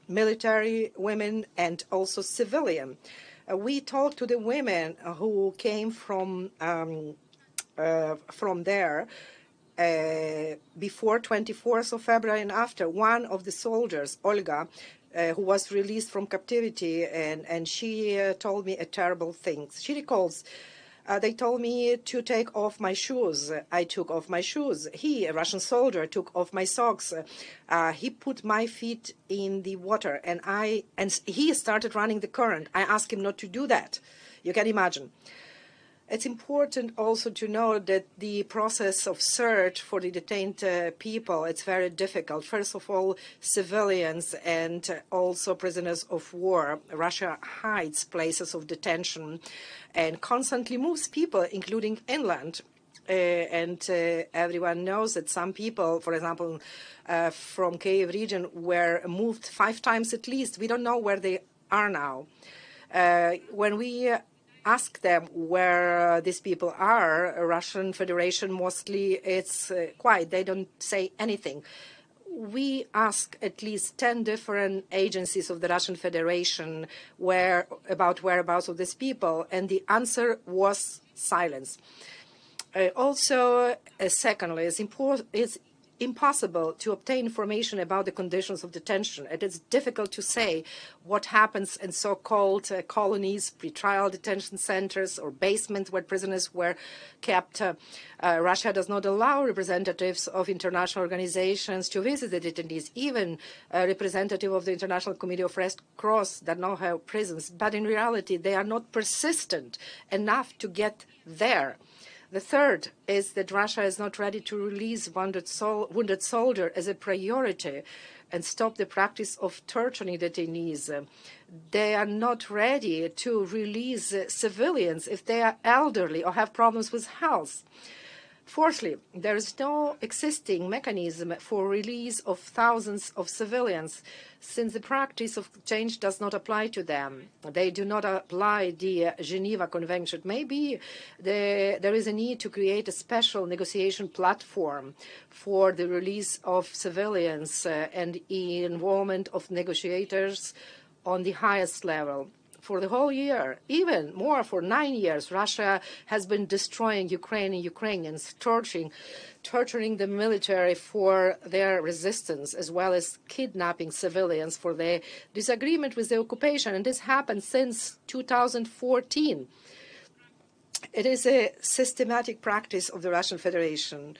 military women and also civilian. We talked to the women who came from there before 24th of February and after. One of the soldiers, Olga, who was released from captivity, and she told me a terrible thing. She recalls, they told me to take off my shoes. I took off my shoes. He, a Russian soldier, took off my socks. He put my feet in the water, and he started running the current. I asked him not to do that. You can imagine. It's important also to know that the process of search for the detained people, it's very difficult. First of all, civilians and also prisoners of war. Russia hides places of detention and constantly moves people, including inland. Everyone knows that some people, for example, from Kyiv region, were moved 5 times at least. We don't know where they are now. When we ask them where these people are, Russian Federation mostly, it's quiet. They don't say anything. We ask at least 10 different agencies of the Russian Federation about whereabouts of these people, and the answer was silence. Secondly, it's impossible to obtain information about the conditions of detention. It is difficult to say what happens in so-called colonies, pretrial detention centers, or basements where prisoners were kept. Russia does not allow representatives of international organizations to visit the detainees, even a representative of the International Committee of Red Cross that now have prisons. But in reality, they are not persistent enough to get there. The third is that Russia is not ready to release wounded soldier as a priority and stop the practice of torturing detainees. They are not ready to release civilians if they are elderly or have problems with health. Fourthly, there is no existing mechanism for release of thousands of civilians, since the practice of change does not apply to them. They do not apply the Geneva Convention. Maybe there is a need to create a special negotiation platform for the release of civilians and involvement of negotiators on the highest level. For the whole year, even more, for 9 years, Russia has been destroying Ukraine and Ukrainians, torturing the military for their resistance, as well as kidnapping civilians for their disagreement with the occupation. And this happened since 2014. It is a systematic practice of the Russian Federation,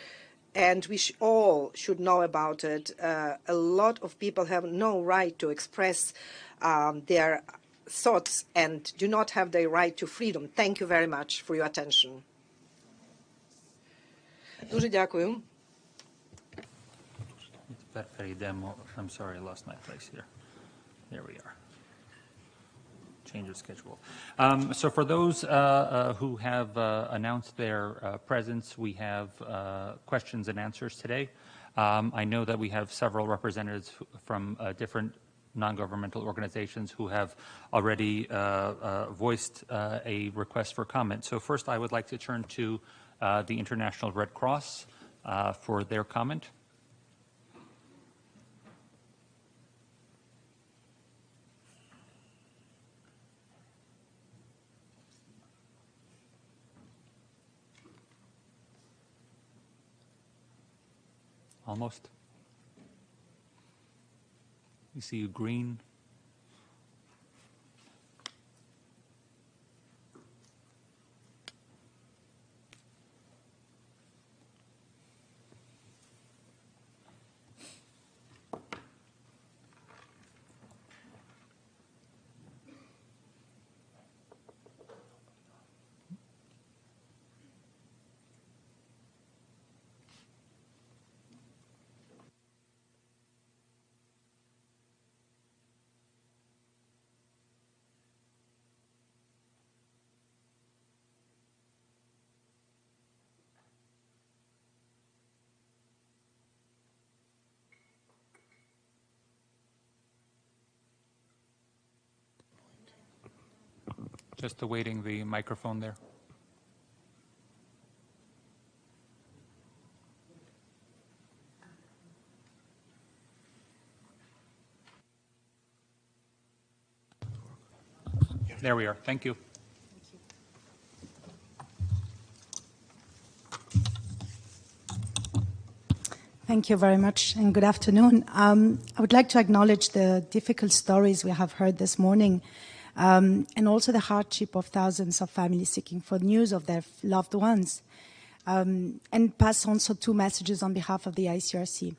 and we all should know about it. A lot of people have no right to express their thoughts and do not have the right to freedom. Thank you very much for your attention. Дуже дякую. I'm sorry, I lost my place here. There we are. Change of schedule. So for those who have announced their presence, we have questions and answers today. I know that we have several representatives from different non-governmental organizations who have already voiced a request for comment. So first, I would like to turn to the International Red Cross for their comment. Almost. You see you green. Just awaiting the microphone there. There we are. Thank you. Thank you very much, and good afternoon. I would like to acknowledge the difficult stories we have heard this morning, and also the hardship of thousands of families seeking for news of their loved ones, and pass also two messages on behalf of the ICRC.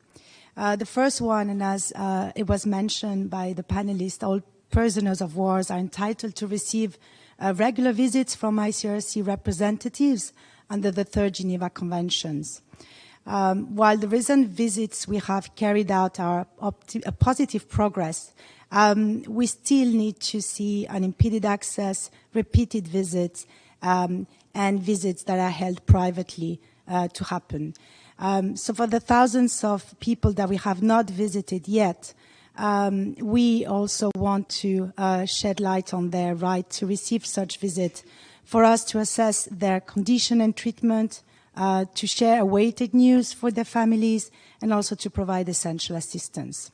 The first one, and as it was mentioned by the panelists, all prisoners of war are entitled to receive regular visits from ICRC representatives under the Third Geneva Conventions. While the recent visits we have carried out are a positive progress, we still need to see unimpeded access, repeated visits, and visits that are held privately to happen. So for the thousands of people that we have not visited yet, we also want to shed light on their right to receive such visit, for us to assess their condition and treatment, to share awaited news for their families, and also to provide essential assistance.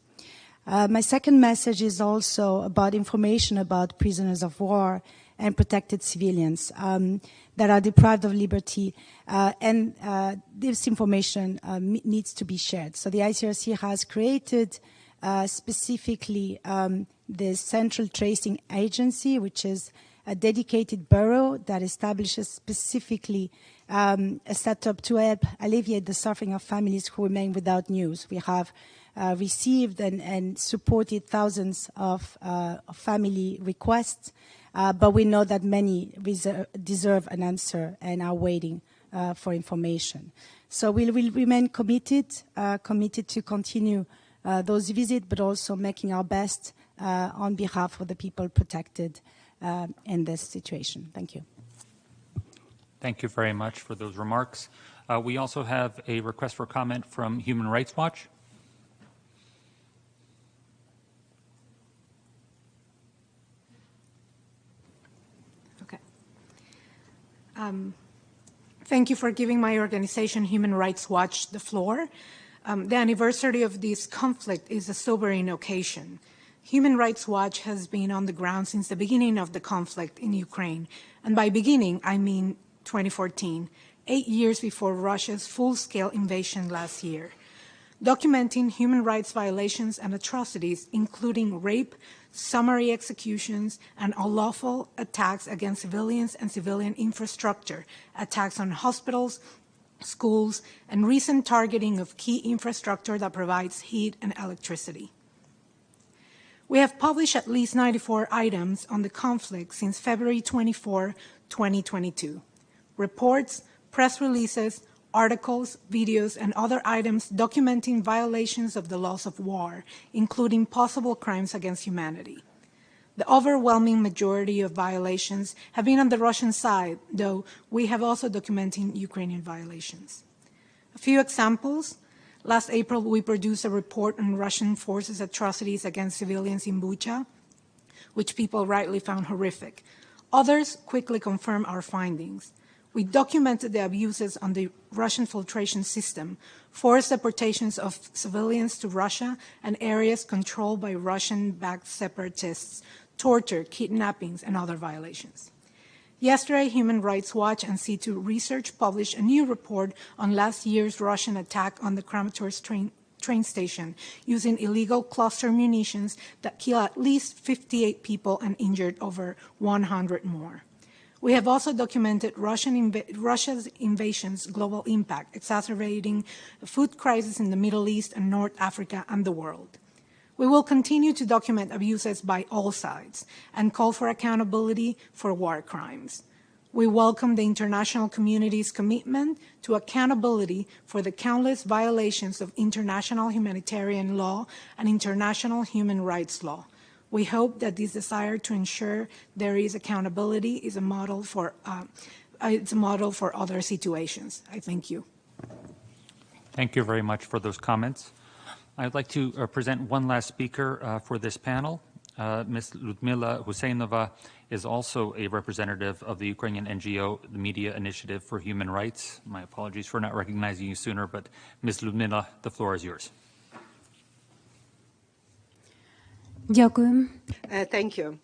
My second message is also about information about prisoners of war and protected civilians that are deprived of liberty, and this information needs to be shared. So the ICRC has created specifically the Central Tracing Agency, which is a dedicated bureau that establishes specifically a setup to help alleviate the suffering of families who remain without news. We have received and supported thousands of family requests, but we know that many deserve an answer and are waiting for information. So we will remain committed to continue those visits, but also making our best on behalf of the people protected in this situation. Thank you. Thank you very much for those remarks. We also have a request for comment from Human Rights Watch. Okay. Thank you for giving my organization, Human Rights Watch, the floor. The anniversary of this conflict is a sobering occasion. Human Rights Watch has been on the ground since the beginning of the conflict in Ukraine. And by beginning, I mean 2014, 8 years before Russia's full-scale invasion last year, documenting human rights violations and atrocities, including rape, summary executions, and unlawful attacks against civilians and civilian infrastructure, attacks on hospitals, schools, and recent targeting of key infrastructure that provides heat and electricity. We have published at least 94 items on the conflict since February 24, 2022. Reports, press releases, articles, videos, and other items documenting violations of the laws of war, including possible crimes against humanity. The overwhelming majority of violations have been on the Russian side, though we have also documented Ukrainian violations. A few examples. Last April, we produced a report on Russian forces' atrocities against civilians in Bucha, which people rightly found horrific. Others quickly confirmed our findings. We documented the abuses on the Russian filtration system, forced deportations of civilians to Russia and areas controlled by Russian-backed separatists, torture, kidnappings, and other violations. Yesterday, Human Rights Watch and C2 Research published a new report on last year's Russian attack on the Kramatorsk train station using illegal cluster munitions that killed at least 58 people and injured over 100 more. We have also documented Russia's invasion's global impact, exacerbating a food crisis in the Middle East and North Africa and the world. We will continue to document abuses by all sides and call for accountability for war crimes. We welcome the international community's commitment to accountability for the countless violations of international humanitarian law and international human rights law. We hope that this desire to ensure there is accountability is a model for other situations. I thank you. Thank you very much for those comments. I'd like to present one last speaker for this panel. Ms. Lyudmila Husseinova is also a representative of the Ukrainian NGO, the Media Initiative for Human Rights. My apologies for not recognizing you sooner, but Ms. Lyudmila, the floor is yours. Дякую. Thank you.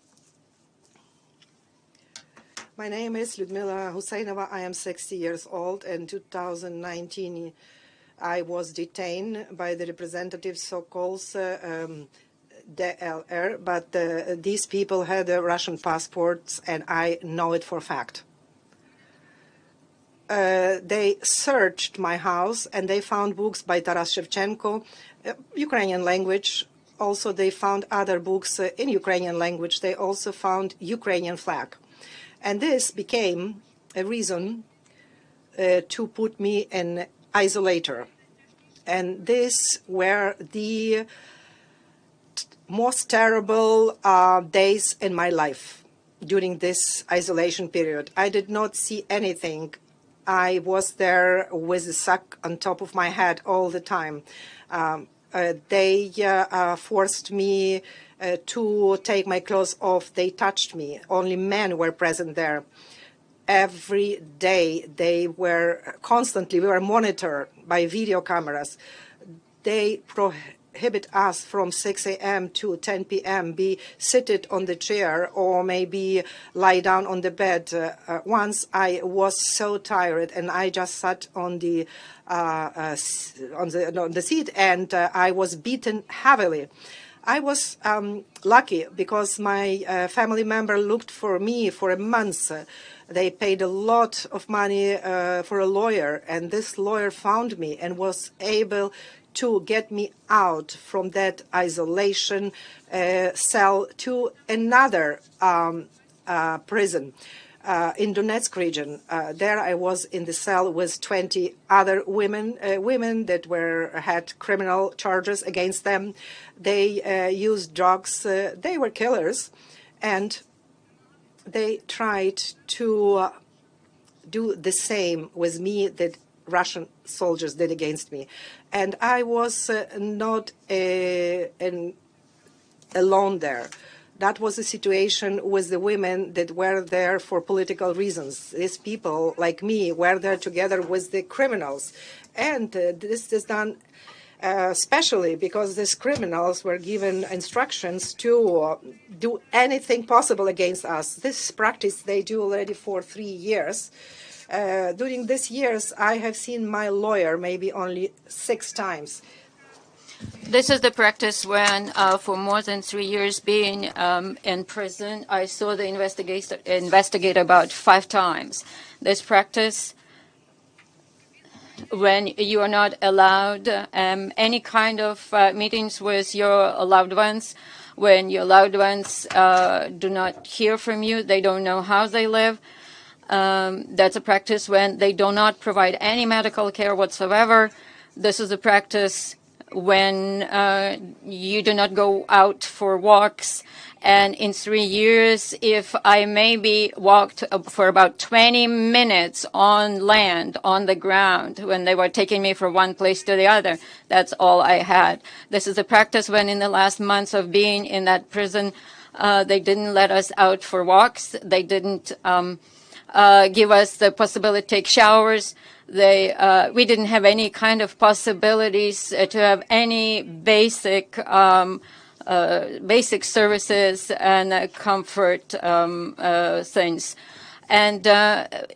My name is Lyudmila Husseinova. I am 60 years old. In 2019, I was detained by the representatives, so-called DLR, but these people had Russian passports, and I know it for a fact. They searched my house, and they found books by Taras Shevchenko, Ukrainian language. Also, they found other books in Ukrainian language. They also found Ukrainian flag. And this became a reason to put me in isolator. And these were the most terrible days in my life during this isolation period. I did not see anything. I was there with a sack on top of my head all the time. They forced me to take my clothes off. They touched me. Only men were present there. Every day they were constantly, we were monitored by video cameras. They prohibit us from 6 a.m. to 10 p.m. be seated on the chair or maybe lie down on the bed. Once I was so tired and I just sat on the seat and I was beaten heavily. I was lucky because my family member looked for me for a month. They paid a lot of money for a lawyer, and this lawyer found me and was able to get me out from that isolation cell to another prison in Donetsk region. There I was in the cell with 20 other women that had criminal charges against them. They used drugs. They were killers, and they tried to do the same with me that Russian soldiers did against me. And I was not alone there. That was the situation with the women that were there for political reasons. These people, like me, were there together with the criminals. And this is done especially because these criminals were given instructions to do anything possible against us. This practice they do already for 3 years. During these years, I have seen my lawyer maybe only 6 times. This is the practice when, for more than 3 years being in prison, I saw the investigator about 5 times. This practice, when you are not allowed any kind of meetings with your loved ones, when your loved ones do not hear from you, they don't know how they live. That's a practice when they do not provide any medical care whatsoever. This is a practice when you do not go out for walks. And in 3 years, if I maybe walked for about 20 minutes on land, on the ground, when they were taking me from one place to the other, that's all I had. This is a practice when in the last months of being in that prison, they didn't let us out for walks. They didn't give us the possibility to take showers. We didn't have any kind of possibilities to have any basic services and comfort things. And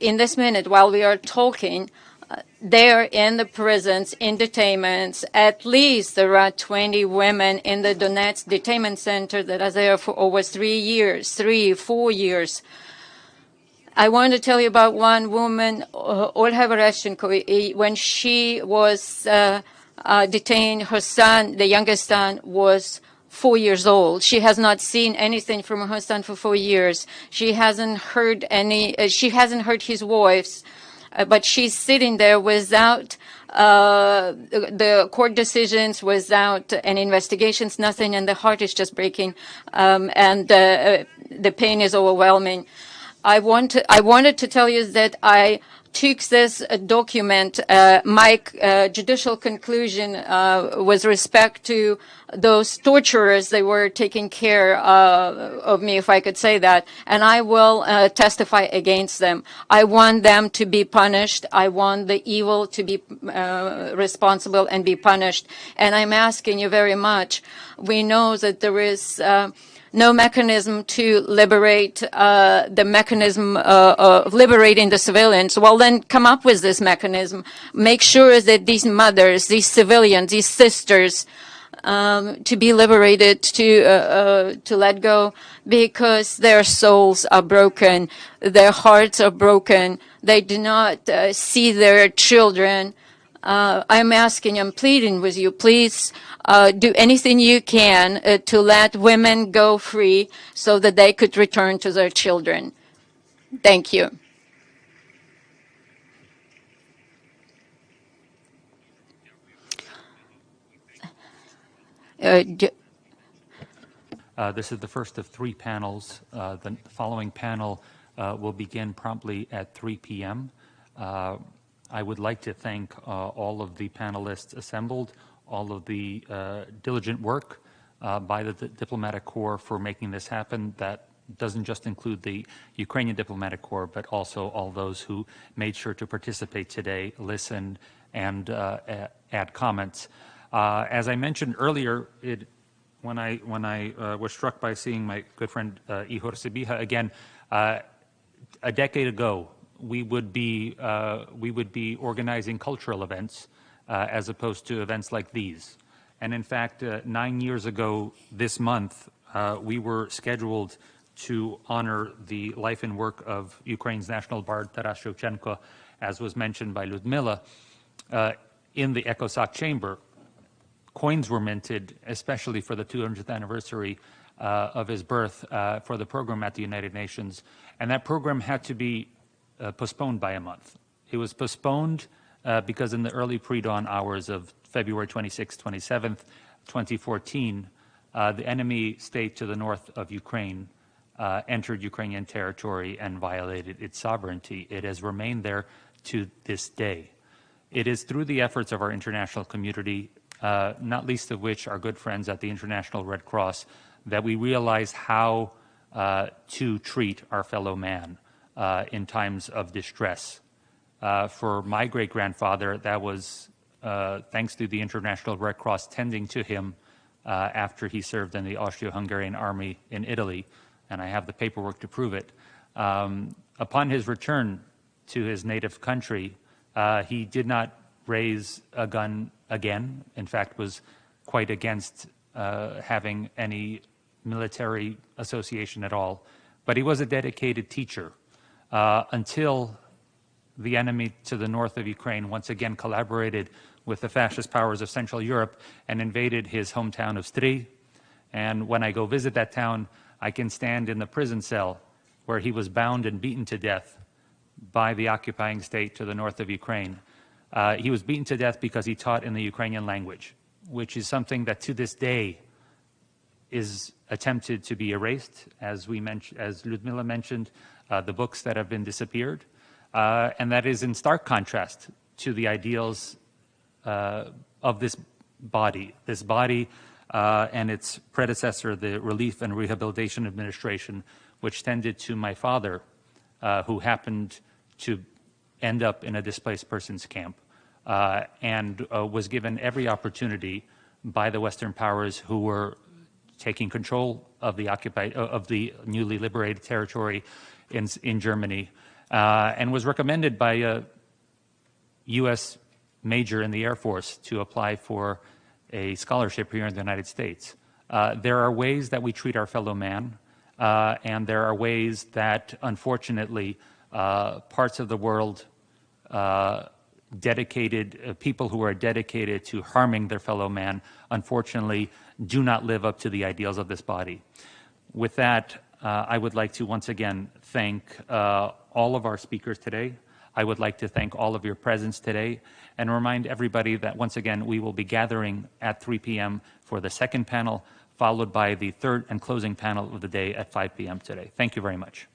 in this minute, while we are talking, there in the prisons, in detainments, at least there are 20 women in the Donetsk detainment center that are there for over 3 years, 4 years. I want to tell you about one woman, Olga Vereshchenko. When she was detained, her son, the youngest son, was 4 years old. She has not seen anything from her son for 4 years. She hasn't heard his voice, but she's sitting there without the court decisions, without any investigations, nothing, and the heart is just breaking, and the pain is overwhelming. I wanted to tell you that I took this document, my judicial conclusion with respect to those torturers, they were taking care of me, if I could say that, and I will testify against them. I want them to be punished. I want the evil to be responsible and be punished. And I'm asking you very much. We know that there is no mechanism to liberate the mechanism of liberating the civilians. Well, then come up with this mechanism. Make sure that these mothers, these civilians, these sisters, to be liberated, to let go, because their souls are broken, their hearts are broken. They do not see their children. I'm asking, I'm pleading with you, please do anything you can to let women go free so that they could return to their children. Thank you. This is the first of 3 panels. The following panel will begin promptly at 3 p.m. I would like to thank all of the panelists assembled, all of the diligent work by the Diplomatic Corps for making this happen. That doesn't just include the Ukrainian Diplomatic Corps, but also all those who made sure to participate today, listen, and add comments. As I mentioned earlier, when I was struck by seeing my good friend Ihor Sibiha again, a decade ago, we would be organizing cultural events as opposed to events like these. And in fact, 9 years ago this month, we were scheduled to honor the life and work of Ukraine's national bard Taras Shevchenko, as was mentioned by Ludmila, in the ECOSOC chamber. Coins were minted, especially for the 200th anniversary of his birth, for the program at the United Nations. And that program had to be postponed by a month. It was postponed because in the early pre-dawn hours of February 26th, 27th, 2014, the enemy state to the north of Ukraine entered Ukrainian territory and violated its sovereignty. It has remained there to this day. It is through the efforts of our international community, not least of which our good friends at the International Red Cross, that we realize how to treat our fellow man in times of distress. For my great-grandfather, that was thanks to the International Red Cross tending to him after he served in the Austro-Hungarian army in Italy, and I have the paperwork to prove it. Upon his return to his native country, he did not raise a gun again. In fact, was quite against having any military association at all. But he was a dedicated teacher until the enemy to the north of Ukraine once again collaborated with the fascist powers of Central Europe and invaded his hometown of Stry. And when I go visit that town, I can stand in the prison cell where he was bound and beaten to death by the occupying state to the north of Ukraine. He was beaten to death because he taught in the Ukrainian language, which is something that to this day is attempted to be erased, as Ludmila mentioned, the books that have been disappeared, and that is in stark contrast to the ideals of this body and its predecessor, the Relief and Rehabilitation Administration, which tended to my father, who happened to end up in a displaced persons camp, and was given every opportunity by the Western powers who were taking control of the newly liberated territory in Germany, and was recommended by a U.S. major in the Air Force to apply for a scholarship here in the United States. There are ways that we treat our fellow man, and there are ways that, unfortunately, parts of the world people who are dedicated to harming their fellow man, unfortunately, do not live up to the ideals of this body. With that, I would like to once again thank all of our speakers today. I would like to thank all of your presence today and remind everybody that once again we will be gathering at 3 p.m. for the second panel, followed by the third and closing panel of the day at 5 p.m. today. Thank you very much.